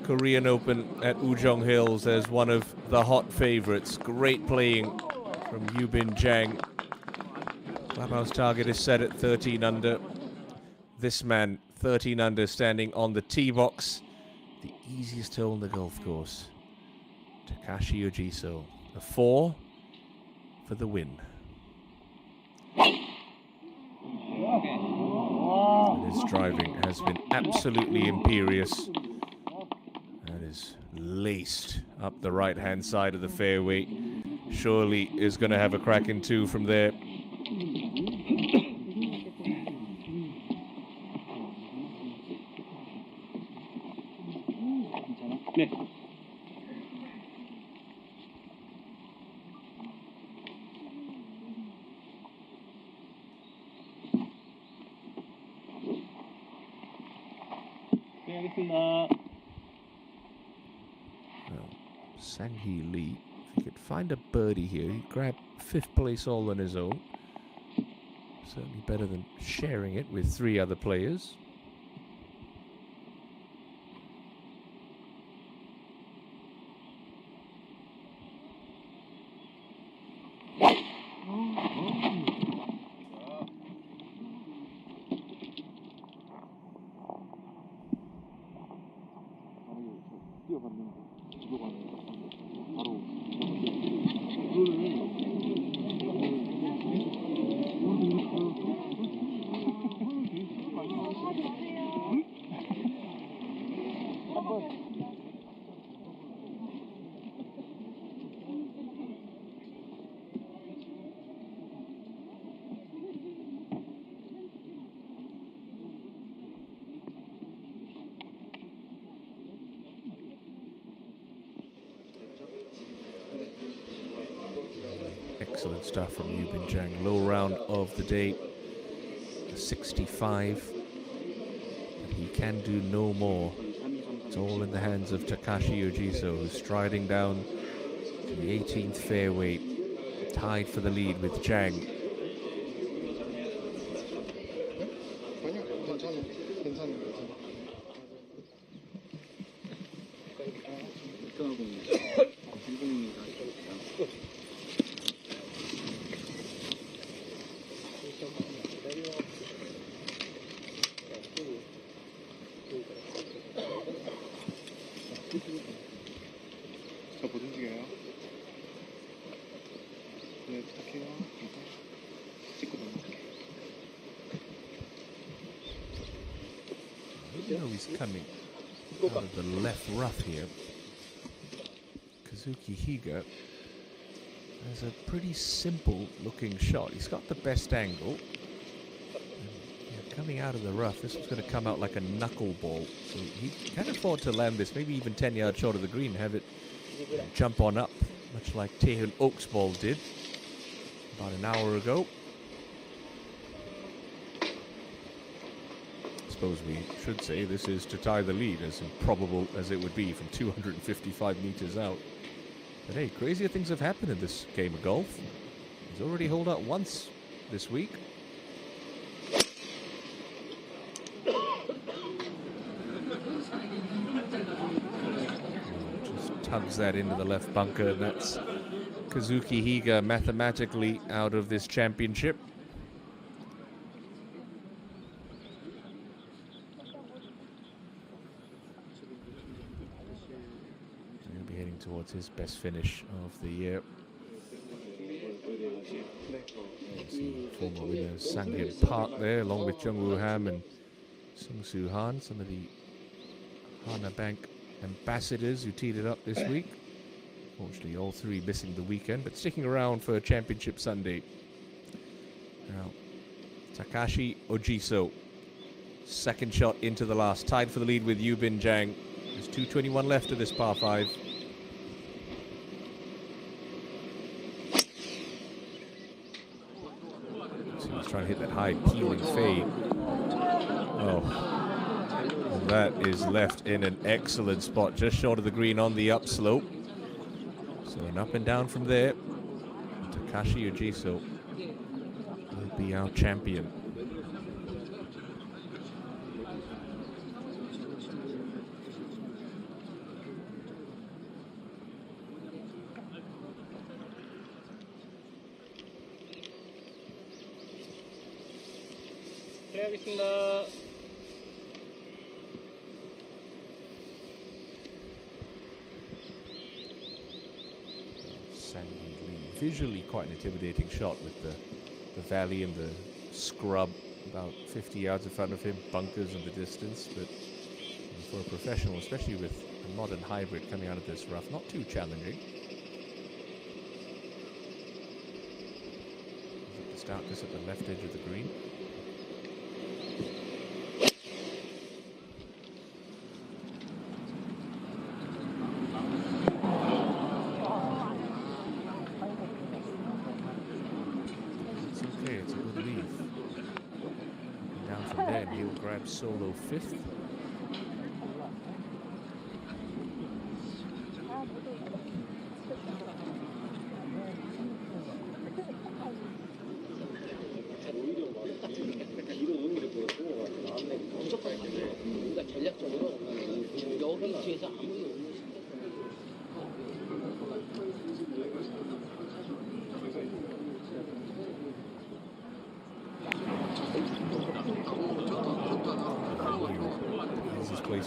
Korean Open at Ujong Hills as one of the hot favorites. Great playing from Yubin Zhang. Clubhouse target is set at 13 under. This man, 13 under, standing on the tee box. The easiest hole on the golf course. Takashi Ojiso. A 4 for the win. And his driving has been absolutely imperious. That is laced up the right-hand side of the fairway. Surely is going to have a crack in 2 from there.
알겠습니다.
Well, Sang-hee Lee, if he could find a birdie here, he'd grab 5th place all on his own. Certainly better than sharing it with 3 other players. Excellent stuff from Yu Bin Jang. Low round of the day, 65. But he can do no more. It's all in the hands of Takashi Ojiso, who's striding down to the 18th fairway, tied for the lead with Jang.
저 못 움직여요. 네, 부탁해요. 찍고 넘어갈게요.
You know he's coming out of the left rough here. Kazuki Higa has a pretty simple looking shot. He's got the best angle. And, coming out of the rough, this was going to come out like a knuckleball. So he can afford to land this, maybe even 10 yards short of the green, have it jump on up, much like Taehoon Oak's ball did about an hour ago. I suppose we should say this is to tie the lead, as improbable as it would be from 255 meters out. But hey, crazier things have happened in this game of golf. He's already holed out once this week. Just tugs that into the left bunker, and that's Kazuki Higa mathematically out of this championship. He'll be heading towards his best finish of the year. Former winner Sang-hyun Park there, along with Jung Woo Ham and Sung Soo Han, some of the Hana Bank ambassadors who teed it up this week. Fortunately, all 3 missing the weekend, but sticking around for Championship Sunday. Now, Takashi Ojiso, second shot into the last, tied for the lead with Yu Bin Jang. There's 2:21 left of this par 5. So he's trying to hit that high peeling fade. Oh, and that is left in an excellent spot, just short of the green on the upslope. So an up and down from there. Takashi Ojiso will be our champion.
해야겠습니다.
Visually quite an intimidating shot with the valley and the scrub about 50 yards in front of him, bunkers in the distance, but for a professional, especially with a modern hybrid coming out of this rough, not too challenging. To start this at the left edge of the green. Solo 5th.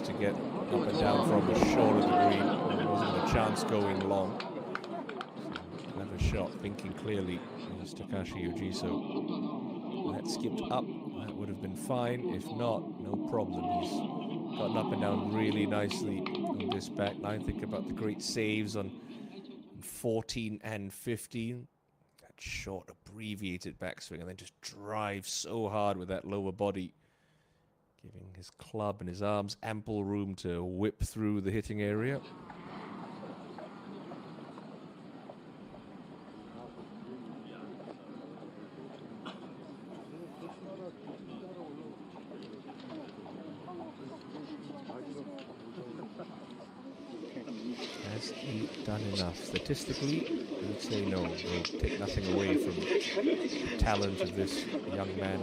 to get up and down from the short of the green. There wasn't a chance going long. So clever shot, thinking clearly, is Takashi Ojiso. That skipped up, that would have been fine. If not, no problem. He's gotten up and down really nicely on this back nine. Think about the great saves on 14 and 15. That short, abbreviated backswing, and then just drives so hard with that lower body, giving his club and his arms ample room to whip through the hitting area. Has he done enough? Statistically, I would say no. We'll take nothing away from the talent of this young man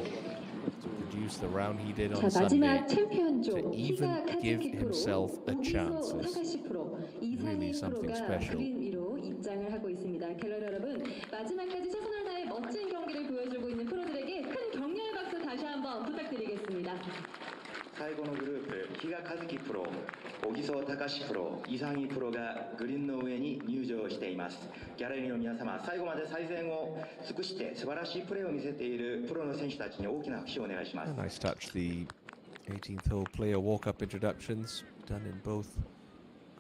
to produce the round he did on Sunday. To even give himself a chance is really something special.
입장을 하고 있습니다. 갤러리 여러분, 마지막까지 최선을 다해 멋진 경기를 보여주고 있는 프로들에게 큰 격려의 박수 다시 한번 부탁드리겠습니다.
最後のグループ、比嘉一貴プロ、小木曽隆プロ、伊佐木プロがグリーンの上に入場しています。ギャラリーの皆様、最後まで最善を尽くして素晴らしいプレーを見せているプロの選手たちに大きな拍手をお願いします。
Nice touch, the 18th hole player walk-up introductions done in both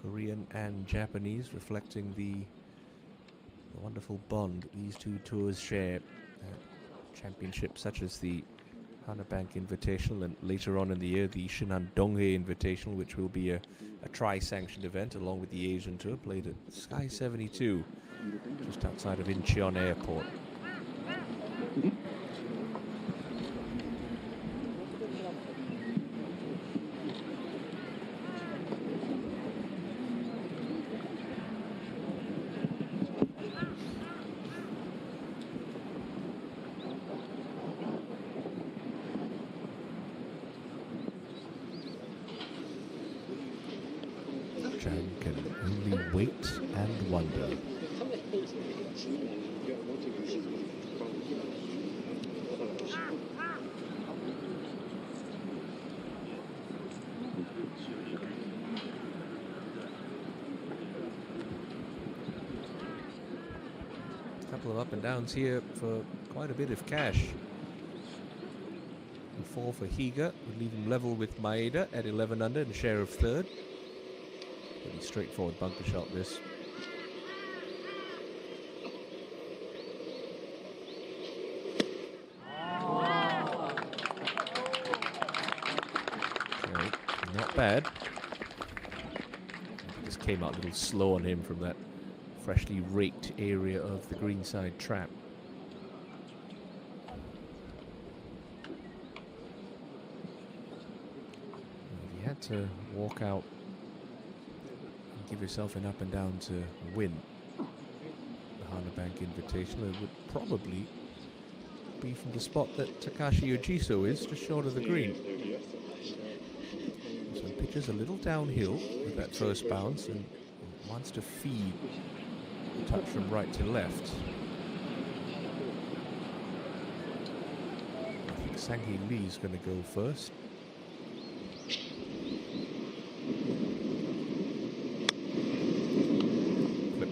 Korean and Japanese, reflecting the wonderful bond these two tours share. Championships such as the Hana Bank Invitational and later on in the year the Shinan Donghae Invitational, which will be a tri-sanctioned event along with the Asian Tour, played at Sky 72 just outside of Incheon Airport. Chang can only wait and wonder. A couple of up and downs here for quite a bit of cash. A 4 for Higa would leave him level with Maeda at 11 under and share of third. Pretty straightforward bunker shot, this. Okay, not bad. Just came out a little slow on him from that freshly raked area of the greenside trap. He had to walk out, give yourself an up and down to win the Hana Bank Invitational. It would probably be from the spot that Takashi Ojiso is, just short of the green. So he pitches a little downhill with that first bounce and wants to feed the touch from right to left. I think Sang-hee Lee is going to go first.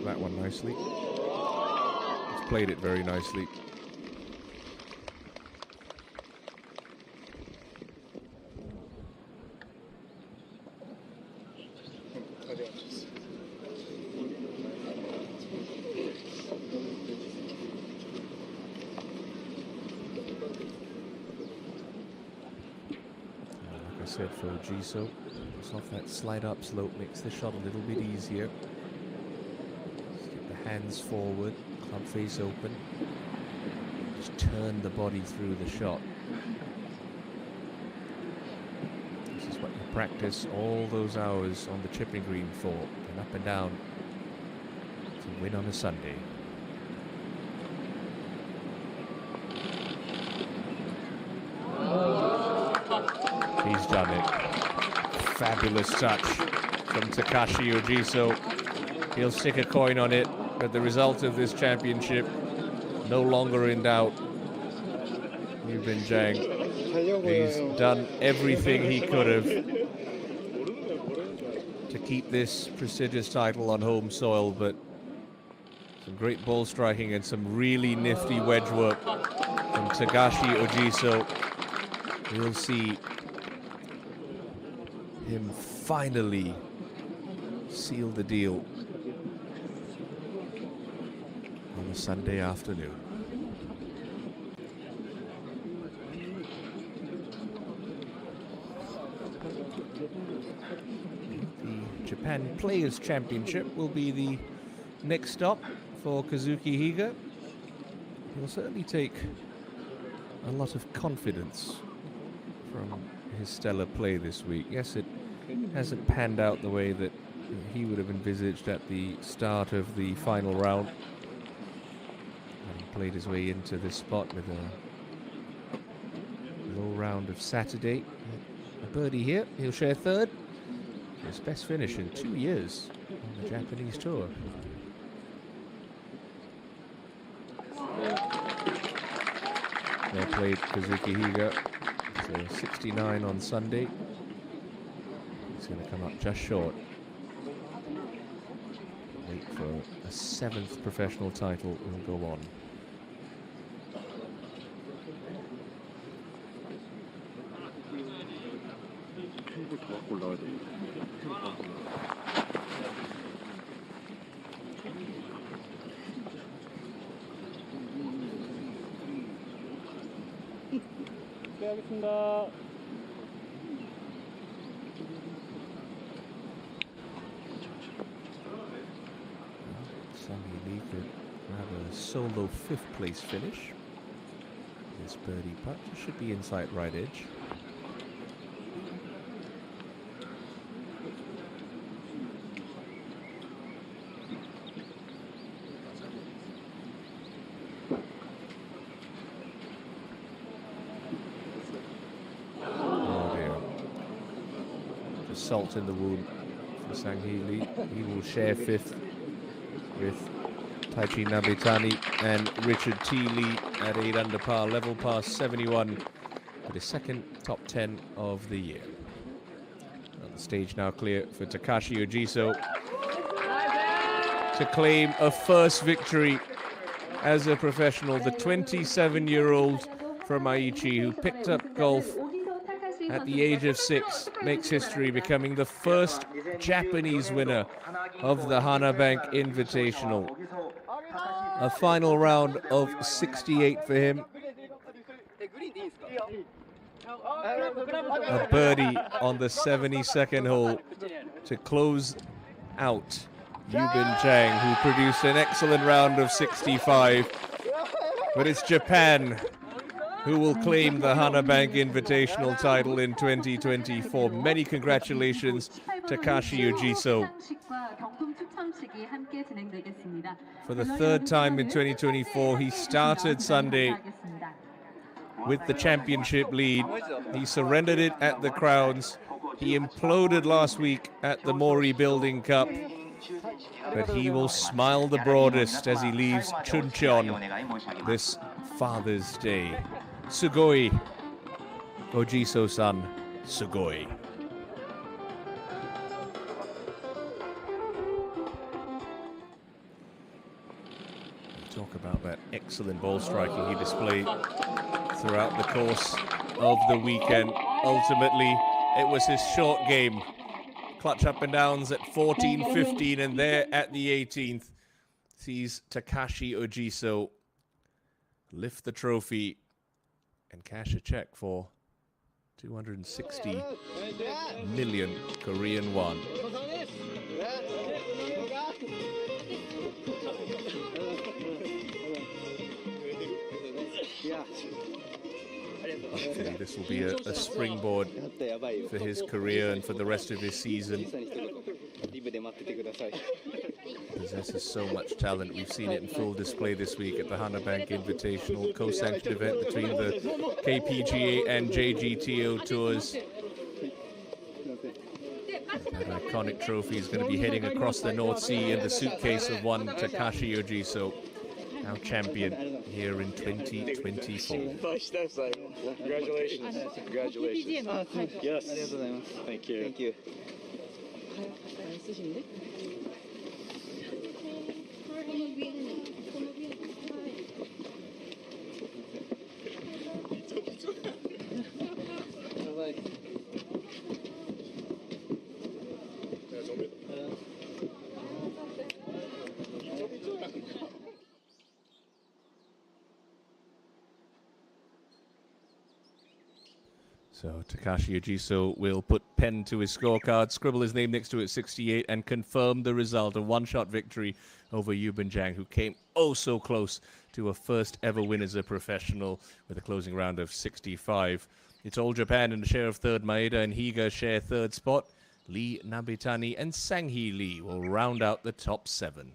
That one nicely. He's played it very nicely. Like I said, for Ojiso, it's off that slide up slope, makes the shot a little bit easier. Hands forward, club face open. Just turn the body through the shot. This is what you practice all those hours on the chipping green for, and up and down to win on a Sunday. He's done it. Fabulous touch from Takashi Ojiso. He'll stick a coin on it. But the result of this championship, no longer in doubt. Yu Bin Jang, he's done everything he could have. to keep this prestigious title on home soil, but some great ball striking and some really nifty wedge work from Takashi Ojiso. We'll see him finally seal the deal on a Sunday afternoon. The Japan Players' Championship will be the next stop for Kazuki Higa. He'll certainly take a lot of confidence from his stellar play this week. Yes, it hasn't panned out the way that he would have envisaged at the start of the final round. And he played his way into this spot with a low round of Saturday. A birdie here, he'll share third. His best finish in 2 years on the Japanese tour. Well played, Kazuki Higa. So 69 on Sunday. He's going to come up just short. Wait for a 7th professional title will go on.
하겠습니다.
Sammy Lee could have a solo 5th place finish. This birdie putt should be inside right edge. Salt in the wound for Sang-hee Lee. He will share 5th with Taichi Nabetani and Richard T. Lee at 8 under par, level past 71 for the 2nd top 10 of the year. And the stage now clear for Takashi Ojiso to claim a first victory as a professional. The 27-year-old from Aichi who picked up golf at the age of 6 makes history, becoming the first Japanese winner of the Hana Bank Invitational. A final round of 68 for him. A birdie on the 72nd hole to close out Yubin Chang, who produced an excellent round of 65. But it's Japan who will claim the Hana Bank Invitational title in 2024. Many congratulations, Takashi Ojiso. For the 3rd time in 2024, he started Sunday with the championship lead. He surrendered it at the Crowns. He imploded last week at the Mori Building Cup. But he will smile the broadest as he leaves Chuncheon this Father's Day. Sugoi, Ojiso-san, sugoi. Talk about that excellent ball striking he displayed throughout the course of the weekend. Ultimately, it was his short game. Clutch up and downs at 14, 15, and there at the 18th sees Takashi Ojiso lift the trophy and cash a check for 260 million Korean won. Hopefully this will be a springboard for his career and for the rest of his season. Possesses so much talent. We've seen it in full display this week at the Hana Bank Invitational, co-sanctioned event between the KPGA and JGTO tours. That iconic trophy is going to be heading across the North Sea in the suitcase of one Takashi Ojiso, now champion here in 2024.
Congratulations. Congratulations. Yes. Thank you. Thank you.
있으신데?
So Takashi Ujiso will put pen to his scorecard, scribble his name next to it at 68, and confirm the result. A one-shot victory over Yubin Jiang, who came oh so close to a first ever win as a professional with a closing round of 65. It's all Japan in the share of third. Maeda and Higa share third spot. Lee Nabitani and Sanghee Lee will round out the top 7.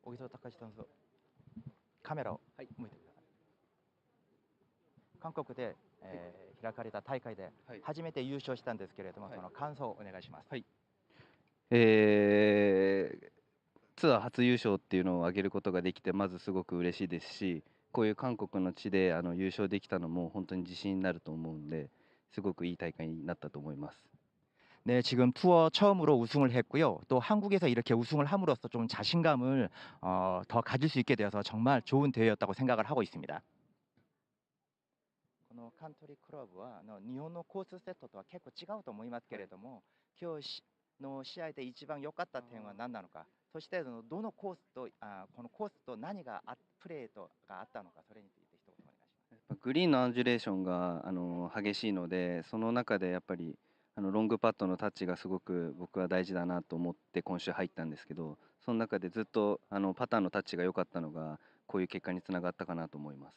小木曽隆史さん、カメラを向いてください。韓国で、開かれた大会で初めて優勝したんですけれども、その感想をお願いします。
ツアー初優勝っていうのを挙げることができてまずすごく嬉しいですし、こういう韓国の地で優勝できたのも本当に自信になると思うんで、すごくいい大会になったと思います。
네, 지금 투어 처음으로 우승을 했고요. 또 한국에서 이렇게 우승을 함으로써 좀 자신감을 더 가질 수 있게 되어서 정말 좋은 대회였다고 생각을 하고 있습니다. このカントリークラブは日本のコースセットとは結構違うと思いますけれども、今日の試合で一番良かった点は何なのか、そしてどのコースとこのコースと何がプレーとがあったのか、それについて一言お願いします。
グリーンのアンジュレーションが激しいので、その中でやっぱりロングパットのタッチがすごく僕は大事だなと思って今週入ったんですけど、その中でずっとパターのタッチが良かったのがこういう結果につながったかなと思います。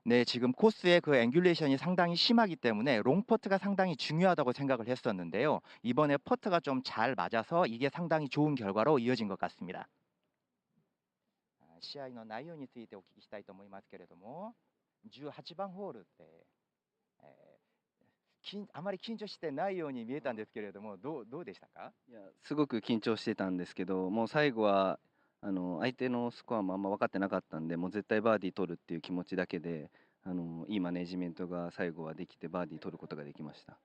네, 지금 코스의 그 앵귤레이션이 상당히 심하기 때문에 롱 퍼트가 상당히 중요하다고 생각을 했었는데요. 이번에 퍼트가 좀 잘 맞아서 이게 상당히 좋은 결과로 이어진 것 같습니다. 試合の内容についてお聞きしたいと思いますけれども、18番ホールで、あまり緊張してないように見えたんですけれども、どうでしたか？
いや、すごく緊張してたんですけど、もう最後は相手のスコアもあんま分かってなかったんで、もう絶対バーディー取るっていう気持ちだけでいいマネジメントが最後はできてバーディー取ることができました。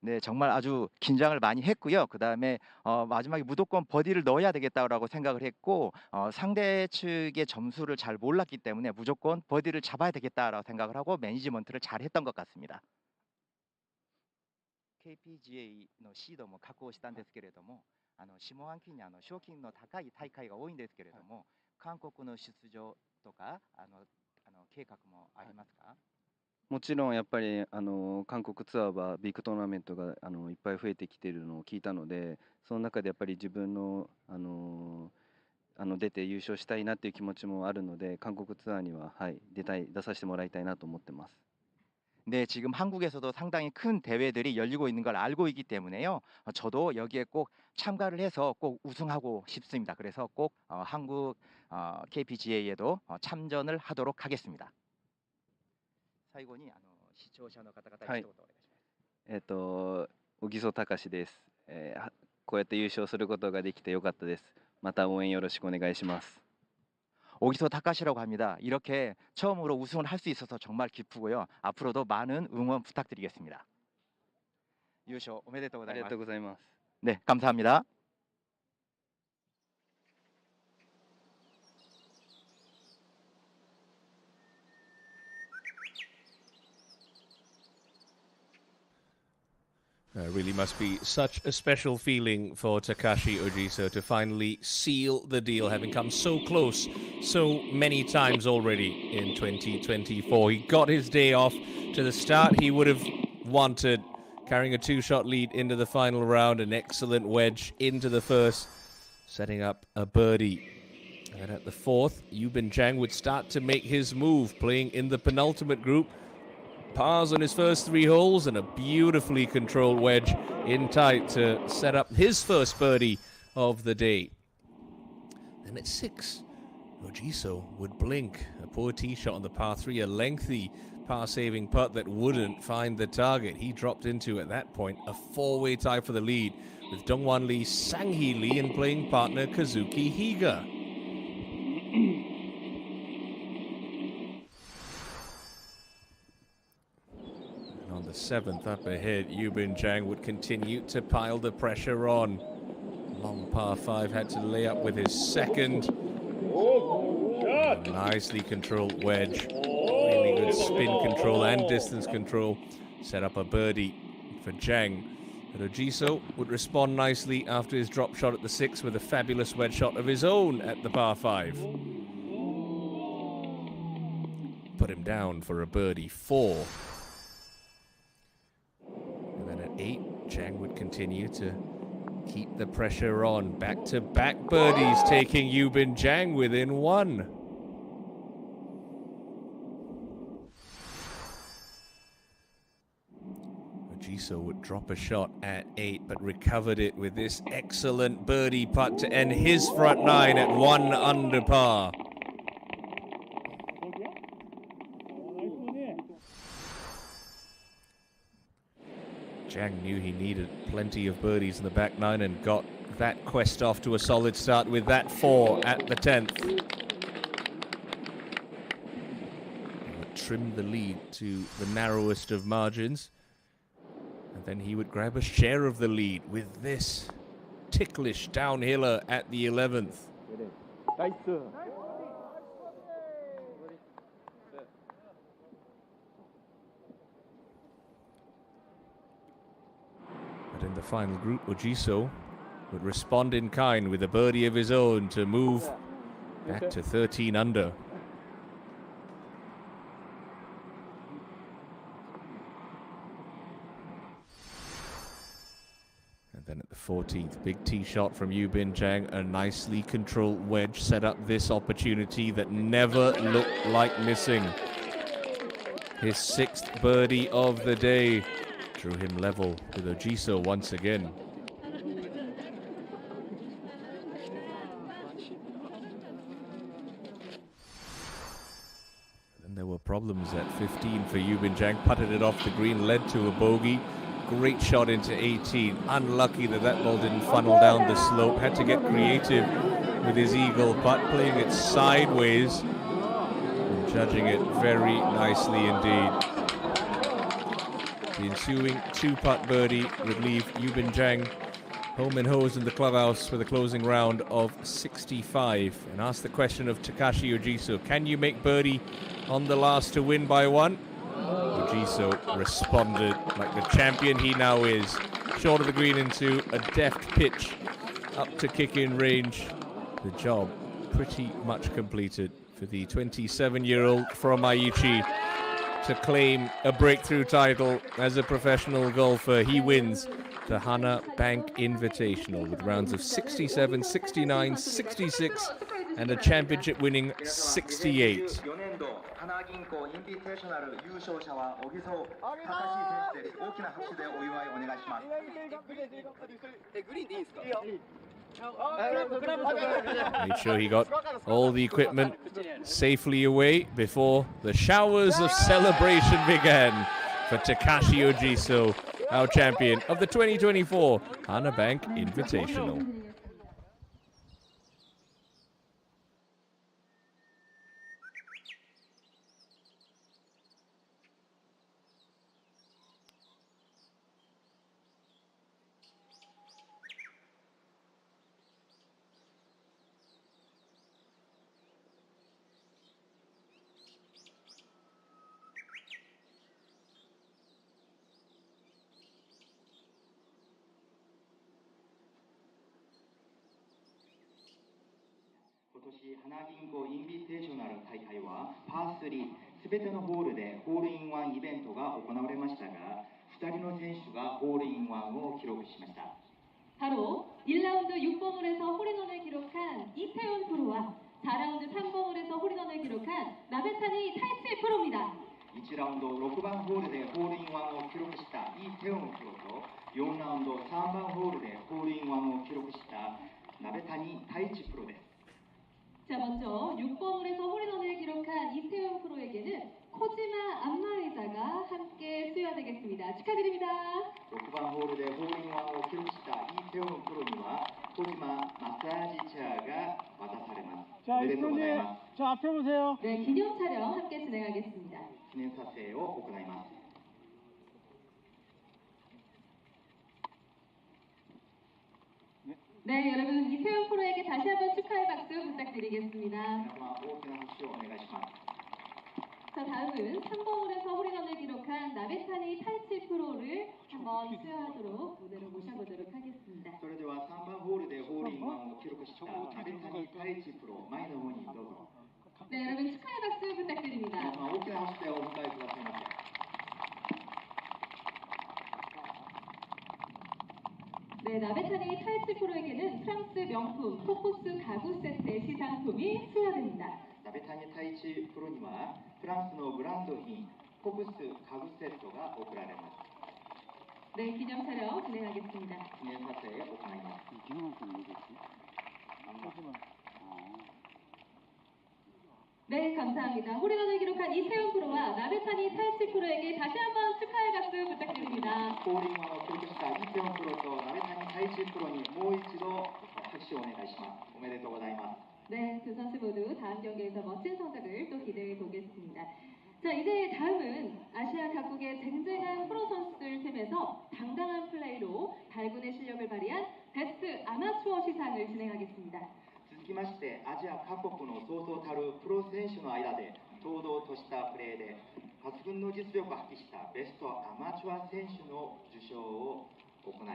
네, 정말 아주 긴장을 많이 했고요. 그 다음에 마지막에 무조건 버디를 넣어야 되겠다라고 생각을 했고, 상대 측의 점수를 잘 몰랐기 때문에 무조건 버디를 잡아야 되겠다라고 생각을 하고 매니지먼트를 잘 했던 것 같습니다. KPGA のシードも確保したんですけれども、下半期に賞金の高い大会が多いんですけれども、韓国の出場とか計画もありますか？
もちろんやっぱり韓国ツアーはビッグトーナメントがいっぱい増えてきているのを聞いたので、その中でやっぱり自分の出て優勝したいなっていう気持ちもあるので、韓国ツアーには出させてもらいたいなと思ってます。
네, 지금 한국에서도 상당히 큰 대회들이 열리고 있는 걸 알고 있기 때문에요. 저도 여기에 꼭 참가를 해서 꼭 우승하고 싶습니다. 그래서 꼭 한국 KPGA에도 참전을 하도록 하겠습니다. 最後に視聴者の方々に一言お願いします。
小木曽隆史です。こうやって優勝することができてよかったです。また応援よろしくお願いします。
오기소 타카시라고 합니다. 이렇게 처음으로 우승을 할 수 있어서 정말 기쁘고요. 앞으로도 많은 응원 부탁드리겠습니다.優勝 おめでとうございます。
ありがとうございます。
네, 감사합니다.
Really must be such a special feeling for Takashi Ojiso to finally seal the deal, having come so close so many times already in 2024. He got his day off to the start he would have wanted, carrying a two-shot lead into the final round, an excellent wedge into the first, setting up a birdie. And at the fourth, Yubin Jang would start to make his move, playing in the penultimate group. Pars on his first three holes and a beautifully controlled wedge in tight to set up his first birdie of the day. Then at 6, Ojiso would blink. A poor tee shot on the par 3, a lengthy par-saving putt that wouldn't find the target. He dropped into, at that point, a four-way tie for the lead with Dongwan Lee, Sang-hee Lee and playing partner Kazuki Higa. On the 7th up ahead, Yubin Jang would continue to pile the pressure on. Long par 5 had to lay up with his second. Nicely controlled wedge. Really good spin control and distance control. Set up a birdie for Jang. But Ojiso would respond nicely after his drop shot at the 6th with a fabulous wedge shot of his own at the par 5. Put him down for a birdie 4. 8, Jang would continue to keep the pressure on. Back-to-back birdies taking Yubin Jang within one. Ogiso would drop a shot at 8, but recovered it with this excellent birdie putt to end his front 9 at 1 under par. Zhang knew he needed plenty of birdies in the back 9 and got that quest off to a solid start with that 4 at the 10th. Trimmed the lead to the narrowest of margins, and then he would grab a share of the lead with this ticklish downhiller at the 11th. But in the final group, Ogiso would respond in kind with a birdie of his own to move back to 13 under. And then at the 14th, big tee shot from Yubin Zhang, a nicely controlled wedge set up this opportunity that never looked like missing. His 6th birdie of the day drew him level with Ogiso once again. Then there were problems at 15 for Yubin Zhang, putted it off the green, led to a bogey. Great shot into 18. Unlucky that that ball didn't funnel down the slope. Had to get creative with his eagle putt, playing it sideways and judging it very nicely indeed. The ensuing 2-putt birdie would leave Yubin Zhang home and hose in the clubhouse for the closing round of 65. And ask the question of Takashi Ogiso, can you make birdie on the last to win by 1? Ogiso responded like the champion he now is. Short of the green into a deft pitch up to kick-in range. The job pretty much completed for the 27-year-old from Aichi to claim a breakthrough title as a professional golfer. He wins the Hana Bank Invitational with rounds of 67, 69, 66 and a championship-winning 68.
花銀行インビテーショナル優勝者は小木曽隆史選手です。大きな拍手でお祝いお願いします。グリーンでいいんですか？いいよ。
Made sure he got all the equipment safely away before the showers of celebration began for Takashi Ogiso, our champion of the 2024 Hana Bank Invitational.
Hana銀行インビテーショナル大会はパー3すべてのホールでホールインワンイベントが行われましたが、2人の選手がホールインワンを記録しました。
바로 1라운드 6번홀에서 홀인원을 기록한 이태훈 프로와 4라운드 3번홀에서 홀인원을 기록한 나베타니 타이치 프로입니다.
1ラウンド6番ホールでホールインワンを記録したイ・テウンプロと4ラウンド3番ホールでホールインワンを記録した鍋谷太一プロです。
자, 먼저 6번홀에서 홀인원을 기록한 이태훈 프로에게는 코지마 안마의자가 함께 수여되겠습니다. 축하드립니다.
6番ホールでホールインワンを記録したイ・テウンプロにはコジママッサージチェアが渡されます。おめでとうございます。
저 앞에 보세요.
네, 기념 촬영 함께 진행하겠습니다.
記念撮影を行います。
네, 여러분 이태훈 프로에게 다시 한번 축하의 박수 부탁드리겠습니다.
皆様大きな拍手をお願いします。
자, 다음은 3번홀에서 홀인원을 기록한 나베타니 타이치 프로를 한번 수여하도록 무대로 모셔보도록 하겠습니다.
それでは3番ホールでホールインワンを記録した鍋谷太一プロ前の方にどうぞ。
네, 여러분 축하의 박수 부탁드립니다.
皆様大きな拍手でお迎えくださいませ。
네, 나베타니 타이치 프로에게는 프랑스 명품 포코스 가구 세트의 시상품이 수여됩니다.
鍋谷太一プロにはフランスのブランド品コブス家具セットが贈られます。
네, 기념 촬영 진행하겠습니다.
記念撮影を行います。
네, 감사합니다. 홀인원을 기록한 이태원 프로와 나베타니 타이치 프로에게 다시 한번 축하의 박수 부탁드립니다.
ホールインワンを記録したイテオンプロと鍋谷太一プロにもう一度拍手をお願いします。おめでとうございます。
네, 두 선수 모두 다음 경기에서 멋진 성적을 또 기대해 보겠습니다. 자, 이제 다음은 아시아 각국의 쟁쟁한 프로 선수들 틈에서 당당한 플레이로 발군의 실력을 발휘한 베스트 아마추어 시상을 진행하겠습니다.
続きましてアジア各国のそうそうたるプロ選手の間で堂々としたプレーで抜群の実力を発揮したベストアマチュア選手の受賞を行い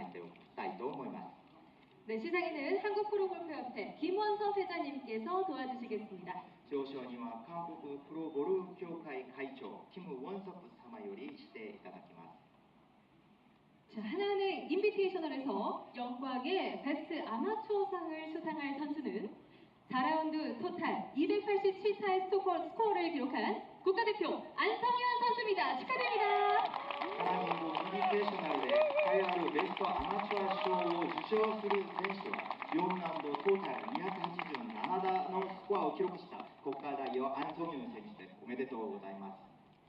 たいと思います。
네, 시상에는 한국프로골프협회 김원석 회장님께서 도와주시겠습니다.
表彰には韓国プロゴルフ協会会長キム・ウォンソプ様よりしていただきます。
자, 하나은행 인비테이셔널에서 영광의 베스트 아마추어상을 수상할 선수는 4라운드 토탈 287타의 스코어를 기록한 국가대표 안성현 선수입니다. 축하드립니다.
ハナミングインビテーショナルで栄えあるベストアマチュア賞を受賞する選手は4ラウンドトータル287打のスコアを記録した国家代表アンソニオン選手です。おめでとうございます。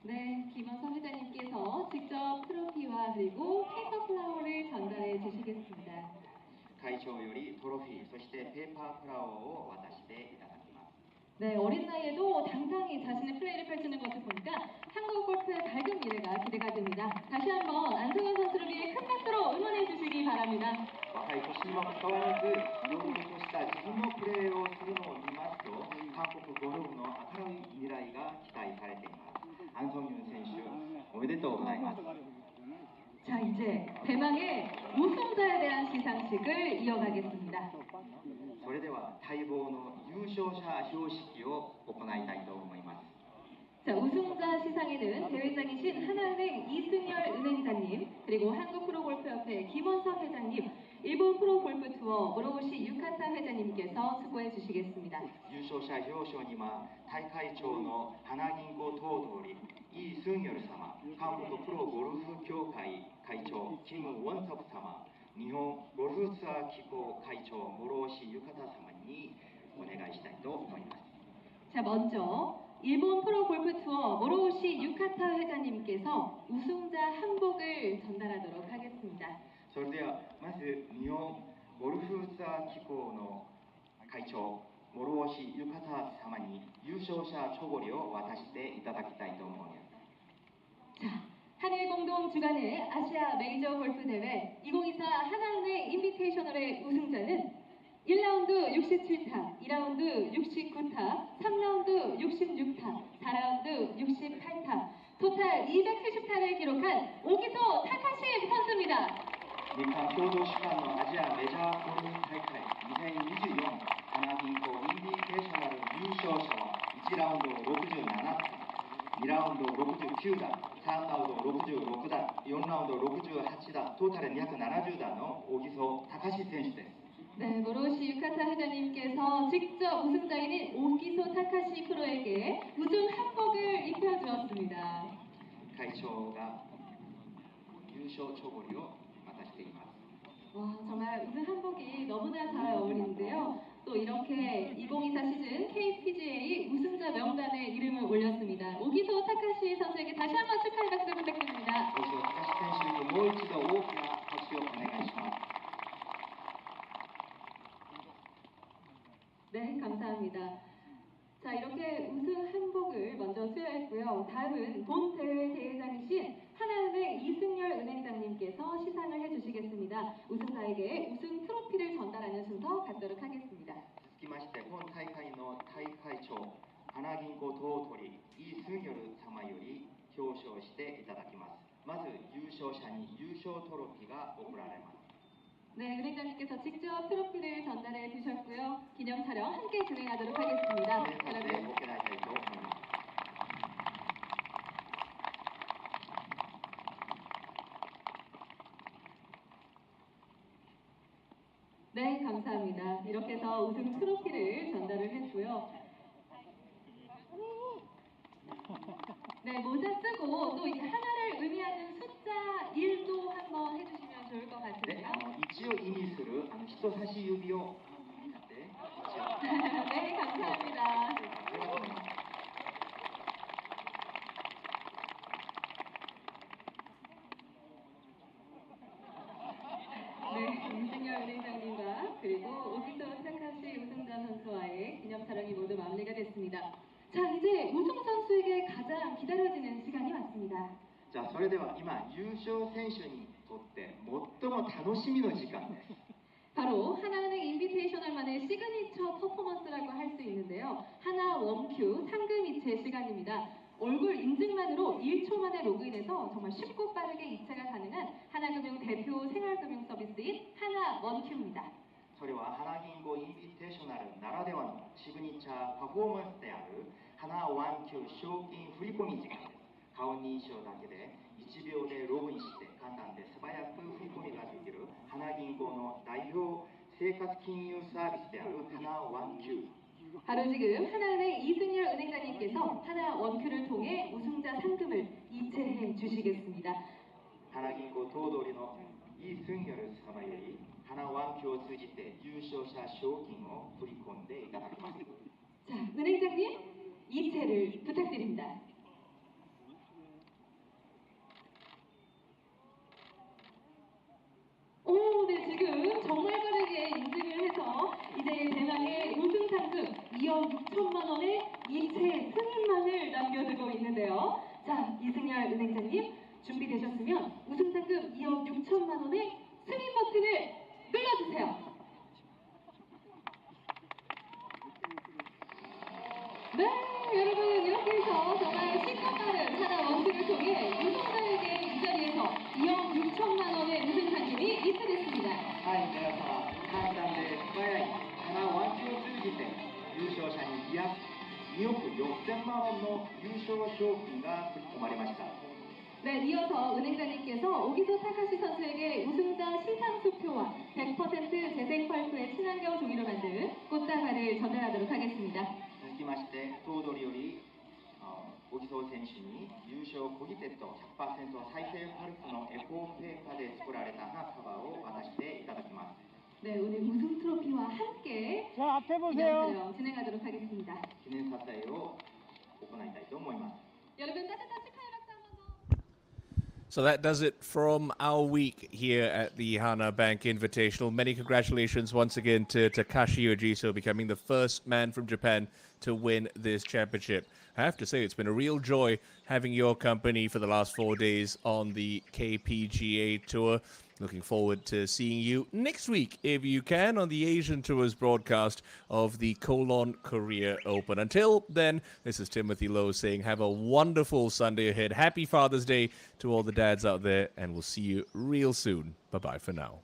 네, 김원석 회장님께서 직접 트로피와 그리고 페이퍼 플라워를 전달해 주시겠습니다.
会長よりトロフィーそしてペーパーフラワーを渡していただきます。
네, 어린 나이에도 당당히 자신의 플레이를 펼치는 것을 보니까 한국 골프의 밝은 미래가 기대가 됩니다. 다시 한번 안성현 선수를 위해 큰 박수로 응원해 주시기 바랍니다.
若い年にもかかわらず堂々とした自分のプレーをするのを見ますと韓国ゴルフの明るい未来が期待されています。アンソニオン選手おめでとうございます。
자, 이제 대망의 우승자에 대한 시상식을 이어가겠습니다.
それでは待望の優勝者表彰を行いたいと思います。
자, 우승자 시상에는 대회장이신 하나은행 이승열 은행장님, 그리고 한국프로골프협회 김원석 회장님, 일본 프로골프투어 모로보시 유카타 회장님께서 수고해 주시겠습니다.
優勝者表彰には大会長の花銀行頭取イ・スンヨル様、韓国プロゴルフ協会会長キム・ウォンソプ様、日本ゴルフツアー機構会長諸押ゆかた様にお願いしたいと思います。
자, 먼저 일본 프로골프 투어 모로오시 유카타 회장님께서 우승자 한복을 전달하도록 하겠습니다.
それではまず日本ゴルフツアー機構の会長諸押ゆかた様に優勝者チョゴリを渡していただきたいと思います。
자, 한일 공동 주관의 아시아 메이저 골프 대회 2024 하나은행 인비테이셔널의 우승자는 1라운드 67타, 2라운드 69타, 3라운드 66타, 4라운드 68타, 토탈 270타를 기록한 오기소 타카시 선수입니다.
日韓共同主管のアジアメジャーゴルフ大会2024花銀行インビテーショナル優勝者は1ラウンド67打、2ラウンド69打、3ラウンド66打、4ラウンド68打、トータル270打の大木曽隆選手です。
네, 모로시 유카타 회장님께서 직접 우승자인 오기소 타카시 프로에게 우승 한복을 입혀주었습니다.
会長が優勝チョゴリを渡しています。
와, 정말 우승 한복이 너무나 잘 어울리는데요. 또 이렇게 2024 시즌 KPGA 우승자 명단에 이름을 올렸습니다. 오기소 타카시 선수에게 다시 한번 축하의 박수 부탁드립니다.
大木曽隆選手にもう一度大きな拍手をお願いします。
네, 감사합니다. 자, 이렇게 우승 한복을 먼저 수여했고요. 다음은 본 대회 대회장이신 하나은행 이승열 은행장님께서 시상을 해주시겠습니다. 우승자에게 우승 트로피를 전달하는 순서 갖도록 하겠습니다.
続きまして本大会の大会長花銀行頭取イ・スンヨル様より表彰していただきます。まず優勝者に優勝トロフィーが贈られます。
네, 은행장님께서 직접 트로피를 전달해 주셨고요. 기념 촬영 함께 진행하도록 하겠습니다.
記念撮影を行いたいと思います。
네, 감사합니다. 이렇게 해서 우승 트로피를 전달을 했고요. 네, 모자 쓰고 또 이게 하나를 의미하는 숫자 숫자 1도 한번 해주시면 좋을 것
で
같은데요.
1を意味する人差し指を使って
네, 감사합니다. 네, 이승열 은행장님과 그리고 오기소 타카시 우승자 선수와의 기념 촬영이 모두 마무리가 됐습니다. 자, 이제 우승 선수에게 가장 기다려지는 시간이 왔습니다.
じゃあそれでは今優勝選手にとって最も楽しみの時間です
바로 하나은행 인비테이셔널만의 시그니처 퍼포먼스라고 할 수 있는데요. 하나 원큐 상금이체 시간입니다. 얼굴 인증만으로 1초 만에 로그인해서 정말 쉽고 빠르게 이체가 가능한 하나금융 대표 생활금융 서비스인 하나 원큐입니다.
それは花銀行インビテーショナルならではのシグニチャーパフォーマンスである花ワンキュー賞金振込時間です顔認証だけで1秒でログインして簡単で素早く振り込みができる花銀行の代表生活金融サービスである花ワンキュー
바로 지금 하나은행 이승열 은행장님께서 하나 원큐를 통해 우승자 상금을 이체해 주시겠습니다.
花銀行頭取のイ・スンギョル様より花ワンキューを通じて優勝者賞金を振り込んでいただきます
자, 은행장님 이체를 부탁드립니다. 오, 네, 지금 정말 빠르게 인증을 해서 이제 대망의 우승 상금 2억 6천만 원의 이체 승인만을 남겨두고 있는데요. 자, 이승열 은행장님 준비되셨으면 우승 상금 2억 6천만 원의 승인 버튼을 눌러주세요. 네, 여러분 이렇게 해서 정말 쉽고 빠른 하나 원큐를 통해 우승자에게 이 자리에서 2억 6천만 원의 우승 상금이 입수됐습니다.
はい皆様簡単で素早い花ワンキューを通じて優勝者に約2億6000万ウォンの優勝賞金が振り込まれました
네, 이어서 은행장님께서 오기소 타카시 선수에게 우승자 시상 수표와 100% 재생 펄프의 친환경 종이로 만든 꽃다발을 전달하도록 하겠습니다.
続きまして頭取より小木曽選手に優勝小木鉄と 100% 再生パルプのエコーペーパーで作られた花束を渡していただきます
네, 오늘 우승 트로피와 함께
자, 앞에
기념
보세요.
촬영 진행하도록 하겠습니다.
記念撮影を行いたいと思います
여러분 따뜻한 축하의 박수 한번 더.
So that does it from our week here at the Hana Bank Invitational. Many congratulations once again to Takashi Ojiso becoming the first man from Japan to win this championship. I have to say it's been a real joy having your company for the last 4 days on the KPGA Tour. Looking forward to seeing you next week, if you can, on the Asian Tours broadcast of the Cologne Korea Open. Until then, this is Timothy Lowe saying have a wonderful Sunday ahead. Happy Father's Day to all the dads out there, and we'll see you real soon. Bye-bye for now.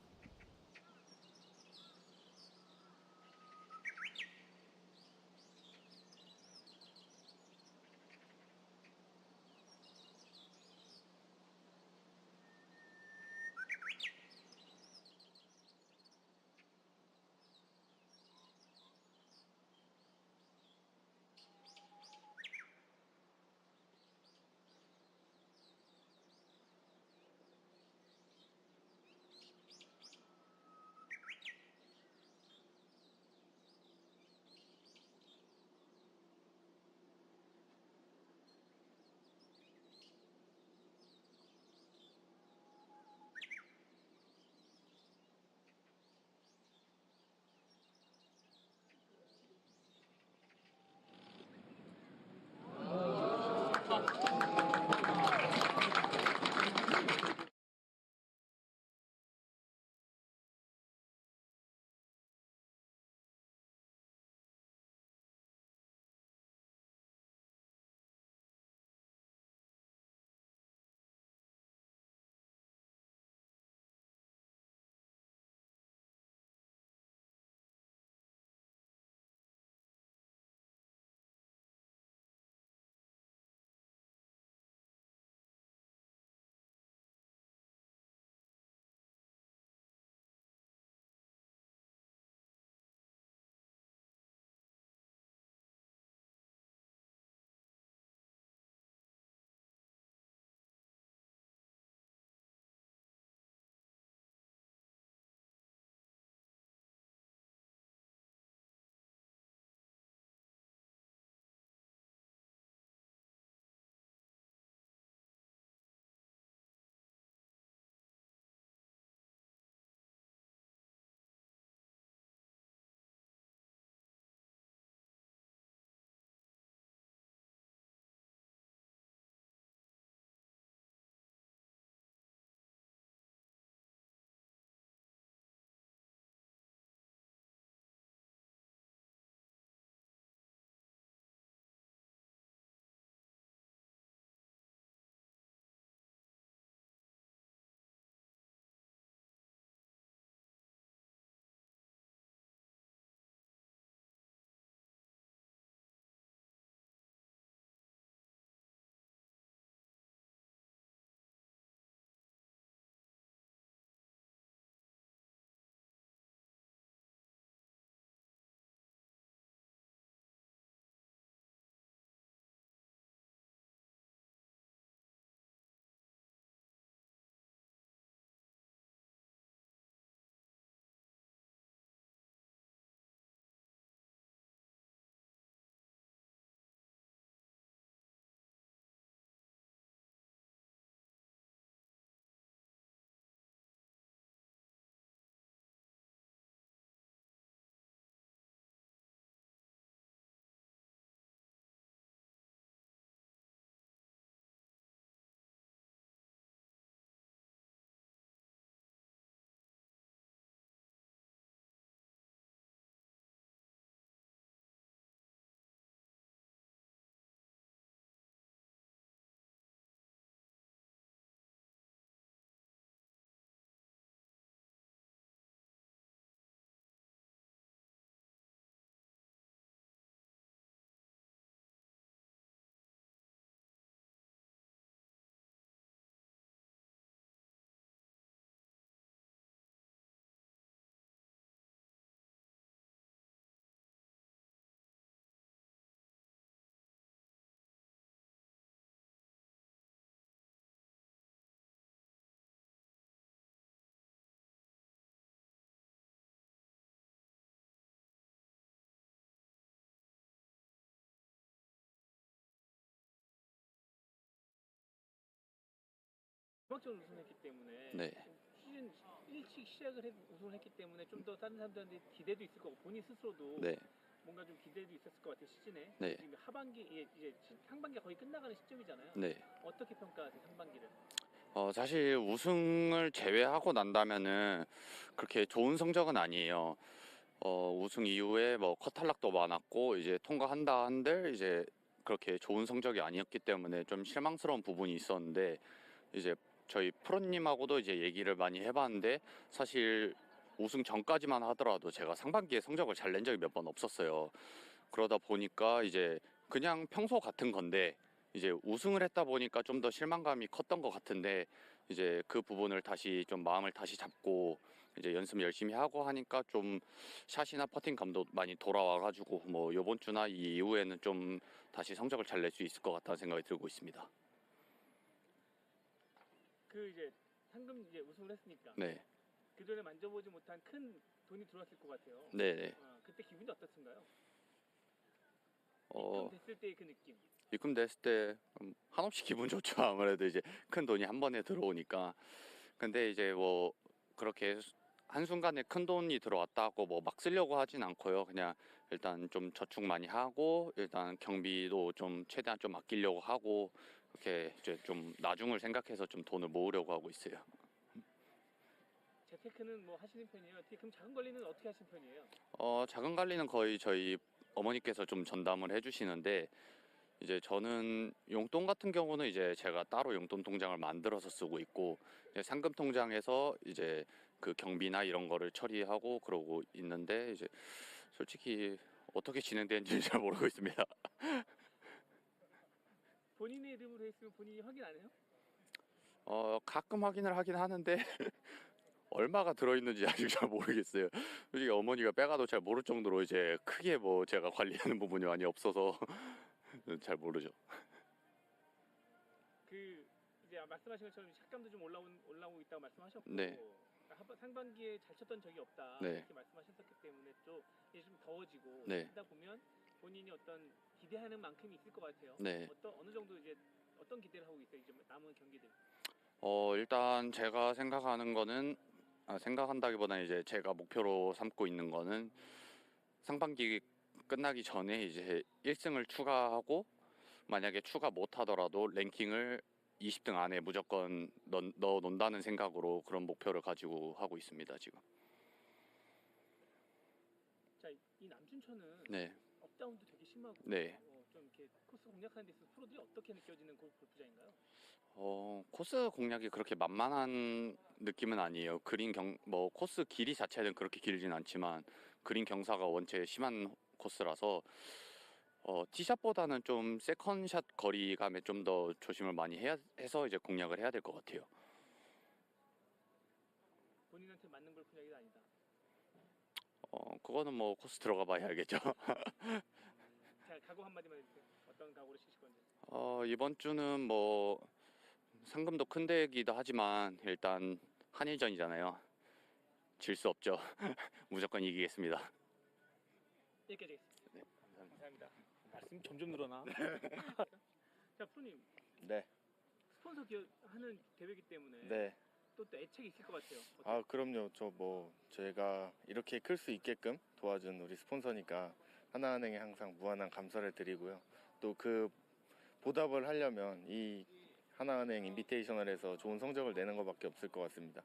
음악적으로 우승했기 때문에
네.
시즌 일찍 시작을 해서 우승을 했기 때문에 좀 더 다른 사람들한테 기대도 있을 거고 본인 스스로도
네.
뭔가 좀 기대도 있었을 것 같아요 시즌에.
네.
지금 하반기 이제 상반기가 거의 끝나가는 시점이잖아요.
네.
어떻게 평가하세요 상반기를?
사실 우승을 제외하고 난다면은 그렇게 좋은 성적은 아니에요. 우승 이후에 뭐 컷 탈락도 많았고 이제 통과한다 한들 이제 그렇게 좋은 성적이 아니었기 때문에 좀 실망스러운 부분이 있었는데 이제 저희 프로님하고도 이제 얘기를 많이 해봤는데 사실 우승 전까지만 하더라도 제가 상반기에 성적을 잘 낸 적이 몇 번 없었어요. 그러다 보니까 이제 그냥 평소 같은 건데 이제 우승을 했다 보니까 좀 더 실망감이 컸던 것 같은데 이제 그 부분을 다시 좀 마음을 다시 잡고 이제 연습 열심히 하고 하니까 좀 샷이나 퍼팅감도 많이 돌아와가지고 뭐 이번 주나 이 이후에는 좀 다시 성적을 잘 낼 수 있을 것 같다는 생각이 들고 있습니다.
그 이제 상금 이제 우승을 했으니까
네,
그 전에 만져보지 못한 큰 돈이 들어왔을 것 같아요.
네,
그때 기분이 어떻던가요?
어,
됐을 때의 그 느낌.
입금됐을 때 한없이 기분 좋죠. 아무래도 이제 큰 돈이 한 번에 들어오니까. 근데 이제 뭐 그렇게 한순간에 큰 돈이 들어왔다고 뭐 막 쓰려고 하진 않고요. 그냥 일단 좀 저축 많이 하고 일단 경비도 좀 최대한 좀 아끼려고 하고 이렇게 이제 좀 나중을 생각해서 좀 돈을 모으려고 하고 있어요.
재테크는 뭐 하시는 편이에요? 그럼 작은 관리는 어떻게 하시는 편이에요?
자금 관리는 거의 저희 어머니께서 좀 전담을 해주시는데 이제 저는 용돈 같은 경우는 이제 제가 따로 용돈 통장을 만들어서 쓰고 있고 이제 상금 통장에서 이제 그 경비나 이런 거를 처리하고 그러고 있는데 이제 솔직히 어떻게 진행되는지 잘 모르고 있습니다.
본인의 이름으로 했으면 본인이 확인 안 해요?
가끔 확인을 하긴 하는데 얼마가 들어있는지 아직 잘 모르겠어요. 솔직히 어머니가 빼가도 잘 모를 정도로 이제 크게 뭐 제가 관리하는 부분이 많이 없어서 잘 모르죠.
그 이제 말씀하신 것처럼 샷감도 좀 올라오고 있다고 말씀하셨고
네.
상반기에 잘 쳤던 적이 없다
네.
이렇게 말씀하셨기 때문에 또 이제 좀 더워지고
네.
하다 보면 본인이 어떤 기대하는 만큼이 있을 것 같아요.
네.
어느 정도 이제 어떤 기대를 하고 있어요? 이제 남은 경기들.
일단 제가 생각하는 거는 생각한다기보다는 이제 제가 목표로 삼고 있는 거는 상반기 끝나기 전에 이제 1승을 추가하고 만약에 추가 못 하더라도 랭킹을 20등 안에 무조건 넣어 놓는다는 생각으로 그런 목표를 가지고 하고 있습니다, 지금.
자, 이 남춘천은
네.
업다운도 되게 심하고
네.
좀 이렇게 코스 공략하는 데 있어서 프로들이 어떻게 느껴지는 골프장인가요?
코스 공략이 그렇게 만만한 느낌은 아니에요. 뭐 코스 길이 자체는 그렇게 길진 않지만 그린 경사가 원체 심한 코스라서 티샷보다는 좀 세컨샷 거리감에 좀 더 조심을 많이 해서 이제 공략을 해야 될 것 같아요.
본인한테 맞는 골프장이 아니다.
그거는 뭐 코스 들어가 봐야 알겠죠.
자, 각오 한마디만 해주세요. 어떤 각오를 치실 건지.
이번 주는 뭐 상금도 큰 데이기도 하지만 일단 한일전이잖아요. 질 수 없죠. 무조건 이기겠습니다.
여기까지 하겠습니다.
네,
감사합니다. 말씀 점점 늘어나. 자, 프로님.
네.
스폰서 하는 대회이기 때문에
네.
또 애착이 있을 것 같아요.
아, 그럼요. 저희가 이렇게 클 수 있게끔 도와준 우리 스폰서니까 하나은행에 항상 무한한 감사를 드리고요. 또 그 보답을 하려면 이 하나은행 인비테이셔널에서 좋은 성적을 내는 것밖에 없을 것 같습니다.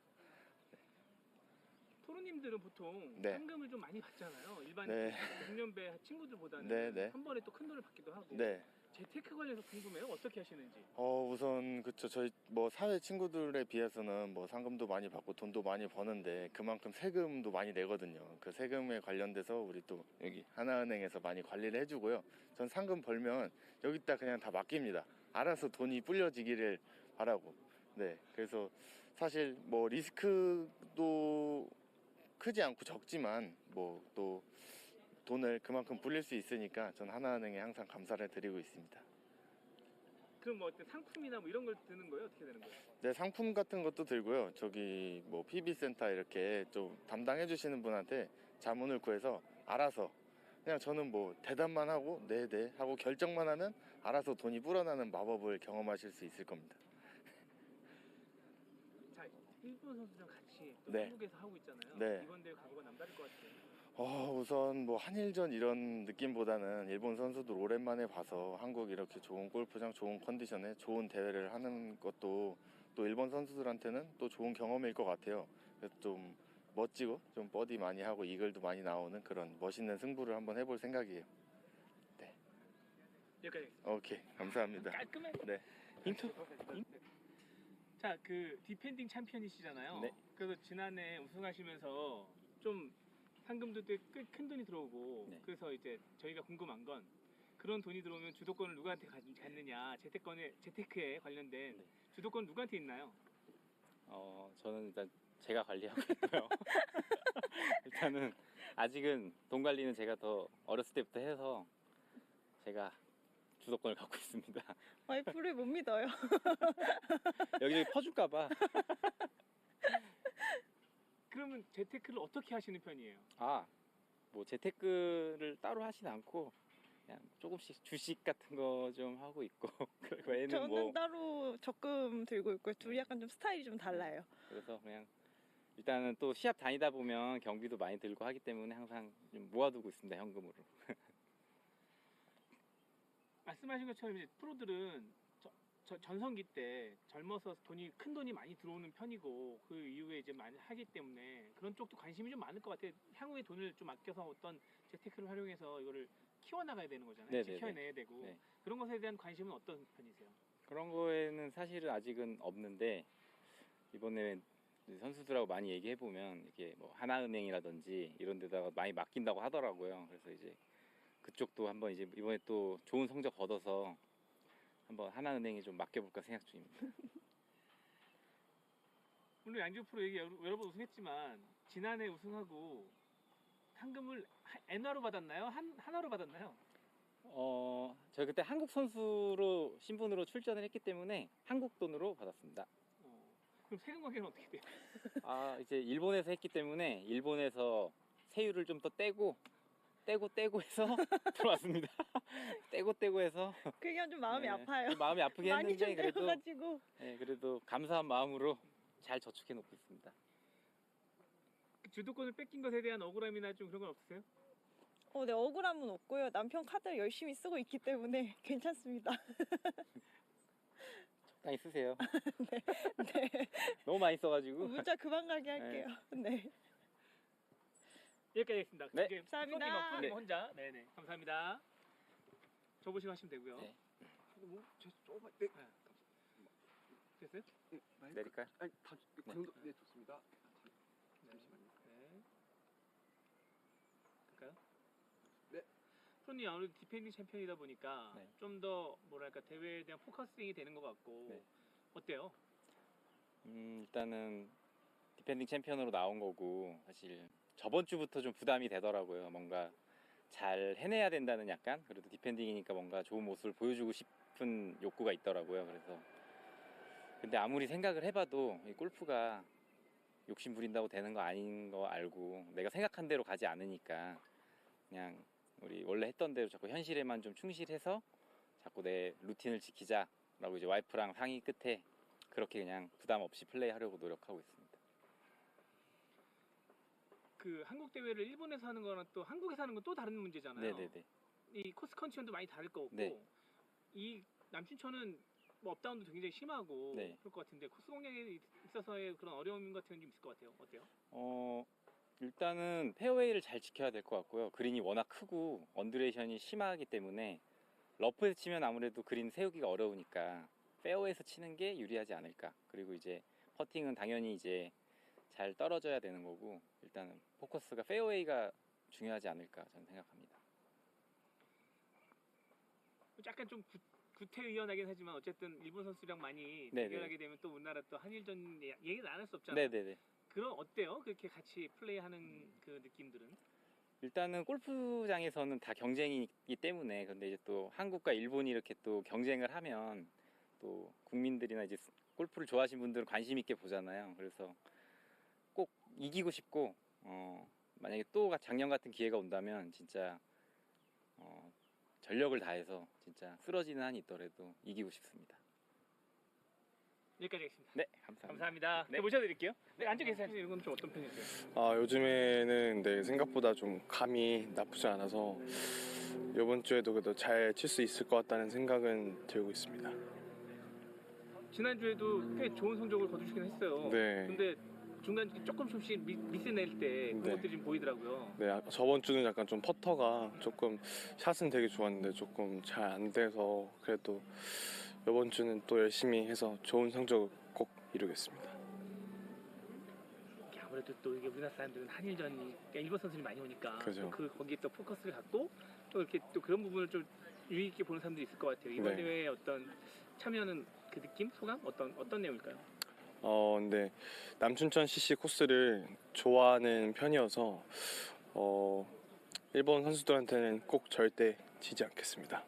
프로님들은 보통
네.
상금을 좀 많이 받잖아요. 일반
네.
동년배 친구들보다는
네, 네.
한 번에 또 큰 돈을 받기도 하고.
네.
재테크 관련해서 궁금해요. 어떻게 하시는지.
우선 그쵸. 저희 뭐 사회 친구들에 비해서는 뭐 상금도 많이 받고 돈도 많이 버는데 그만큼 세금도 많이 내거든요. 그 세금에 관련돼서 우리 또 여기 하나은행에서 많이 관리를 해주고요. 전 상금 벌면 여기다 그냥 다 맡깁니다. 알아서 돈이 불려지기를 바라고. 네. 그래서 사실 뭐 리스크도 크지 않고 적지만 뭐 또 돈을 그만큼 불릴 수 있으니까 전 하나은행에 항상 감사를 드리고 있습니다.
그럼 뭐 어떤 상품이나 뭐 이런 걸 드는 거예요? 어떻게 되는 거예요?
네, 상품 같은 것도 들고요. 저기 뭐 PB센터 이렇게 좀 담당해 주시는 분한테 자문을 구해서 알아서 그냥 저는 뭐 대답만 하고 네네 하고 결정만 하면 알아서 돈이 불어나는 마법을 경험하실 수 있을 겁니다.
일본 선수랑 같이 또
네.
한국에서 하고 있잖아요.
네.
이번 대회 각오가 남다를 것 같아요.
우선 뭐 한일전 이런 느낌보다는 일본 선수들 오랜만에 봐서 한국 이렇게 좋은 골프장, 좋은 컨디션에 좋은 대회를 하는 것도 또 일본 선수들한테는 또 좋은 경험일 것 같아요. 그래서 좀 멋지고 좀 버디 많이 하고 이글도 많이 나오는 그런 멋있는 승부를 한번 해볼 생각이에요. 네.
여기까지 하겠습니다.
오케이, 감사합니다.
깔끔해.
네.
자, 그 디펜딩 챔피언이시잖아요.
네.
그래서 지난해 우승하시면서 좀 상금도 꽤 큰 돈이 들어오고
네.
그래서 이제 저희가 궁금한 건 그런 돈이 들어오면 주도권을 누구한테 갖느냐, 재테크에 관련된
네.
주도권 누구한테 있나요?
저는 일단 제가 관리하고 있고요. 일단은 아직은 돈 관리는 제가 더 어렸을 때부터 해서 제가 주도권을 갖고 있습니다.
와이프를 못 믿어요.
여기저기 퍼줄까봐.
그러면 재테크를 어떻게 하시는 편이에요?
뭐 재테크를 따로 하진 않고 그냥 조금씩 주식 같은 거 좀 하고 있고 그 외에는
저는
뭐
따로 적금 들고 있고요. 둘이 약간 좀 스타일이 좀 달라요.
그래서 그냥 일단은 또 시합 다니다 보면 경비도 많이 들고 하기 때문에 항상 좀 모아두고 있습니다, 현금으로.
말씀하신 것처럼 이제 프로들은 전성기 때 젊어서 큰 돈이 많이 들어오는 편이고 그 이후에 이제 많이 하기 때문에 그런 쪽도 관심이 좀 많을 것 같아요. 향후에 돈을 좀 아껴서 어떤 재테크를 활용해서 이거를 키워나가야 되는 거잖아요.
네네네.
지켜내야 되고
네.
그런 것에 대한 관심은 어떤 편이세요?
그런 거에는 사실은 아직은 없는데 이번에 선수들하고 많이 얘기해 보면 이게 뭐 하나은행이라든지 이런 데다가 많이 맡긴다고 하더라고요. 그래서 이제 그쪽도 한번 이제 이번에 또 좋은 성적 얻어서 한번 하나은행에 좀 맡겨볼까 생각 중입니다.
물론 양주 프로 얘기 여러 번 우승했지만 지난해 우승하고 상금을 엔화로 받았나요? 하나로 받았나요?
저희 그때 한국 선수로 신분으로 출전을 했기 때문에 한국 돈으로 받았습니다.
그럼 세금 관계는 어떻게 돼요?
이제 일본에서 했기 때문에 일본에서 세율을 좀 더 떼고 해서 들어왔습니다. 떼고 해서
그게 좀 마음이
네,
아파요.
마음이 아프긴
많이 좀
했는데
떼어가지고.
그래도 감사한 마음으로 잘 저축해 놓고 있습니다.
주도권을 뺏긴 것에 대한 억울함이나 좀 그런 건 없으세요?
네, 억울함은 없고요. 남편 카드를 열심히 쓰고 있기 때문에 괜찮습니다.
적당히 쓰세요.
네.
너무 많이 써가지고.
문자 그만 가게 할게요. 네.
여기까지 하겠습니다.
네.
이제
감사합니다.
프로님 혼자. 네네. 감사합니다. 접으시고 하시면 되고요.
네.
조금만 네.
됐어요?
내릴까요?
아니 그 정도 네 좋습니다. 잠시만요.
네. 될까요?
네.
프로님 아무래도 디펜딩 챔피언이다 보니까
네.
좀 더 뭐랄까 대회에 대한 포커싱이 되는 것 같고
네.
어때요?
일단은 디펜딩 챔피언으로 나온 거고 사실 저번 주부터 좀 부담이 되더라고요. 뭔가 잘 해내야 된다는 약간 그래도 디펜딩이니까 뭔가 좋은 모습을 보여주고 싶은 욕구가 있더라고요. 그래서 근데 아무리 생각을 해봐도 이 골프가 욕심 부린다고 되는 거 아닌 거 알고 내가 생각한 대로 가지 않으니까 그냥 우리 원래 했던 대로 자꾸 현실에만 좀 충실해서 자꾸 내 루틴을 지키자라고 이제 와이프랑 상의 끝에 그렇게 그냥 부담 없이 플레이하려고 노력하고 있습니다.
그 한국 대회를 일본에서 하는 거랑 또 한국에서 하는 건 또 다른 문제잖아요.
네네네.
이 코스 컨디션도 많이 다를 거고
네.
이 남춘천은 뭐 업다운도 굉장히 심하고
네.
그럴 것 같은데 코스 공략에 있어서의 그런 어려움 같은 건 좀 있을 것 같아요. 어때요?
일단은 페어웨이를 잘 지켜야 될 것 같고요. 그린이 워낙 크고 언듈레이션이 심하기 때문에 러프에서 치면 아무래도 그린 세우기가 어려우니까 페어웨이에서 치는 게 유리하지 않을까. 그리고 이제 퍼팅은 당연히 이제 잘 떨어져야 되는 거고 일단은 포커스가 페어웨이가 중요하지 않을까 저는 생각합니다.
약간 좀 구태의연하긴 하지만 어쨌든 일본 선수랑 많이
네네.
대결하게 되면 또 우리나라 또 한일전 얘기는 안 할 수 없잖아요.
네네네.
그럼 어때요? 그렇게 같이 플레이하는 그 느낌들은?
일단은 골프장에서는 다 경쟁이기 때문에 근데 이제 또 한국과 일본이 이렇게 또 경쟁을 하면 또 국민들이나 이제 골프를 좋아하시는 분들은 관심 있게 보잖아요. 그래서 꼭 이기고 싶고 만약에 또 작년 같은 기회가 온다면 진짜 전력을 다해서 진짜 쓰러지는 한이 있더라도 이기고 싶습니다.
여기까지 하겠습니다.
네, 감사합니다.
감사합니다.
네.
네, 모셔드릴게요. 네, 앉아 계세요. 이건 좀 어떤 편이세요?
요즘에는 네, 생각보다 좀 감이 나쁘지 않아서 이번 주에도 그래도 잘 칠 수 있을 것 같다는 생각은 들고 있습니다.
지난주에도 꽤 좋은 성적을 거두시긴 했어요.
네.
근데 중간 조금씩 미스 낼 때 그런
네.
것들이 좀 보이더라고요.
네, 저번 주는 약간 좀 퍼터가 조금 샷은 되게 좋았는데 조금 잘 안 돼서 그래도 이번 주는 또 열심히 해서 좋은 성적을 꼭 이루겠습니다.
아무래도 또 이게 우리나라 사람들은 한일전이 그러니까 일본 선수들이 많이 오니까
그죠.
또 거기에 또 포커스를 갖고 또 이렇게 또 그런 부분을 좀 유의 있게 보는 사람들이 있을 것 같아요. 이번
네.
대회에 어떤 참여하는 그 느낌, 소감 어떤 내용일까요?
근데 남춘천 CC 코스를 좋아하는 편이어서 일본 선수들한테는 꼭 절대 지지 않겠습니다.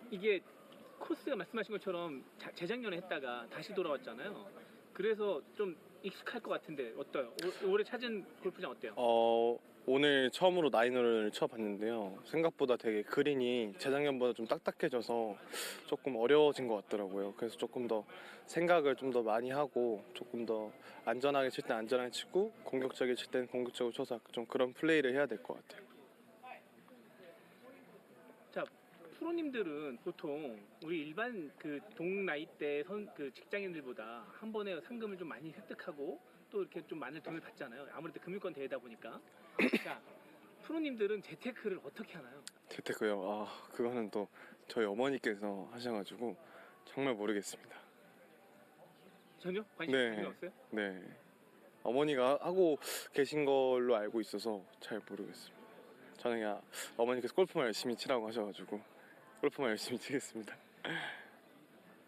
이게 코스가 말씀하신 것처럼 재작년에 했다가 다시 돌아왔잖아요. 그래서 좀 익숙할 것 같은데 어때요? 올해 찾은 골프장 어때요?
오늘 처음으로 나인홀을 쳐봤는데요. 생각보다 되게 그린이 재작년보다 좀 딱딱해져서 조금 어려워진 것 같더라고요. 그래서 조금 더 생각을 좀 더 많이 하고 조금 더 안전하게 칠 땐 안전하게 치고 공격적이게 칠 땐 공격적으로 쳐서 좀 그런 플레이를 해야 될 것 같아요.
자, 프로님들은 보통 우리 일반 그 동 나이대 그 직장인들보다 한 번에 상금을 좀 많이 획득하고 또 이렇게 좀 많은 돈을 받잖아요. 아무래도 금융권 대회다 보니까. 자, 프로님들은 재테크를 어떻게 하나요?
재테크요? 그거는 또 저희 어머니께서 하셔가지고 정말 모르겠습니다.
전혀 관심이 없어요?
네. 어머니가 하고 계신 걸로 알고 있어서 잘 모르겠습니다. 저는 그냥 어머니께서 골프만 열심히 치라고 하셔가지고 골프만 열심히 치겠습니다.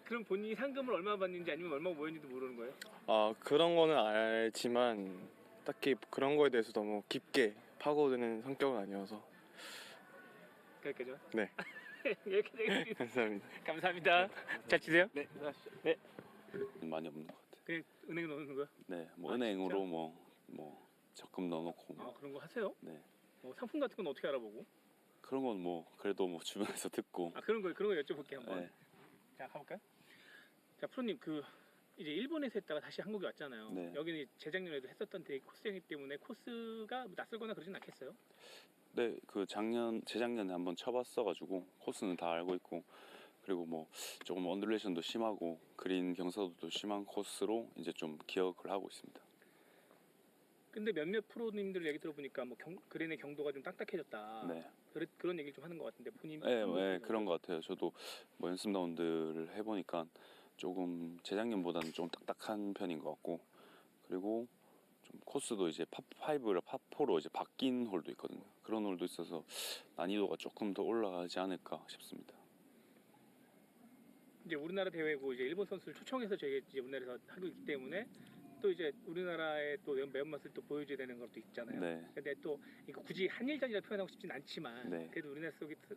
그럼 본인이 상금을 얼마 받는지 아니면 얼마 모였는지도 모르는 거예요?
그런 거는 알지만 딱히 그런 거에 대해서 너무 깊게 파고드는 성격은 아니어서.
그러니까요.
네.
여기까지
감사합니다.
감사합니다. 잘 치세요.
네, 수고하십시오.
네.
많이 없는 것 같아요.
그냥 은행에 넣는 거요?
네, 뭐
아,
은행으로 뭐 적금 넣어놓고
아, 그런 거 하세요?
네.
상품 같은 건 어떻게 알아보고?
그런 건 뭐 그래도 뭐 주변에서 듣고.
그런 거 여쭤볼게요 한번.
네.
자, 가볼까요? 자, 프로님 이제 일본에서 했다가 다시 한국에 왔잖아요.
네.
여기는 재작년에도 했었던 되게 코스이기 때문에 코스가 낯설거나 그러진 않겠어요?
네, 재작년에 한번 쳐봤어가지고 코스는 다 알고 있고, 그리고 뭐 조금 언듈레이션도 심하고 그린 경사도도 심한 코스로 이제 좀 기억을 하고 있습니다.
근데 몇몇 프로님들 얘기 들어보니까 뭐 그린의 경도가 좀 딱딱해졌다.
네.
그런 얘기를 좀 하는 것 같은데 본인.
네, 그런 것 같아요. 저도 뭐 연습 라운드를 해보니까 조금 재작년보다는 좀 딱딱한 편인 것 같고, 그리고 좀 코스도 이제 파5랑 파4로 이제 바뀐 홀도 있거든요. 그런 홀도 있어서 난이도가 조금 더 올라가지 않을까 싶습니다.
이제 우리나라 대회고 이제 일본 선수를 초청해서 저희가 이제 우리나라에서 하고 있기 때문에 또 이제 우리나라의 또 매운맛을 또 보여줘야 되는 것도 있잖아요.
네.
근데 또 이거 굳이 한일전이라 표현하고 싶진 않지만
네.
그래도 우리나라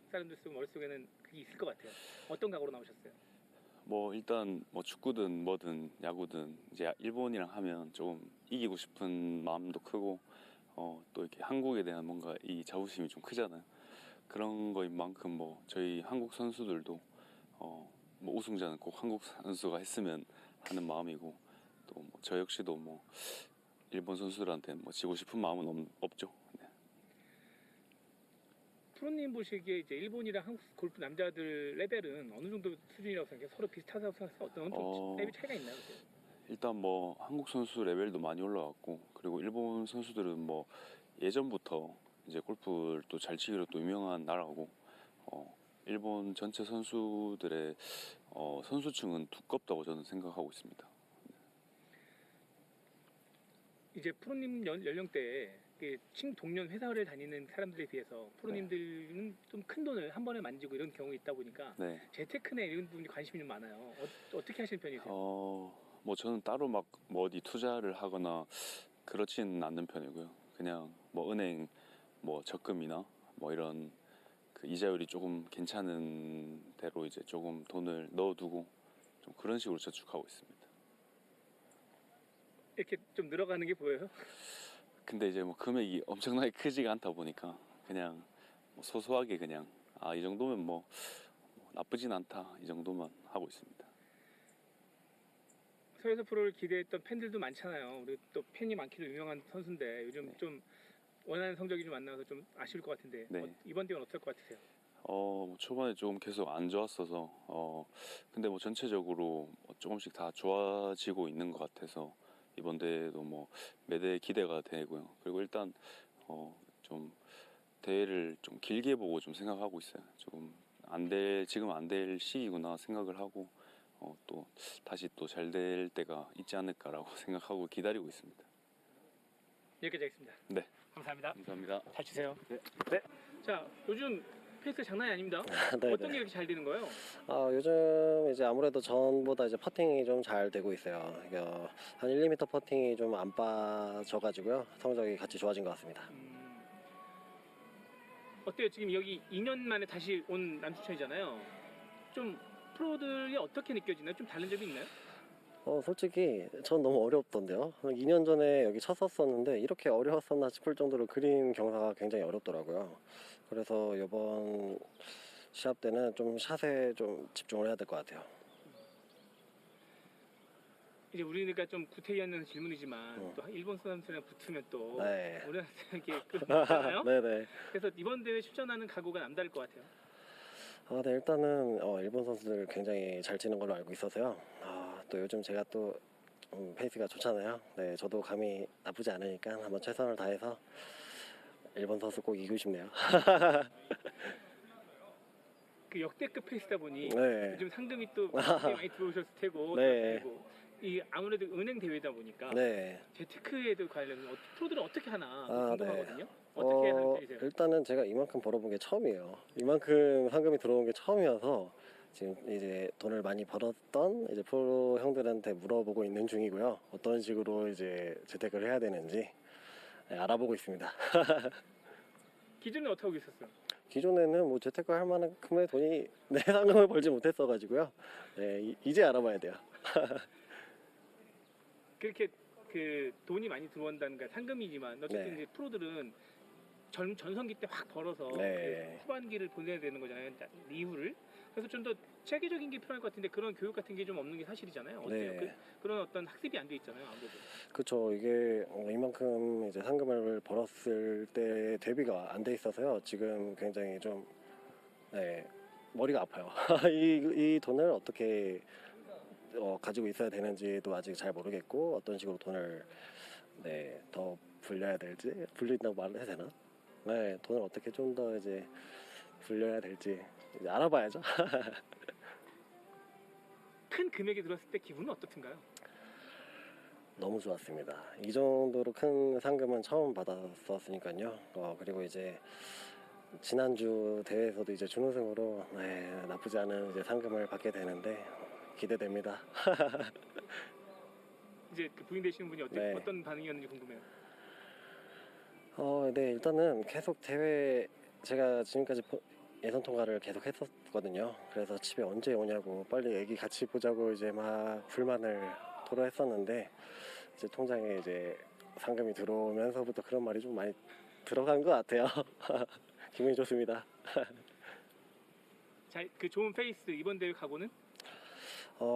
사람들 속 머릿속에는 그게 있을 것 같아요. 어떤 각오로 나오셨어요?
뭐 일단 뭐 축구든 뭐든 야구든 이제 일본이랑 하면 조금 이기고 싶은 마음도 크고, 또 이렇게 한국에 대한 뭔가 이 자부심이 좀 크잖아요. 그런 거인 만큼 뭐 저희 한국 선수들도 뭐 우승자는 꼭 한국 선수가 했으면 하는 마음이고, 또 뭐 저 역시도 뭐 일본 선수들한테 뭐 지고 싶은 마음은 없죠. 네.
프로님 보시기에 이제 일본이랑 한국 골프 남자들 레벨은 어느 정도 수준이라고 생각해요? 서로 비슷하다고 생각해요? 어떤 좀 레벨 차이가 있나요?
일단 뭐 한국 선수 레벨도 많이 올라갔고, 그리고 일본 선수들은 뭐 예전부터 이제 골프를 또 잘 치기로 또 유명한 나라고, 일본 전체 선수들의 선수층은 두껍다고 저는 생각하고 있습니다.
이제 프로님 연령대에 동년 회사를 다니는 사람들에 비해서 프로님들은 좀 큰 돈을 한 번에 만지고 이런 경우가 있다 보니까
네.
재테크나 이런 부분이 관심이 좀 많아요. 어떻게 하시는 편이세요?
뭐 저는 따로 막 뭐 어디 투자를 하거나 그렇지는 않는 편이고요. 그냥 뭐 은행 뭐 적금이나 뭐 이런 그 이자율이 조금 괜찮은 대로 이제 조금 돈을 넣어두고 좀 그런 식으로 저축하고 있습니다.
이렇게 좀 늘어가는 게 보여요?
근데 이제 뭐 금액이 엄청나게 크지가 않다 보니까 그냥 뭐 소소하게 그냥 이 정도면 뭐
나쁘진 않다 이 정도만 하고 있습니다.
서해서 프로를 기대했던 팬들도 많잖아요. 우리 또 팬이 많기로 유명한 선수인데 요즘
네.
좀 원하는 성적이 좀 안 나와서 좀 아쉬울 것 같은데
네.
이번 대회는 어떨 것 같으세요?
초반에 조금 계속 안 좋았어서 근데 뭐 전체적으로 조금씩 다 좋아지고 있는 것 같아서 이번 대회도 뭐 매대 기대가 되고요. 그리고 일단 좀 대회를 좀 길게 보고 좀 생각하고 있어요. 조금 지금 안 될 시기구나 생각을 하고 또 다시 또 잘 될 때가 있지 않을까라고 생각하고 기다리고 있습니다.
여기까지 하겠습니다.
네.
감사합니다.
감사합니다.
잘 치세요.
네.
자, 요즘 페이스 장난이 아닙니다.
네네.
어떤 게 이렇게 잘 되는 거예요?
요즘 이제 아무래도 전보다 이제 퍼팅이 좀 잘 되고 있어요. 한 1, 2m 퍼팅이 좀 안 빠져가지고요. 성적이 같이 좋아진 것 같습니다.
어때요? 지금 여기 2년 만에 다시 온 남추천이잖아요. 좀 프로들이 어떻게 느껴지나요? 좀 다른 점이 있나요?
솔직히 전 너무 어렵던데요. 2년 전에 여기 쳤었었는데 이렇게 어려웠었나 싶을 정도로 그린 경사가 굉장히 어렵더라고요. 그래서 이번 시합 때는 좀 샷에 좀 집중을 해야 될 것 같아요.
이제 우리가 좀 구태의하는 질문이지만 또 일본 선수랑 붙으면 또
네.
우리한테 그렇잖아요.
네네.
그래서 이번 대회 출전하는 각오가 남다를 것 같아요.
네, 일단은 일본 선수들 굉장히 잘 치는 걸로 알고 있어서요. 또 요즘 제가 또 페이스가 좋잖아요. 네, 저도 감이 나쁘지 않으니까 한번 최선을 다해서 일본 선수 꼭 이기고 싶네요.
그 역대급 페이스다 보니
네.
요즘 상금이 또 굉장히 많이 들어오셨을 테고,
네.
이 아무래도 은행 대회다 보니까
네.
재테크에도 관련 프로들은 어떻게 하나
네.
궁금하거든요. 어떻게 하는 편이세요?
일단은 제가 이만큼 벌어본 게 처음이에요. 이만큼 상금이 들어온 게 처음이어서 지금 이제 돈을 많이 벌었던 이제 프로 형들한테 물어보고 있는 중이고요. 어떤 식으로 이제 재테크를 해야 되는지 알아보고 있습니다.
기존에 어떻게 하고 있었어요?
기존에는 뭐 재테크 할 만큼의 돈이 내 상금을 벌지 못했어가지고요. 네, 이제 알아봐야 돼요.
그렇게 그 돈이 많이 들어온다는 게 상금이지만 어쨌든
네.
이제 프로들은 전성기 때 확 벌어서
네.
그 후반기를 보내야 되는 거잖아요. 이후를. 그래서 좀 더 체계적인 게 필요할 것 같은데 그런 교육 같은 게 좀 없는 게 사실이잖아요. 어때요?
네.
그런 어떤 학습이 안 돼 있잖아요. 아무래도.
그렇죠. 이게 이만큼 이제 상금을 벌었을 때 대비가 안 돼 있어서요. 지금 굉장히 좀 머리가 아파요. 이 돈을 어떻게 가지고 있어야 되는지도 아직 잘 모르겠고 어떤 식으로 돈을 더 불려야 될지 불린다고 말을 해야 되나? 네, 돈을 어떻게 좀 더 이제 불려야 될지 이제 알아봐야죠.
큰 금액이 들었을 때 기분은 어떻든가요?
너무 좋았습니다. 이 정도로 큰 상금은 처음 받았었으니까요. 그리고 이제 지난주 대회에서도 이제 준우승으로 나쁘지 않은 이제 상금을 받게 되는데 기대됩니다.
이제 그 부인 되시는 분이
네.
어떤 반응이었는지 궁금해요.
네, 일단은 계속 대회 제가 지금까지 예선 통과를 계속 했었거든요. 그래서 집에 언제 오냐고 빨리 애기 같이 보자고 이제 막 불만을 토로했었는데 이제 통장에 이제 상금이 들어오면서부터 그런 말이 좀 많이 들어간 것 같아요. 기분이 좋습니다.
자, 그 좋은 페이스 이번 대회 각오는?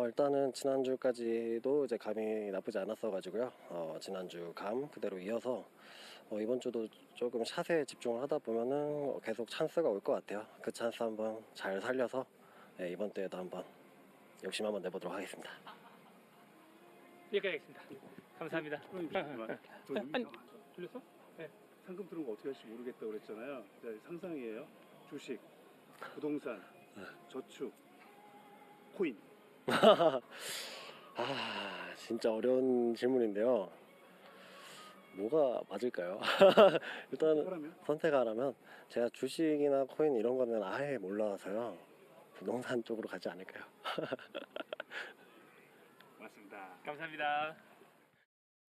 일단은 지난주까지도 이제 감이 나쁘지 않았어가지고요. 지난주 감 그대로 이어서 이번 주도 조금 샷에 집중을 하다 보면은 계속 찬스가 올 것 같아요. 그 찬스 한번 잘 살려서 이번 대회도 한번 욕심 한번 내보도록 하겠습니다.
여기까지 하겠습니다. 감사합니다. 들렸어?
네. 상금 들어온 거 어떻게 할지 모르겠다고 그랬잖아요. 상상이에요. 주식, 부동산, 저축, 코인.
진짜 어려운 질문인데요. 뭐가 맞을까요? 일단 선택하라면 제가 주식이나 코인 이런 거는 아예 몰라서요. 부동산 쪽으로 가지 않을까요?
맞습니다. 감사합니다.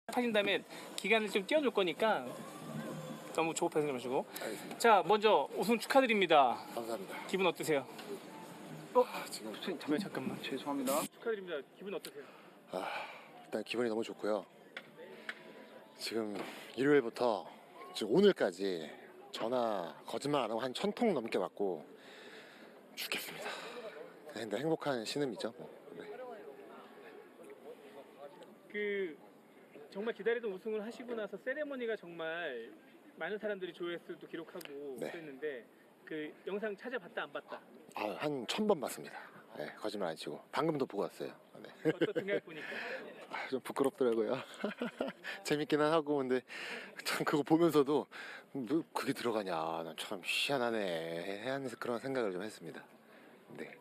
하신 다음에 기간을 좀 띄워줄 거니까 너무 조급해서 마시고. 자, 먼저 우승 축하드립니다.
감사합니다.
기분 어떠세요?
지금
잠깐만.
죄송합니다.
축하드립니다. 기분 어떠세요?
일단 기분이 너무 좋고요. 지금 일요일부터 지금 오늘까지 전화 거짓말 안 하고 한 1000통 넘게 받고 죽겠습니다. 근데 행복한 신음이죠. 뭐. 네.
그 정말 기다리던 우승을 하시고 나서 세레머니가 정말 많은 사람들이 조회수도 기록하고
네.
그랬는데 그 영상 찾아봤다 안 봤다?
한 1000번 봤습니다. 네, 거짓말 안 치고 방금도 보고 왔어요. 네.
어떻게 보니까?
좀 부끄럽더라고요. 재밌기는 하고 근데 참 그거 보면서도 뭐 그게 들어가냐, 난 참 희한하네 하면서 그런 생각을 좀 했습니다. 네.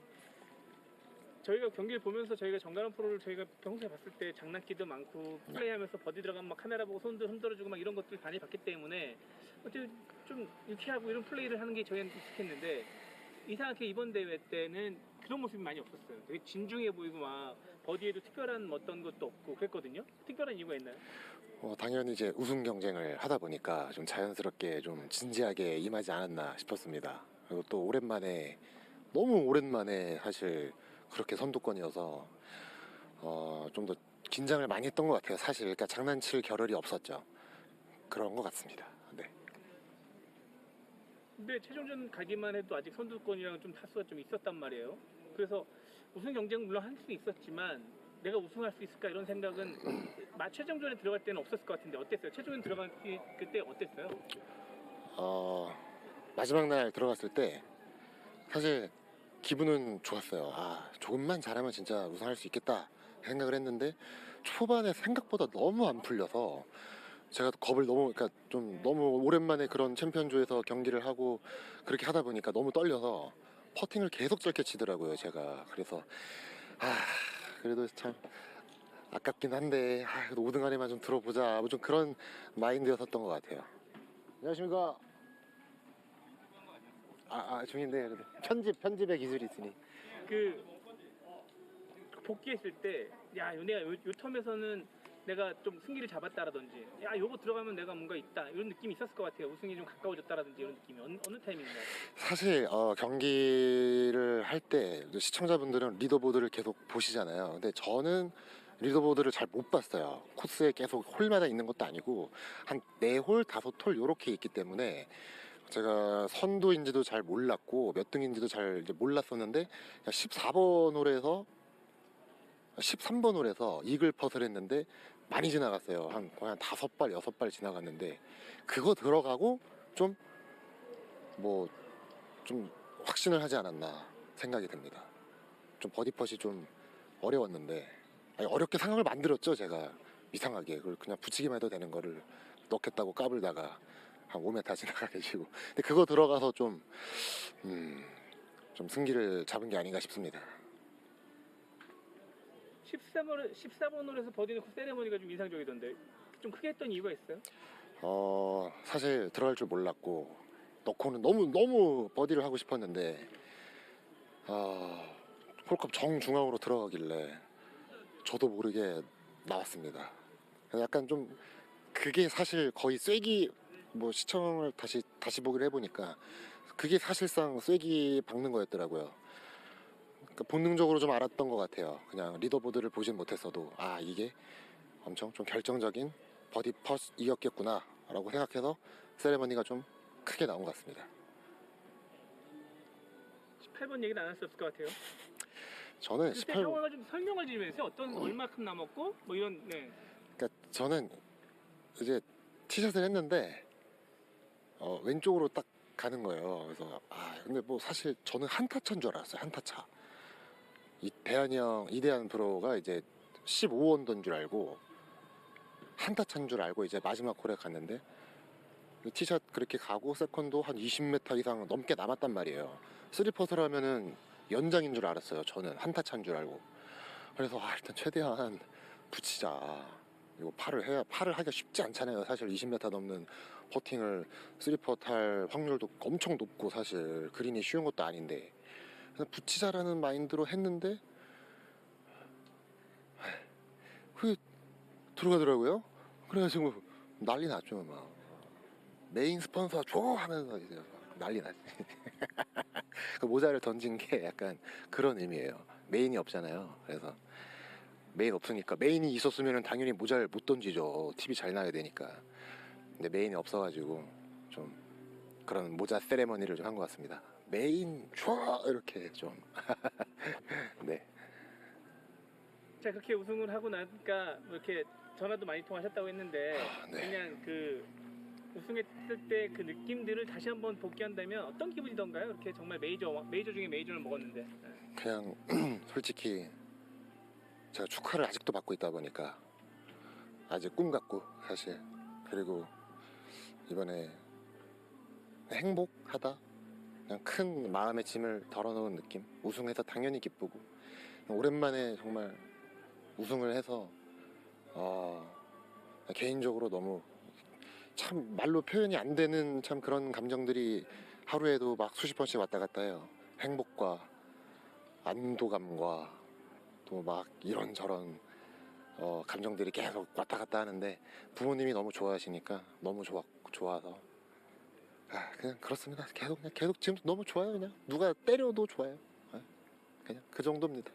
저희가 경기를 보면서 저희가 정가람 프로를 저희가 평소에 봤을 때 장난기도 많고 플레이하면서 버디 들어가면 막 카메라 보고 손도 흔들어주고 막 이런 것들 많이 봤기 때문에 어쨌든 좀 유쾌하고 이런 플레이를 하는 게 저희는 익숙했는데 이상하게 이번 대회 때는 그런 모습이 많이 없었어요. 되게 진중해 보이고 막 버디에도 특별한 어떤 것도 없고 그랬거든요. 특별한 이유가 있나요?
당연히 이제 우승 경쟁을 하다 보니까 좀 자연스럽게 좀 진지하게 임하지 않았나 싶었습니다. 그리고 또 오랜만에 너무 오랜만에 사실 그렇게 선두권이어서 좀 더 긴장을 많이 했던 것 같아요. 사실 그러니까 장난칠 겨를이 없었죠. 그런 것 같습니다. 네.
근데 최종전 가기만 해도 아직 선두권이랑 좀 타수가 좀 있었단 말이에요. 그래서 우승 경쟁 물론 할 수 있었지만 내가 우승할 수 있을까 이런 생각은 최종전에 들어갈 때는 없었을 것 같은데 어땠어요? 최종전 들어갈 그때 어땠어요?
마지막 날 들어갔을 때 사실 기분은 좋았어요. 조금만 잘하면 진짜 우승할 수 있겠다 생각을 했는데 초반에 생각보다 너무 안 풀려서 제가 겁을 그러니까 좀 너무 오랜만에 그런 챔피언조에서 경기를 하고 그렇게 하다 보니까 너무 떨려서 퍼팅을 계속 짧게 치더라고요, 제가. 그래서 그래도 참 아깝긴 한데 그래도 5등 안에만 좀 들어보자 뭐 좀 그런 마인드였었던 것 같아요. 안녕하십니까. 중인데 그래도 편집의 기술이 있으니.
그 복귀했을 때 야 내가 요 텀에서는 내가 좀 승기를 잡았다라든지 야 요거 들어가면 내가 뭔가 있다 이런 느낌이 있었을 것 같아요. 우승이 좀 가까워졌다라든지 이런 느낌이 어느 타이밍인가요?
사실 경기를 할 때 시청자분들은 리더보드를 계속 보시잖아요. 근데 저는 리더보드를 잘 못 봤어요. 코스에 계속 홀마다 있는 것도 아니고 한 4홀, 5홀 요렇게 있기 때문에 제가 선두인지도 잘 몰랐고 몇 등인지도 잘 이제 몰랐었는데 14번 홀에서 13번 홀에서 이글 펫을 했는데 많이 지나갔어요. 거의 한 5발, 6발 지나갔는데 그거 들어가고 좀 확신을 하지 않았나 생각이 듭니다. 좀 버디 펫이 좀 어려웠는데 어렵게 상황을 만들었죠. 제가 이상하게 그걸 그냥 붙이기만 해도 되는 거를 넣겠다고 까불다가 한 5m 지나가게 지고 근데 그거 들어가서 좀 승기를 잡은 게 아닌가 싶습니다.
14번 홀에서 버디 넣고 세레머니가 좀 인상적이던데 좀 크게 했던 이유가 있어요?
사실 들어갈 줄 몰랐고 넣고는 너무 버디를 하고 싶었는데 홀컵 정중앙으로 들어가길래 저도 모르게 나왔습니다. 약간 좀 그게 사실 거의 쐐기 시청을 다시 보기를 해보니까 그게 사실상 쐐기 박는 거였더라고요. 그러니까 본능적으로 좀 알았던 것 같아요. 그냥 리더보드를 보진 못했어도 이게 엄청 좀 결정적인 버디 펫이었겠구나 라고 생각해서 세레머니가 좀 크게 나온 것 같습니다.
18번 얘기는 안 할 수 없을 것 같아요.
저는
그때
18번
상황을 좀 설명을 좀 해주세요. 얼마큼 남았고 뭐 이런
그러니까 저는 이제 티샷을 했는데 왼쪽으로 딱 가는 거예요. 그래서 근데 사실 저는 한타차인 줄 알았어요. 한타차. 이대한 프로가 이제 15언더인 줄 알고 한타차인 줄 알고 이제 마지막 홀에 갔는데 티샷 그렇게 가고 세컨도 한 20m 이상 넘게 남았단 말이에요. 3퍼트를 하면은 연장인 줄 알았어요. 저는 한타차인 줄 알고. 그래서 일단 최대한 붙이자. 이거 팔을 하기가 쉽지 않잖아요. 사실 20m 넘는 퍼팅을 3퍼트 할 확률도 엄청 높고 사실 그린이 쉬운 것도 아닌데 그래서 붙이자라는 마인드로 했는데 그게 들어가더라고요. 그래가지고 난리 났죠. 막 메인 스폰서 줘 하면서 이제 난리 났지. 그 모자를 던진 게 약간 그런 의미예요. 메인이 없잖아요. 그래서 메인 없으니까 메인이 있었으면 당연히 모자를 못 던지죠. TV 잘 나야 되니까. 근데 메인이 없어가지고 좀 그런 모자 세레머니를 좀 한 것 같습니다. 메인 촤 이렇게 좀 네.
자, 그렇게 우승을 하고 나니까 뭐 이렇게 전화도 많이 통하셨다고 했는데
네.
그냥 그 우승했을 때 그 느낌들을 다시 한번 복귀한다면 어떤 기분이던가요? 이렇게 정말 메이저 중에 메이저를 먹었는데.
그냥 솔직히 제가 축하를 아직도 받고 있다 보니까 아직 꿈 같고 사실. 그리고 이번에 행복하다, 그냥 큰 마음의 짐을 덜어놓은 느낌. 우승해서 당연히 기쁘고 오랜만에 정말 우승을 해서 개인적으로 너무 참 말로 표현이 안 되는 참 그런 감정들이 하루에도 막 수십 번씩 왔다 갔다 해요. 행복과 안도감과 또 막 이런저런 감정들이 계속 왔다 갔다 하는데 부모님이 너무 좋아하시니까 너무 좋아서 그냥 그렇습니다. 계속 지금도 너무 좋아요. 그냥 누가 때려도 좋아요. 그냥 그 정도입니다.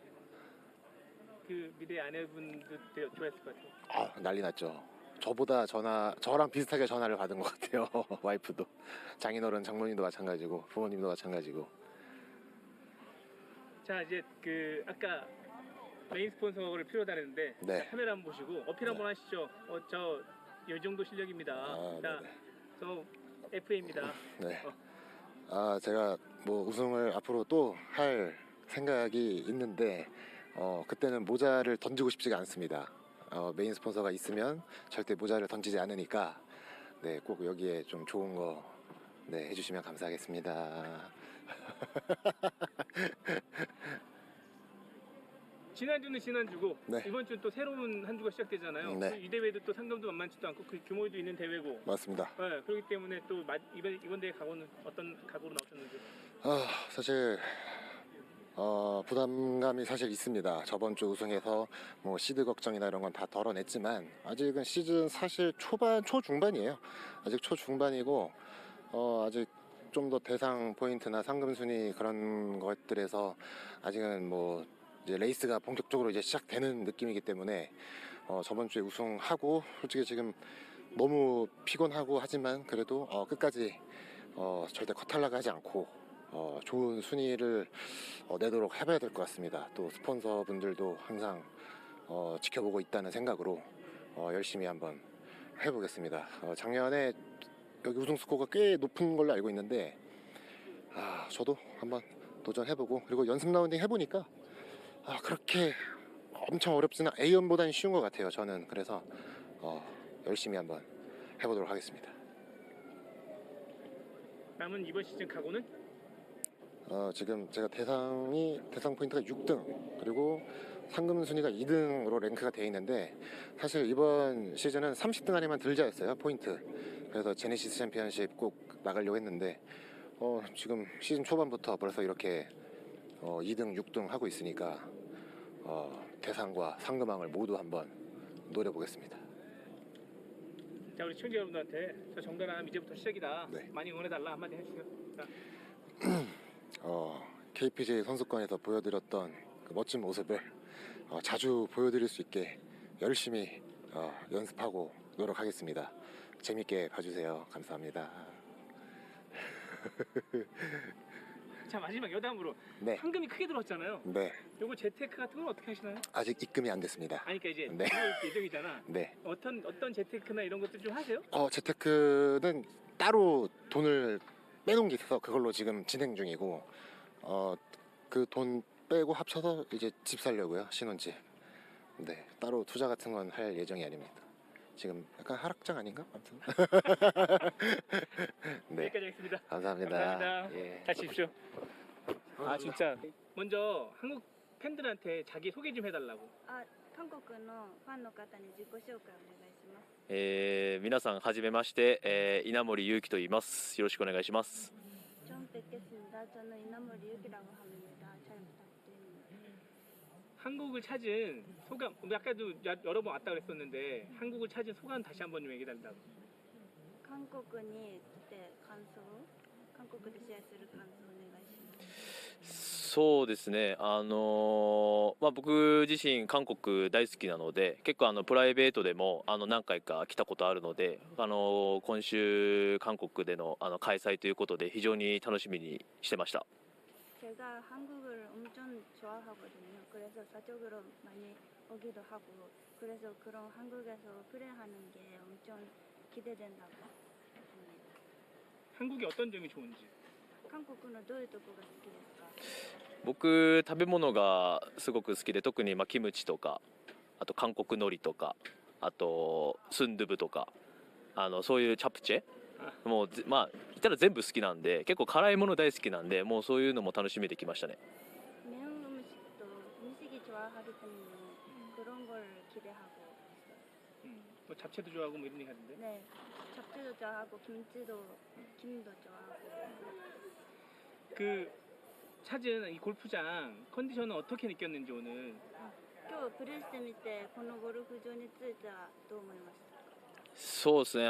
그 미래 아내분도 되게 좋아했을 것 같아요.
난리 났죠. 저보다 저랑 비슷하게 전화를 받은 것 같아요. 와이프도. 장인어른 장모님도 마찬가지고 부모님도 마찬가지고.
자, 이제 그 아까 메인 스폰서를 필요하다 했는데
네.
자, 카메라 한번 보시고 어필 한번 하시죠. 저 이 정도 실력입니다. 자, 저 FA입니다.
네. 제가 뭐 우승을 앞으로 또 할 생각이 있는데 그때는 모자를 던지고 싶지가 않습니다. 메인 스폰서가 있으면 절대 모자를 던지지 않으니까 네, 꼭 여기에 좀 좋은 거 네, 해주시면 감사하겠습니다.
지난주는 지난주고
네.
이번 주는 또 새로운 한 주가 시작되잖아요.
네.
이 대회도 또 상금도 만만치도 않고 그 규모도 있는 대회고.
맞습니다.
네, 그렇기 때문에 또 이번 대회 각오는 어떤 각오로 나오셨는지.
사실 부담감이 사실 있습니다. 저번 주 우승해서 뭐 시드 걱정이나 이런 건 다 덜어냈지만 아직은 시즌 사실 초중반이에요. 아직 초중반이고 아직 좀 더 대상 포인트나 상금 순위 그런 것들에서 아직은 뭐 이제 레이스가 본격적으로 이제 시작되는 느낌이기 때문에 저번 주에 우승하고 솔직히 지금 너무 피곤하고 하지만 그래도 끝까지 절대 컷탈락하지 않고 좋은 순위를 내도록 해봐야 될 것 같습니다. 또 스폰서 분들도 항상 지켜보고 있다는 생각으로 열심히 한번 해보겠습니다. 작년에 여기 우승 스코어가 꽤 높은 걸로 알고 있는데 저도 한번 도전해보고 그리고 연습 라운딩 해보니까 그렇게 엄청 어렵지는 A1보다는 쉬운 것 같아요. 저는 그래서 열심히 한번 해보도록 하겠습니다.
남은 이번 시즌 각오는?
지금 제가 대상 포인트가 6등 그리고 상금 순위가 2등으로 랭크가 되어 있는데 사실 이번 시즌은 30등 안에만 들자 했어요. 포인트. 그래서 제네시스 챔피언십 꼭 나가려고 했는데 지금 시즌 초반부터 벌써 이렇게 2등 6등 하고 있으니까 대상과 상금왕을 모두 한번 노려보겠습니다.
자, 우리 시청자 여러분들한테 저 정단함 이제부터 시작이다.
네.
많이 응원해달라 한마디 해주세요. 자.
KPGA 선수권에서 보여드렸던 그 멋진 모습을 자주 보여드릴 수 있게 열심히 연습하고 노력하겠습니다. 재밌게 봐주세요. 감사합니다.
자, 마지막 여담으로
네.
상금이 크게 들어왔잖아요.
네.
요거 재테크 같은 건 어떻게 하시나요?
아직 입금이 안 됐습니다.
아니, 그러니까 이제
네.
들어올 예정이잖아.
네.
어떤 재테크나 이런 것들 좀 하세요?
재테크는 따로 돈을 빼놓은 게 있어서 그걸로 지금 진행 중이고 그 돈 빼고 합쳐서 이제 집 살려고요. 신혼집. 네. 따로 투자 같은 건 할 예정이 아닙니다. 지금 약간 하락장 아닌가? 아무튼. 네.
여기까지 하겠습니다.
감사합니다.
감사합니다.
예.
잘 치십시오. 진짜. 먼저 한국 팬들한테 자기 소개 좀 해달라고.
韓国のファンの方に自己紹介お願いします。
皆さんはじめまして、稲森祐希と言います。よろしくお願いします。
처음 뵙겠습니다. 저는 이나머리 유기라고 합니다. 잘 부탁드립니다.
한국을 찾은 소감, 아까도 여러 번 왔다 그랬었는데 한국을 찾은 소감 다시 한번 좀 얘기해달라고.
韓国に来て感想、韓国で試合する感想お願いします。
そうですね、僕自身韓国大好きなので、結構プライベートでも何回か来たことあるので、今週韓国での開催ということで非常に楽しみにしてました。
제가 한국을 엄청 좋아하거든요. 그래서 사적으로 많이 오기도 하고, 그래서 그런 한국에서 플레이하는 게 엄청 기대된다고 합니다.
한국이 어떤 점이 좋은지.
한국은 どういうとこが好きですか?
僕食べ物がすごく好きで、特にキムチとか、あと韓国海苔とか、あとスンドゥブとか、そういうチャプチェ、もう言ったら全部好きなんで、結構辛いもの大好きなんで、もうそういうのも楽しみできましたね。
매운 음식도 음식이 좋아하기 때문에 그런 걸 기대하고 있어요.
뭐 잡채도 좋아하고 뭐 이런 얘기 하던데.
네, 잡채도 좋아하고 김도 좋아하고.
그 찾은 이 골프장 컨디션은 어떻게 느꼈는지 오늘.
今日プレーしてみてこのゴルフ場に着いたらどう思いました？
そうですね、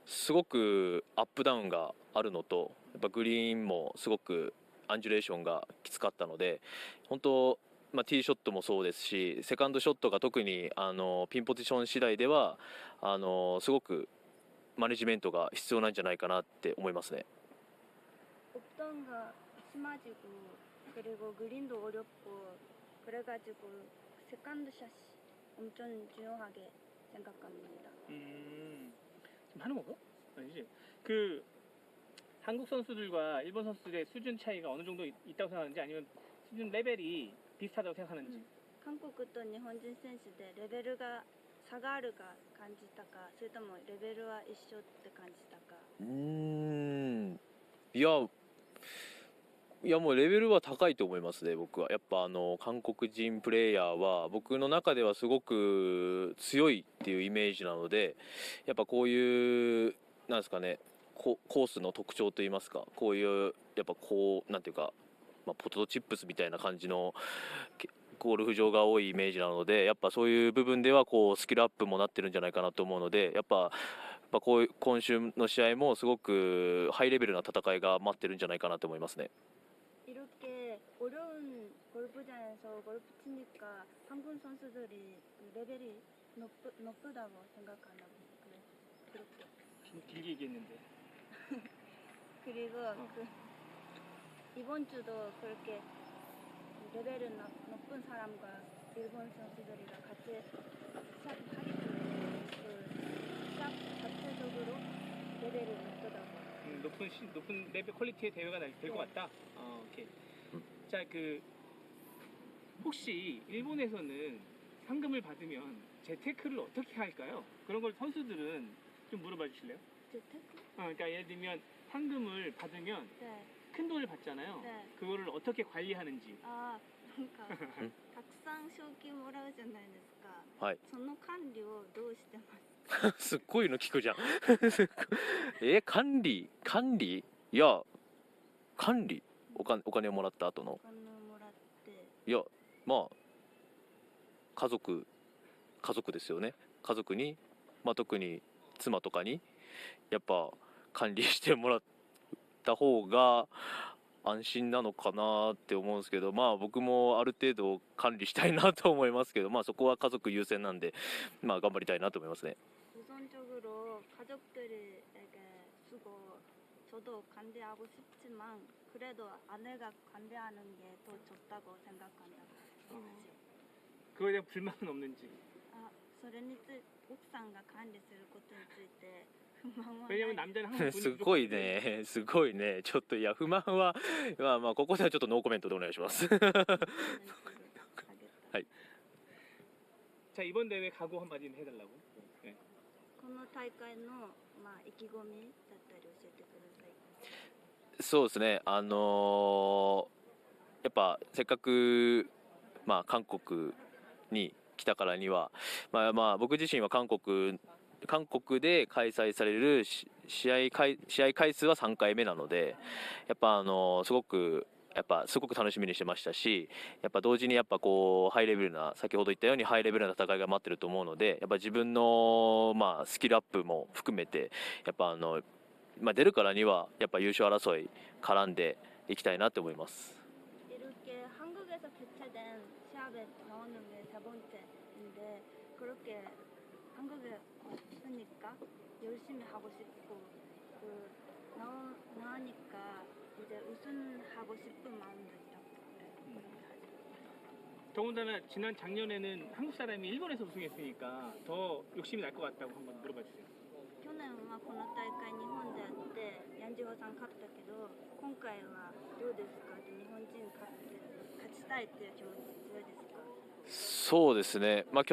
すごくアップダウンがあるのと、やっぱグリーンもすごくアンジュレーションがきつかったので、本当、ティーショットもそうですし、セカンドショットが特にピンポジション次第ではすごくマネジメントが必要なんじゃないかなって思いますね。
업다운가 심해지고 그리고 그린도 어렵고 그래가지고 세컨드 샷이 엄청 중요하게 생각합니다.
지금 하는 거고? 아니지. 그 한국 선수들과 일본 선수들의 수준 차이가 어느 정도 있다고 생각하는지, 아니면 수준 레벨이 비슷하다고 생각하는지.
한국と日本人選手でレベルが差があるか感じたか、それともレベルは一緒って感じたか。
いやもうレベルは高いと思いますね、僕は。やっぱ韓国人プレイヤーは僕の中ではすごく強いっていうイメージなので、やっぱこういうなんですかね、コースの特徴といいますか、こういうやっぱこうなんていうか、ポテトチップスみたいな感じのゴルフ場が多いイメージなので、やっぱそういう部分ではこうスキルアップもなってるんじゃないかなと思うので、やっぱこういう今週の試合もすごくハイレベルな戦いが待ってるんじゃないかなと思いますね。
이렇게 어려운 골프장에서 골프 치니까 한국 선수들이 레벨이 높다고 생각하냐고. 그렇게.
길게 얘기했는데.
그리고 이번 주도 그렇게 레벨이 높은 사람과 일본 선수들이랑 같이 시합하기 때문에 시합 자체적으로 레벨이 높다고.
높은 레벨 퀄리티의 대회가 될 것 같다. 오케이. 자, 혹시 일본에서는 상금을 받으면 재테크를 어떻게 할까요? 그런 걸 선수들은 좀 물어봐 주실래요?
재테크?
그러니까 예를 들면 상금을 받으면 큰 돈을 받잖아요. 그거를 어떻게 관리하는지.
그러니까 たくさん賞金もらうじゃないですか。
はい。
その管理をどうしてます？
すっごいの聞くじゃん。管理いや管理お金をもらった後の。
お金をもらって。
いや家族ですよね。家族に特に妻とかにやっぱ管理してもらった方が安心なのかなって思うんですけど、僕もある程度管理したいなと思いますけど、そこは家族優先なんで頑張りたいなと思いますね。
우선적으로 가족들에게 쓰고 저도 관대하고 싶지만 그래도 아내가 관대하는 게 더 좋다고 생각한다고 하죠.
그거에 대한 불만은 없는지.
それについて奥さんが管理することについて不満はない。
왜냐면 남자는 항상
すごいね、すごいね。ちょっといや不満はここではちょっとノーコメントでお願いします。はい。
자, 이번 대회 각오 한마디 해달라고.
この大会の意気込みだったり教えてください。
そうですね。やっぱせっかく韓国に来たからには、僕自身は韓国で開催される試合回数は3回目なので、やっぱすごく楽しみにしてましたし、やっぱ同時にやっぱこうハイレベルな、先ほど言ったようにハイレベルな戦いが待ってると思うので、やっぱ自分のスキルアップも含めてやっぱ出るからにはやっぱ優勝争い絡んでいきたいなと思います。
또 개최된 시합에 나오는 게 4번째인데 그렇게 한국에 왔으니까 열심히 하고 싶고 나오니까 이제 우승하고 싶은 마음도 있었고
더군다나 지난 작년에는 한국 사람이 일본에서 우승했으니까 더 욕심이 날 것 같다고 한번 물어봐 주세요.
去年はこの大会日本であってヤンジホさん勝ったけど今回はどうですかって日本人勝ちたいっていう気持ち強いですか？
そうですね、まあ、去